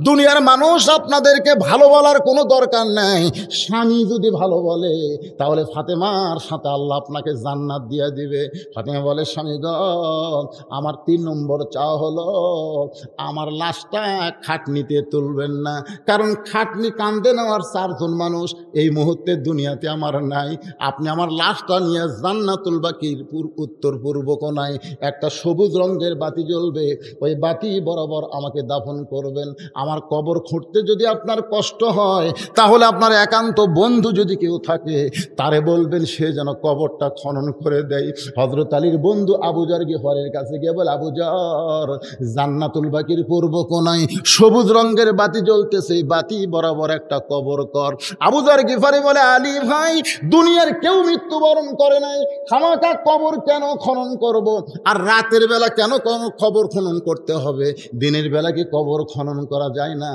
দুনিয়ার মানুষ আপনাদেরকে ভালো বলার কোনো দরকার নাই। স্বামী যদি ভালো বলে তাহলে ফাতেমার সাথে আল্লাহ আপনাকে জান্নাত দিয়ে দিবে। ফাতেমা বলে, স্বামী গো, আমার 3 নম্বর চাওয়া হলো আমার লাশটা খাটনিতে তুলবেন না, কারণ খাটনি কান্দে নেওয়ার 4 জন মানুষ এই মুহূর্তে দুনিয়াতে আমার নাই। আপনি আমার লাশটা নিয়ে জান্নাতুল বাকির উত্তর পূর্ব কোণায় একটা সবুজ রঙের বাতি জ্বলবে, ওই বাতি বরাবর আমাকে দাফন করবেন। আমার কবর খুঁড়তে যদি আপনার কষ্ট হয়, তাহলে আপনার একান্ত বন্ধু যদি কেউ থাকে তারে বলবেন সে যেন কবরটা খনন করে দেয়। হযরত আলীর বন্ধু আবু যর গিফারের কাছে গিয়ে বলে, আবু যর, জান্নাতুল বাকির পূর্ব কোণায় সবুজ রঙের বাতি জ্বলতেছে, বাতি বরাবর একটা কবর কর। আবু যর গিফারি বলে, আলী ভাই, দুনিয়ার কেউ মৃত্যুবরণ করে নাই, খামাকা কবর কেন খনন করব? আর রাতের বেলা কেন কবর খনন করতে হবে? দিনের বেলা কি কবর খনন করা যায় না?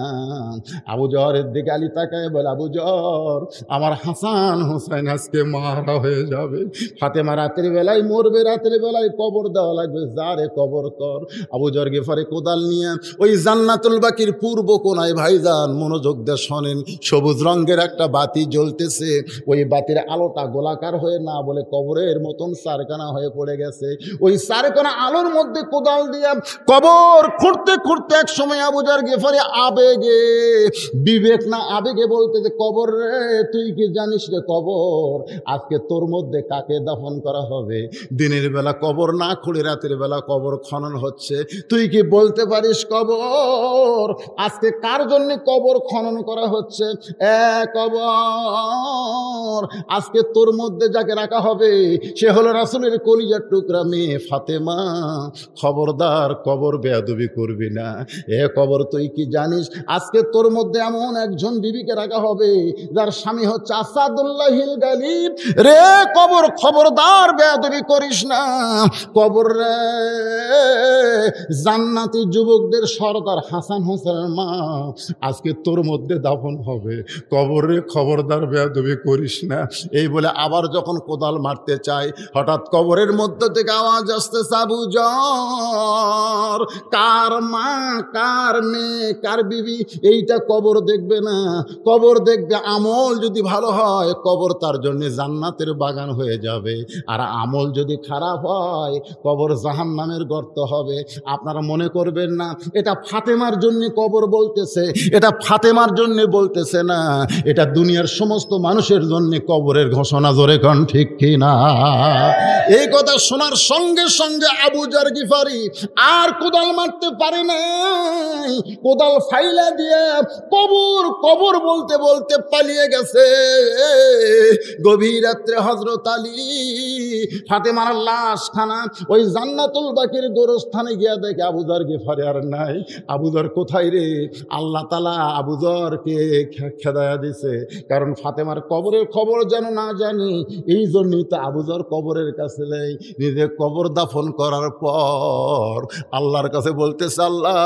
আবু জহরের দিকে আলী তাকায় বলে, আবু জহর, আমার হাসান হোসেন আজকে মারা হয়ে যাবে, ফাতেমা রাতের বেলায় মরবে, রাতের বেলায় কবর দেওয়া লাগবে, যারে কবর কর। আবু জহর গিফারি কোদাল নিয়ে ওই জান্নাতুল বাকির পূর্ব কোনায়, ভাইজান মনোযোগ দিয়ে শোনেন, সবুজ রঙের একটা বাতি জ্বলতেছে। ওই বাতির আলোটা গোলাকার হয়ে না বলে কবরের মতন চারকানা হয়ে পড়ে গেছে। ওই চারকানা আলোর মধ্যে কোদাল দিয়া কবর খুঁড়তে খুঁড়তে এক সময় আবু জহর গিফারি আবেগে, বিবেক না আবেগে বলতে যে, কবর রে, তুই কি জানিস রে কবর, আজকে তোর মধ্যে কাকে দাফন করা হবে? দিনের বেলা কবর না খুঁড়ে রাতের বেলা কবর খনন হচ্ছে। তুই কি বলতে পারিস কবর আজকে কার জন্য কবর খনন করা হচ্ছে? কবর, আজকে তোর মধ্যে যাকে রাখা হবে সে হলো রাসূলের কলিজার টুকরা মেয়ে ফাতেমা। খবরদার, কবর বেয়াদবি করবি না। কবর, তুই কি জানিস আজকে তোর মধ্যে এমন একজন বিবিকে রাখা হবে যার স্বামী হচ্ছে আসাদুল্লাহিল গালিব। রে কবর, খবরদার বেয়াদবি করিস না। কবর রে, জান্নাতি যুবকদের সর্দার হাসান হোসেনের মা আজকে তোর মধ্যে দাফন হবে। কবর রে, খবরদার বেয়াদবি করিস না। এই বলে আবার যখন কোদাল মারতে চায়, হঠাৎ কবরের মধ্য থেকে আওয়াজ আসতেছে, আবু জহর, কার মা, কার মেয়ে, কার বিবি, এইটা কবর দেখবে না। কবর দেখবে আমল যদি ভালো হয়, কবর তার জন্য জান্নাতের বাগান হয়ে যাবে। আর আমল যদি খারাপ হয়, কবর জাহান্নামের গর্ত হবে। আপনারা মনে করবেন না এটা ফাতেমার জন্য কবর বলতেছে, এটা ফাতেমার জন্য বলতেছে না, এটা দুনিয়ার সমস্ত মানুষের জন্য কবরের ঘোষণা। জোরে কোন ঠিক কি না? এই কথা শোনার সঙ্গে সঙ্গে আবু জহর গিফারি আর কোদাল মারতে পারে না, কোদাল ফাইলা দিয়ে কবর কবর বলতে বলতে পালিয়ে গেছে। গভীর রাত্রে হযরত আলী ফাতেমার লাশখানা ওই জান্নাতুল বাকির গোরস্থানে গিয়া দেখে আবু জহর গিফারি আর নাই। আবু জহর কোথায় রে? আল্লাহ তাআলা আবু জহরকে খেদায়া দিছে, কারণ ফাতেমার কবরের খবর যেন না জানি, এই জন্যই তো আবু জহর কবরের কাছে নেই। নিজে কবর দাফন করার পর আল্লাহর কাছে বলতেছে, আল্লাহ,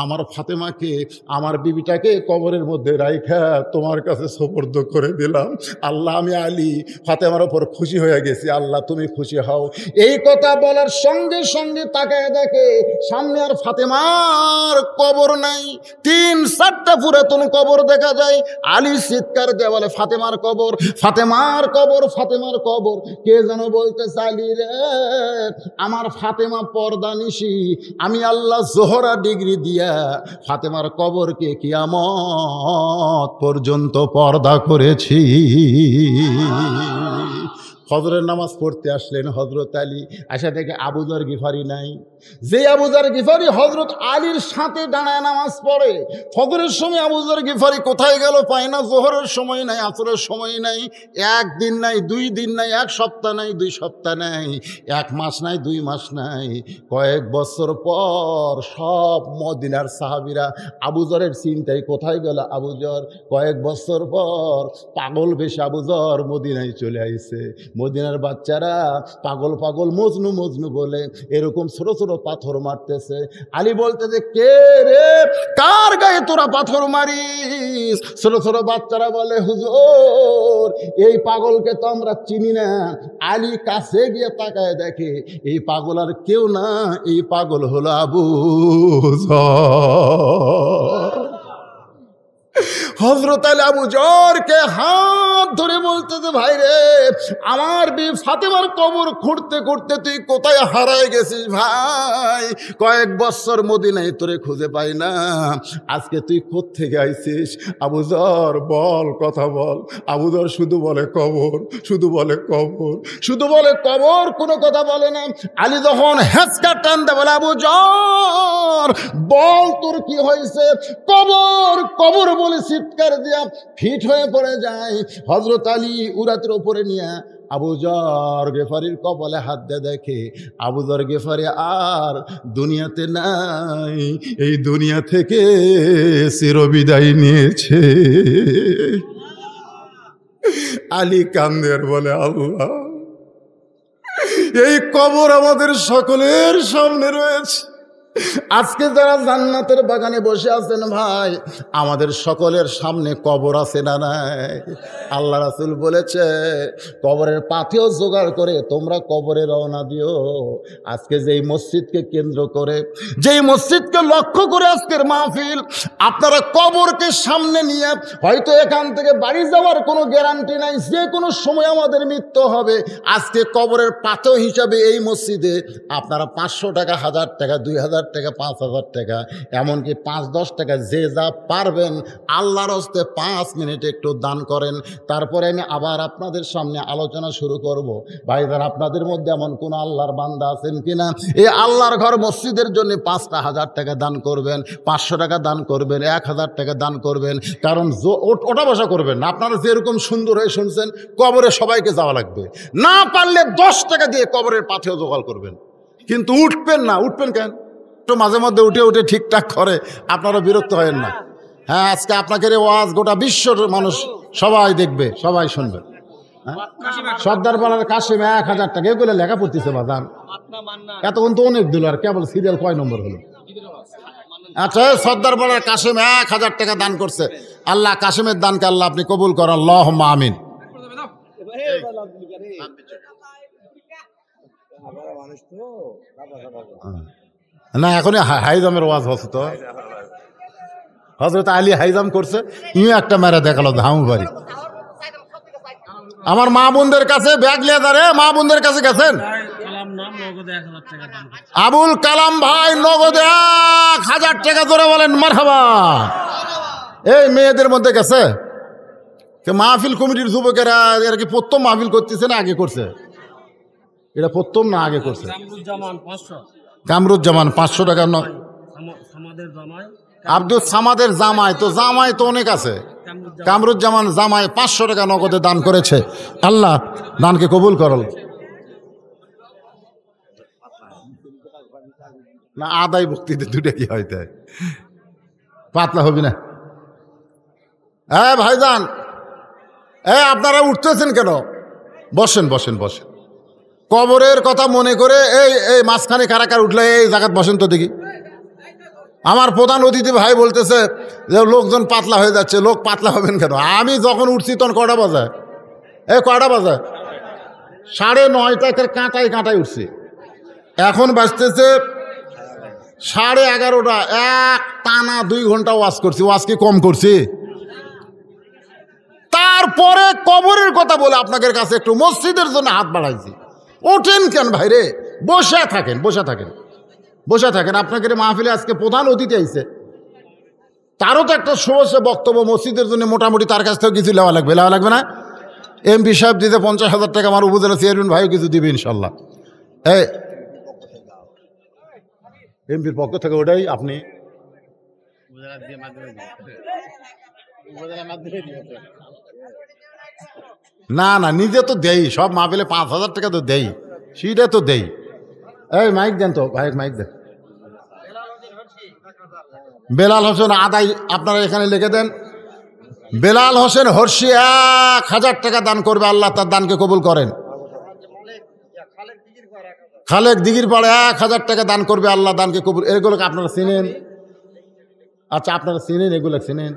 আমার ফাতেমাকে, আমার বিবিটাকে কবরের মধ্যে রাইখা তোমার কাছে সুপর্দ করে দিলাম। আল্লাহ, আমি আলী ফাতেমার ওপর খুশি হয়ে গেছি, আল্লাহ তুমি খুশি হও। এই কথা বলার সঙ্গে সঙ্গে তাকায় দেখে সামনে আর ফাতেমার কবর নাই, 3-4টা পুরাতন কবর দেখা যায়। আলী চিৎকার দিয়ে বলে, ফাতেমার কবর, ফাতেমার কবর, ফাতেমার কবর। কে যেন বলতেছে, আলী রে, আমার ফাতেমা পর্দানিশী, আমি আল্লাহ জোহরা ডিগ্রি দিয়া ফাতেমার কবরকে কিয়ামত পর্যন্ত পর্দা করেছি। ফজরের নামাজ পড়তে আসলেন হযরত আলী, আসা থেকে আবু জহর গিফারি নাই। যে আবু জহর গিফারি হযরত আলীর সাথে দাঁড়ায় নামাজ পড়ে, ফজরের সময় আবু জহর গিফারি কোথায় গেল পায় না। জোহরের সময় নাই, আসরের সময় নাই, 1 দিন নাই, 2 দিন নাই, 1 সপ্তাহ নাই, 2 সপ্তাহ নাই, 1 মাস নাই, 2 মাস নাই, কয়েক বছর পর সব মদিনার সাহাবীরা আবু জহরের চিন্তায় কোথায় গেল আবু জহর। কয়েক বছর পর পাগল বেশে আবু জহর মদিনায় চলে আইছে। মদিনার বাচ্চারা পাগল পাগল, মজনু মজনু বলে এরকম ছোট ছোট পাথর মারতেছে। আলী বলতেছে, কে রে, কার গায়ে তোরা পাথর মারিস? ছোট ছোট বাচ্চারা বলে, হুজুর, এই পাগলকে তো আমরা চিনি না। আলী কাছে গিয়ে তাকায় দেখে এই পাগল আর কেউ না, এই পাগল হলো আবু জহর। হযরত আলী আবু জহরকে হাত ধরে বলতেছে, ভাই রে, আমার বিবি ফাতেমার কবর খুঁড়তে খুঁড়তে তুই কোথায় হারায় গেছিস ভাই? কয়েক বছর মদিনায় তোরে খুঁজে পাই না, আজকে তুই কোত্থেকে আইছিস? আবু জহর বল, কথা বল। আবু জহর শুধু বলে কবর, শুধু বলে কবর, শুধু বলে কবর, কোনো কথা বলে না। আলী যখন হেঁচকা টান দেয় বলে, আবু জহর বল, তোর কি হয়েছে? কবর কবর বলে চিৎকার দিয়া ফিট হয়ে পড়ে যায়। হযরত আলী উরাতের ওপরে নিয়ে আবু জহর গিফারির কপালে হাত দিয়ে দেখে আবু জহর গিফারি আর দুনিয়াতে নাই, এই দুনিয়া থেকে চিরবিদায় নিয়েছে। আলী কান্দের বলে, আল্লাহ, এই কবর আমাদের সকলের সামনে রয়েছে। আজকে যারা জান্নাতের বাগানে বসে আছেন ভাই, আমাদের সকলের সামনে কবর আছে না নাই? আল্লাহ রাসূল বলেছে, কবরের পাথেও জোগাড় করে তোমরা কবরে রওনা দিও। আজকে যেই মসজিদকে কেন্দ্র করে, যেই মসজিদকে লক্ষ্য করে আজকের মাহফিল, আপনারা কবরকে সামনে নিয়ে, হয়তো এখান থেকে বাড়ি যাওয়ার কোনো গ্যারান্টি নাই, যে কোনো সময় আমাদের মৃত্যু হবে। আজকে কবরের পাথেও হিসাবে এই মসজিদে আপনারা 500 টাকা, 1000 টাকা, 2000 টাকা, 5000 টাকা, এমনকি 5-10 টাকা, যে যা পারবেন আল্লাহর হস্তে 5 মিনিট একটু দান করেন। তারপরে আমি আবার আপনাদের সামনে আলোচনা শুরু করব। ভাইজান, আপনাদের মধ্যে এমন কোন আল্লাহর বান্দা আছেন কিনা এই আল্লাহর ঘর মসজিদের জন্য 5,000 টাকা দান করবেন, 500 টাকা দান করবেন, 1000 টাকা দান করবেন? কারণ ওটা বসা করবেন না। আপনারা যেরকম সুন্দর হয়ে শুনছেন, কবরে সবাইকে যাওয়া লাগবে। না পারলে 10 টাকা দিয়ে কবরের পাথেও জোগাড় করবেন, কিন্তু উঠবেন না। উঠবেন কেন? একটু মাঝে মধ্যে উঠে উঠে ঠিকঠাক করে, আপনারা বিরক্ত হয়েন না। হ্যাঁ, আজকে আপনাকে ওয়াজ গোটা বিশ্বর মানুষ সবাই দেখবে, সবাই শুনবে। সর্দারপাড়ার কাশিম 1000 টাকা, এগুলো লেখা পড়তেছে বাজান। এতক্ষণ তো অনেক দিল, আর কেবল সিরিয়াল কয় নম্বর হলো? আচ্ছা, সর্দারপাড়ার কাশিম 1000 টাকা দান করছে। আল্লাহ কাশিমের দানকে আল্লাহ আপনি কবুল করেন, আল্লাহুম্মা আমিন। না, এখনই হাইজামের ওয়াজ হচ্ছে তো। হযরত আলী হাইজাম করছে, ইউ একটা মেরে দেখালো ধামু বাড়ি। আমার মা বোনদের কাছে ব্যাগ লিয়ে দাঁড়ে, মা বোনদের কাছে গেছেন? আবুল কালাম ভাই নগদে 1000 টাকা ধরে বলেন মারহাবা। এই মেয়েদের মধ্যে গেছে মাহফিল কমিটির যুবকেরা, এরা কি প্রথম মাহফিল করতেছে না আগে করছে? এটা প্রথম না আগে করছে? কামরুজ্জামান 500 টাকা। আব্দুল সামাদের জামাই, তো জামাই তো অনেক আছে। কামরুজ্জামান জামাই 500 টাকা নগদে দান করেছে। আল্লাহ দানকে কবুল করল। না, আদায় ভক্তিতে দুটা কি হইতে পাতলা হবি না? হ্যাঁ ভাইজান, আপনারা উঠতেছেন কেন? বসেন বসেন বসেন। কবরের কথা মনে করে এই মাঝখানে কারা কারা উঠলে এই জায়গায় বসেন তো দেখি। আমার প্রধান অতিথি ভাই বলতেছে যে লোকজন পাতলা হয়ে যাচ্ছে। লোক পাতলা হবেন কেন? আমি যখন উঠছি তখন কটা বাজে? কটা বাজে? 9:30 কাঁটায় কাঁটায় উঠছি। এখন বাজতেছে 11:30। এক টানা 2 ঘন্টা ওয়াজ করছি। ওয়াজ কি কম করছি? তারপরে কবরের কথা বলে আপনাদের কাছে একটু মসজিদের জন্য হাত বাড়াইছি। ওঠেন কেন ভাই রে? বসে থাকেন, বসে থাকেন, বসে থাকেন। আপনাকে মাহফিলে আজকে প্রধান অতিথি আইছে, তারও তো একটা শুভেচ্ছা বক্তব্য মসজিদের জন্য মোটামুটি তার কাছ থেকে কিছু লেওয়া লাগবে। লেওয়া লাগবে না? এমপি সাহেব দিতে 50,000 টাকা, আমার উপজেলা চেয়ারম্যান ভাইও কিছু দিবে ইনশাল্লাহ। এমপির পক্ষ থেকে ওটাই আপনি না না নিজে তো দেই, সব মাহফিলে 5,000 টাকা তো দেই, সেটা তো দেই। মাইক দেন তো ভাই, মাইক দেন। বেলাল হোসেন আদায় আপনারা এখানে লিখে দেন। বেলাল হোসেন হর্ষি 1000 টাকা দান করবে, আল্লাহ তার দানকে কবুল করেন। খালেক দিঘির পাড়ে 1000 টাকা দান করবে, আল্লাহ দানকে কবুল। এগুলোকে আপনারা চিনেন? আচ্ছা, আপনারা চিনেন? এগুলো চিনেন?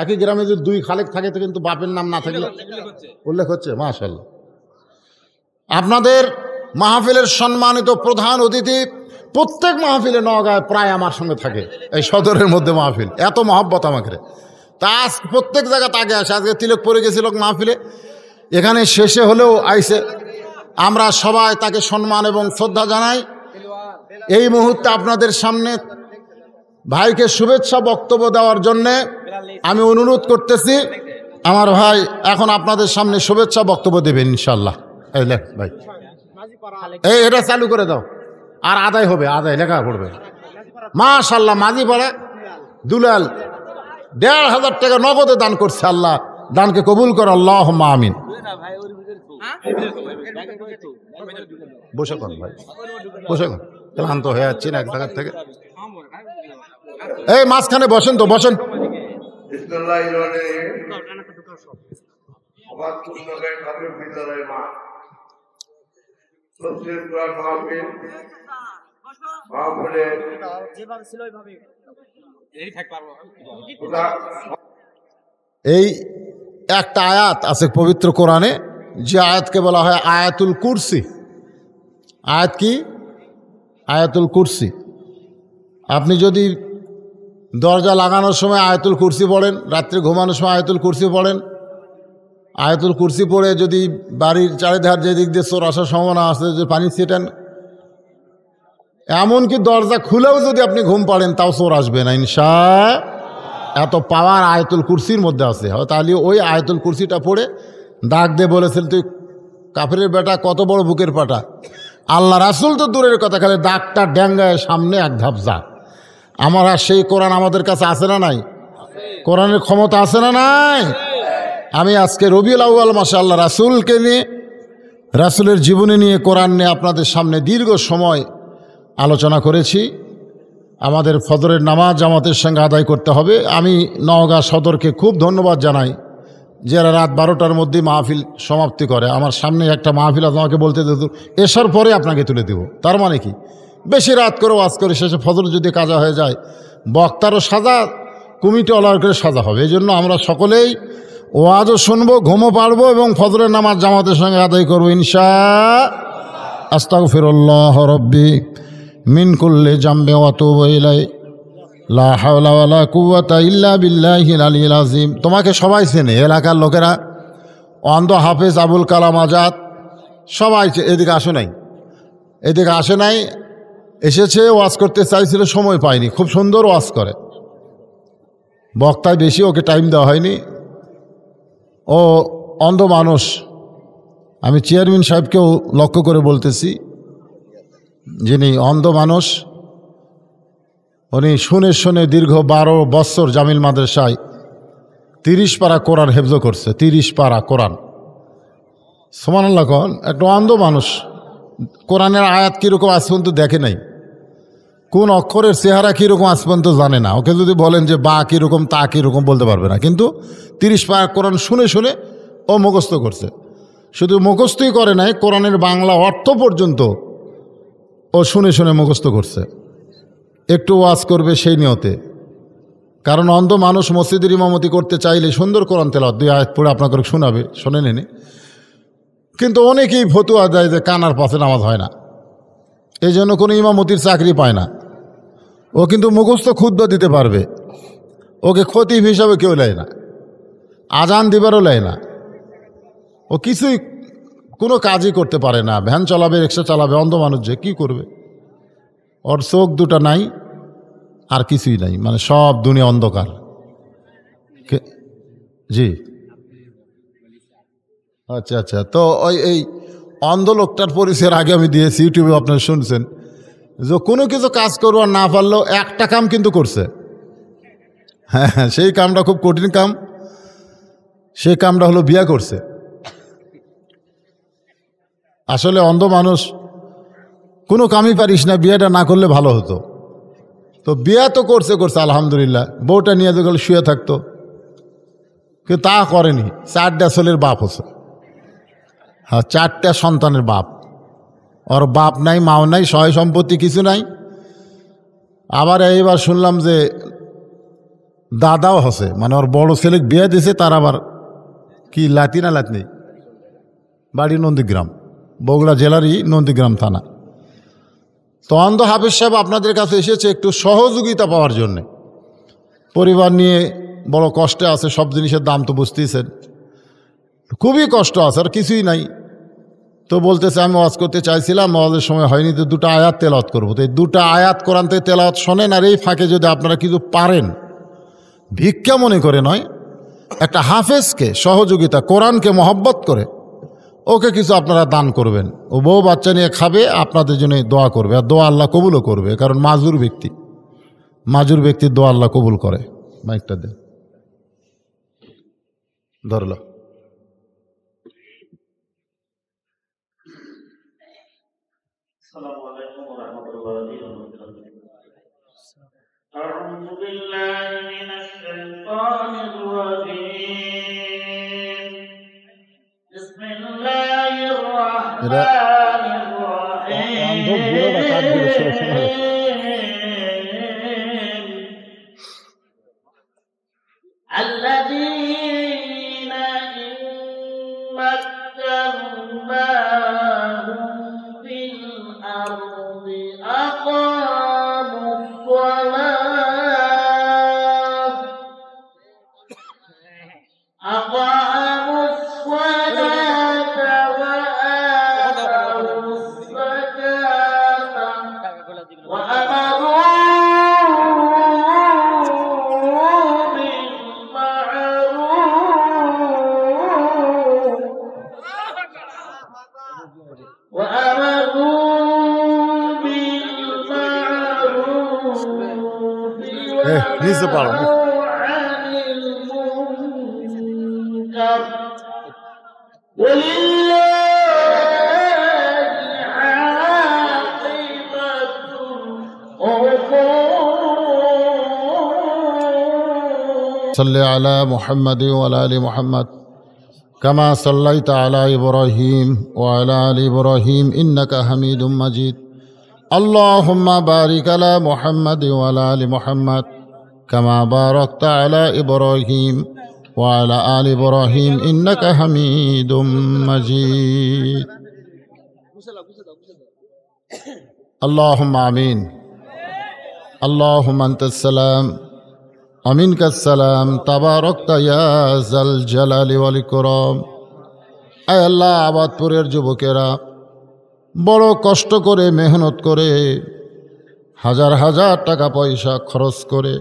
একই গ্রামে যদি 2 খালেক থাকে তো কিন্তু বাপের নাম না থাকলে উল্লেখ হচ্ছে। মাশাআল্লাহ। আপনাদের মাহফিলের সম্মানিত প্রধান অতিথি প্রত্যেক মাহফিলে নওগাঁয় প্রায় আমার সঙ্গে থাকে। এই সদরের মধ্যে মাহফিল, এত মহব্বত আমাকে। তা আজ প্রত্যেক জায়গাতে আগে আসে। আজকে তিলক পড়ে গেছিল মাহফিলে, এখানে শেষে হলেও আইসে। আমরা সবাই তাকে সম্মান এবং শ্রদ্ধা জানাই। এই মুহূর্তে আপনাদের সামনে ভাইকে শুভেচ্ছা বক্তব্য দেওয়ার জন্যে আমি অনুরোধ করতেছি। আমার ভাই এখন আপনাদের সামনে শুভেচ্ছা বক্তব্য দেবেন ইনশাল্লাহ। এই লেখ ভাই, এটা চালু করে দাও। আর আদায় হবে, আদায় লেখা পড়বে। মাশাআল্লাহ। মাঝি পাড়া দুলাল 1,500 টাকা নগদে দান করছে। আল্লাহ দানকে কবুল কর, আল্লাহুম্মা আমিন। বসে কোন ভাই, বসে কোন, ক্লান্ত হয়ে যাচ্ছি না এক জায়গার থেকে। মাঝখানে বসেন তো, বসেন। ওয়াজ পুস্তকের কাপের বিদ্যালয়ের মা তফসির কোরআন মাহফিল মাহফিলে যেভাবে ছিল ওইভাবে এই একটা আয়াত আছে পবিত্র কোরআনে, যে আয়াতকে বলা হয় আয়াতুল কুরসি। আয়াত কি? আয়াতুল কুরসি। আপনি যদি দরজা লাগানোর সময় আয়াতুল কুরসি পড়েন, রাত্রে ঘুমানোর সময় আয়াতুল কুরসি পড়েন, আয়াতুল কুরসি পড়ে যদি বাড়ির চারিধার যেদিক দিয়ে চোর আসার সম্ভাবনা আছে যে পানি ছিটান, এমনকি দরজা খুলেও যদি আপনি ঘুম পাড়েন তাও চোর আসবে না ইনশাআল্লাহ। এত পাওয়ার আয়াতুল কুরসির মধ্যে আছে। তাহলে ওই আয়াতুল কুরসিটা পড়ে ডাক দিয়ে বলেছেন, তুই কাফেরের বেটা, কত বড় বুকের পাটা। আল্লাহ রাসূল তো দূরের কথা, খালি ডাকটা ড্যাঙ্গায় সামনে এক ধাপ যা। আমার আর সেই কোরআন আমাদের কাছে আছে না নাই? কোরআনের ক্ষমতা আছে না নাই? আমি আজকে রবিউল আউয়াল মাসে আল্লাহ রাসূলকে নিয়ে, রাসূলের জীবনী নিয়ে, কোরআন নিয়ে আপনাদের সামনে দীর্ঘ সময় আলোচনা করেছি। আমাদের ফজরের নামাজ জামাতের সঙ্গে আদায় করতে হবে। আমি নওগাঁ সদরকে খুব ধন্যবাদ জানাই, যারা রাত 12টার মধ্যে মাহফিল সমাপ্তি করে। আমার সামনে একটা মাহফিল আছে, আমাকে বলতে দিত এসার পরে আপনাকে তুলে দেব। তার মানে কি, বেশি রাত করে ওয়াজ করে শেষে ফজর যদি কাজা হয়ে যায়, বক্তারও সাজা, কমিটিওয়ালার করে সাজা হবে। এই জন্য আমরা সকলেই ওয়াজও শুনবো, ঘুমও পারবো এবং ফজরের নামাজ জামাতের সঙ্গে আদায় করবো ইনশাআল্লাহ। আস্তাগফিরুল্লাহ রব্বি মিন কুল্লি জামবি ওয়া আতুবু ইলাইহি, লা হাওলা ওয়ালা কুওয়াতা ইল্লা বিল্লাহিল আলিয়্যিল আযীম। তোমাকে সবাই চেনে, এলাকার লোকেরা। অন্ধ হাফেজ আবুল কালাম আজাদ সবাই এদিকে আসে নাই, এদিকে আসে নাই, এসেছে, ওয়াজ করতে চাইছিল, সময় পায়নি। খুব সুন্দর ওয়াজ করে, বক্তায় বেশি, ওকে টাইম দেওয়া হয়নি। ও অন্ধ মানুষ। আমি চেয়ারম্যান সাহেবকেও লক্ষ্য করে বলতেছি, যিনি অন্ধ মানুষ, উনি শুনে শুনে দীর্ঘ 12 বৎসর জামিল মাদ্রাসায় 30 পারা কোরআন হেফজ করছে। 30 পারা কোরআন, সুবহানাল্লাহ। কোন একটা অন্ধ মানুষ কোরআনের আয়াত কীরকম আজ পর্যন্ত দেখে নাই, কোন অক্ষরের চেহারা কীরকম আজ পর্যন্ত জানে না। ওকে যদি বলেন যে বা কীরকম তা কীরকম বলতে পারবে না, কিন্তু 30 পারা কোরআন শুনে শুনে ও মুখস্থ করছে। শুধু মুখস্থই করে নাই, কোরআনের বাংলা অর্থ পর্যন্ত ও শুনে শুনে মুখস্থ করছে। একটু ওয়াজ করবে সেই নিয়তে, কারণ অন্ধ মানুষ মসজিদের ইমামতি করতে চাইলে সুন্দর কোরআন তেলাওয়াত 2 আয়াত পড়ে আপনাকে শোনাবে, শোনে নেনে। কিন্তু অনেকেই ফতুয়া দেয় যে কানার পাশে নামাজ হয় না, এই জন্য কোনো ইমামতির চাকরি পায় না। ও কিন্তু মুখস্থ খুতবা দিতে পারবে, ওকে খতিব হিসাবে কেউ নেয় না, আজান দিবারও নেয় না। ও কিছুই, কোনো কাজই করতে পারে না। ভ্যান চালাবে, রিক্সা চালাবে, অন্ধ মানুষ যে কী করবে? ওর চোখ দুটা নাই, আর কিছুই নাই, মানে সব দুনিয়া অন্ধকার। জি, আচ্ছা আচ্ছা। তো এই অন্ধ লোকটার পরিচয়ের আগে আমি দিয়েছি, ইউটিউবে আপনারা শুনছেন, যে কোনো কিছু কাজ করবো আর না পারলেও একটা কাম কিন্তু করছে। হ্যাঁ, সেই কামটা খুব কঠিন কাম। সেই কামটা হলো বিয়া করছে। আসলে অন্ধ মানুষ কোনো কামই পারিস না, বিয়েটা না করলে ভালো হতো। তো বিয়া তো করছে আলহামদুলিল্লাহ। বউটা নিয়ে যে গেলে শুয়ে থাকতো, কিন্তু তা করেনি। 4টা ছেলের বাপ হচ্ছে, হ্যাঁ 4টা সন্তানের বাপ। ওর বাপ নাই, মাও নাই, সহায় সম্পত্তি কিছু নাই। আবার এইবার শুনলাম যে দাদাও হসে, মানে ওর বড় ছেলে বিয়ে দিয়েছে, তার আবার কি লাতি না লাতি নেই, বাড়ি নন্দীগ্রাম, বগুড়া জেলারই নন্দীগ্রাম থানা। তো অন্ধ হাফেজ সাহেব আপনাদের কাছে এসেছে একটু সহযোগিতা পাওয়ার জন্যে। পরিবার নিয়ে বড় কষ্টে আছে, সব জিনিসের দাম তো বুঝতেইছেন, খুবই কষ্ট আছে, আর কিছুই নাই। তো বলতেছে আমি ওয়াজ করতে চাইছিলাম, ওয়াজের সময় হয়নি, তো 2টা আয়াত তেলাওয়াত করবো। তো এই 2টা আয়াত কোরআন থেকে তেলাওয়াত শোনেন, আর এই ফাঁকে যদি আপনারা কিছু পারেন, ভিক্ষা মনে করে নয়, একটা হাফেজকে সহযোগিতা, কোরআনকে মহব্বত করে ওকে কিছু আপনারা দান করবেন। ও বউ বাচ্চা নিয়ে খাবে, আপনাদের জন্য দোয়া করবে, আর দোয়া আল্লাহ কবুলও করবে, কারণ মাজুর ব্যক্তির দোয়া আল্লাহ কবুল করে। মাইকটা দেন, ধরল। السلام عليكم ورحمة الله وبركاته. أعوذ بالله من الشيطان الرجيم. এরা অন্ধ বুড়োরা কাঠ দিয়ে শোনা যাচ্ছে। الذين إن مكناهم في الأرض أقاموا الصلاة وآتوا الزكاة وأمروا নিচে পারো صل على محمد وعلى آل محمد كما صليت على إبراهيم وعلى آل إبراهيم إنك حميد مجيد اللهم بارك على محمد وعلى آل محمد كما باركت على إبراهيم وعلى آل إبراهيم إنك حميد مجيد اللهم آمين اللهم أنت السلام ومنك السلام تباركت يا ذا الجلال والإكرام আয় আল্লাহ আবাদপুরের যুবকেরা বড় কষ্ট করে মেহনত করে হাজার হাজার টাকা পয়সা খরচ করে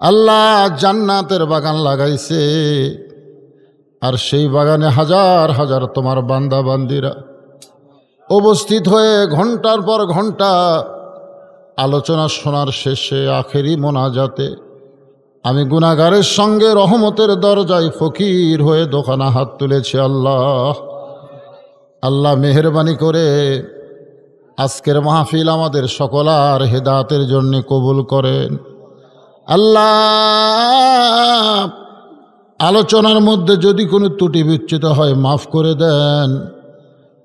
আল্লাহ জান্নাতের বাগান লাগাইছে আর সেই বাগানে হাজার হাজার তোমার বান্দা বান্দিরা উপস্থিত হয়ে ঘন্টার পর ঘন্টা আলোচনা শোনার শেষে আখেরি মোনাজাতে আমি গুনাহগারের সঙ্গে রহমতের দরজায় ফকির হয়ে দোকানা হাত তুলেছি আল্লাহ আল্লাহ মেহেরবানি করে আজকের মাহফিল আমাদের সকলার হেদায়েতের জন্য কবুল করেন আল্লাহ আলোচনার মধ্যে যদি কোনো ত্রুটি বিচ্যুত হয় মাফ করে দেন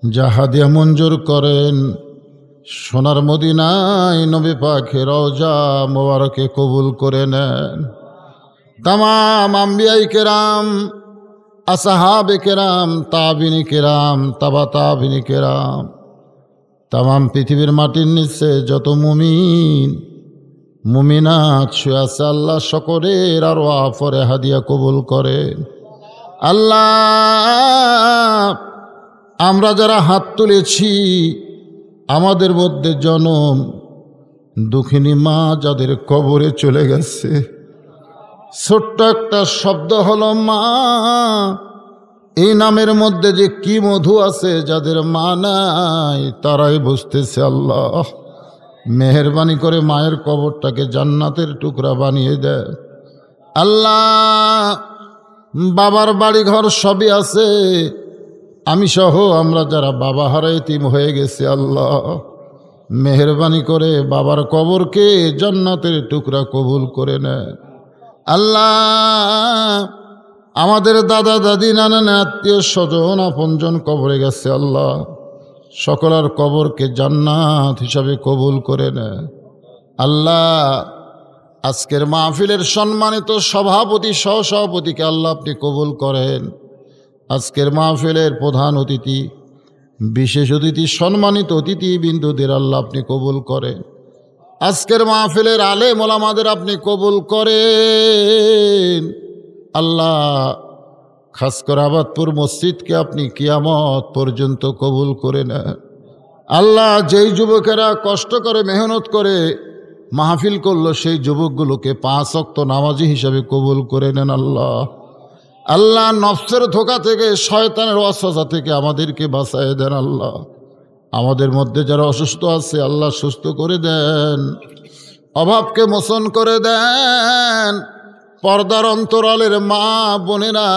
জাহাদিয়া মঞ্জুর করেন সোনার মদিনায় নবী পাকের রওজা মোবারকে কবুল করে নেন তামাম আম্বিয়াই কেরাম আসহাবে কেরাম তাবিনী কেরাম তাবা তাবিনী কেরাম তামাম পৃথিবীর মাটির নিচে যত মুমিন মুমিনাত শুয়ে আছে আল্লাহ সকলের আর ওয়াফরে হাদিয়া কবুল করেন আল্লাহ আমরা যারা হাত তুলেছি আমাদের মধ্যে জনম দুঃখিনী মা যাদের কবরে চলে গেছে ছোট্ট একটা শব্দ হলো মা এই নামের মধ্যে যে কি মধু আছে যাদের মা নাই তারাই বুঝতেছে আল্লাহ মেহেরবানি করে মায়ের কবরটাকে জান্নাতের টুকরা বানিয়ে দেয় আল্লাহ বাবার বাড়ি ঘর সবই আছে আমি সহ আমরা যারা বাবা হারা এতিম হয়ে গেছি আল্লাহ মেহেরবানি করে বাবার কবরকে জান্নাতের টুকরা কবুল করে নেয় আল্লাহ আমাদের দাদা দাদি নানা আত্মীয় স্বজন আপনজন কবরে গেছে আল্লাহ সকলের কবরকে জান্নাত হিসাবে কবুল করে নেয় আল্লাহ আজকের মাহফিলের সম্মানিত সভাপতি সহসভাপতিকে আল্লাহ আপনি কবুল করেন আজকের মাহফিলের প্রধান অতিথি বিশেষ অতিথি সম্মানিত অতিথি বিন্দুদের আল্লাহ আপনি কবুল করেন আজকের মাহফিলের আলেম ওলামাদের আপনি কবুল করেন আল্লাহ খাস করে আবাদপুর মসজিদকে আপনি কিয়ামত পর্যন্ত কবুল করে নেন আল্লাহ যেই যুবকেরা কষ্ট করে মেহনত করে মাহফিল করলো সেই যুবকগুলোকে 5 ওয়াক্ত নামাজি হিসাবে কবুল করে নেন আল্লাহ আল্লাহ নফসের ধোঁকা থেকে শয়তানের ওয়াসওয়াসা থেকে আমাদেরকে বাঁচায় দেন আল্লাহ আমাদের মধ্যে যারা অসুস্থ আছে আল্লাহ সুস্থ করে দেন অভাবকে মোচন করে দেন পর্দার অন্তরালের মা বোনেরা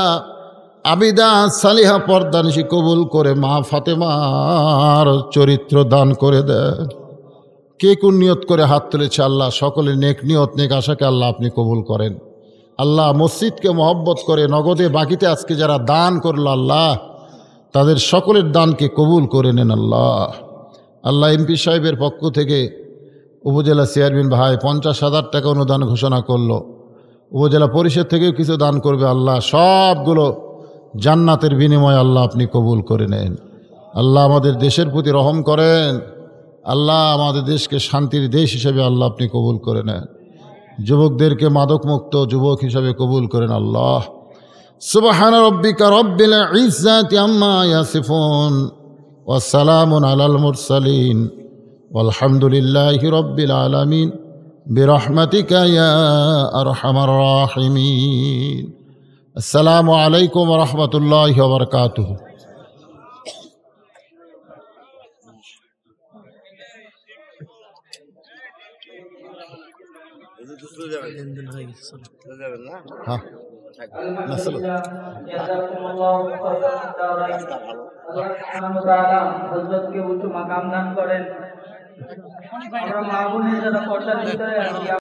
আবিদা সালিহা পর্দানিশি কবুল করে মা ফাতেমার চরিত্র দান করে দেন কে কোন নিয়ত করে হাত তুলেছে আল্লাহ সকলে নেক নিয়ত নেক আশাকে আল্লাহ আপনি কবুল করেন আল্লাহ মসজিদকে মহব্বত করে নগদে বাকিতে আজকে যারা দান করলো আল্লাহ তাদের সকলের দানকে কবুল করে নেন আল্লাহ। আল্লাহ এমপি সাহেবের পক্ষ থেকে উপজেলা চেয়ারম্যান ভাই 50,000 টাকা অনুদান ঘোষণা করলো। উপজেলা পরিষদ থেকেও কিছু দান করবে আল্লাহ। সবগুলো জান্নাতের বিনিময়ে আল্লাহ আপনি কবুল করে নেন। আল্লাহ আমাদের দেশের প্রতি রহম করেন। আল্লাহ আমাদের দেশকে শান্তির দেশ হিসেবে আল্লাহ আপনি কবুল করে নেন। যুবকদেরকে মাদকমুক্ত যুবক হিসাবে কবুল করেন আল্লাহ। সুবহান রাব্বিকা রাব্বিল ইজ্জাতি আম্মা ইয়াসিফুন ওয়া সালামুন আলাল মুরসালিন ওয়ালহামদুলিল্লাহি রাব্বিল আলামিন বিরহমাতিকা ইয়া আরহামার রাহিমিন। আসসালামু আলাইকুম ওয়া রাহমাতুল্লাহি ওয়া বারাকাতুহু। হ্যাঁ না চলো। হযরতকে উচ্চ মাকাম দান করেন। আমরা মা বোনের যারা পর্দার ভিতরে আছি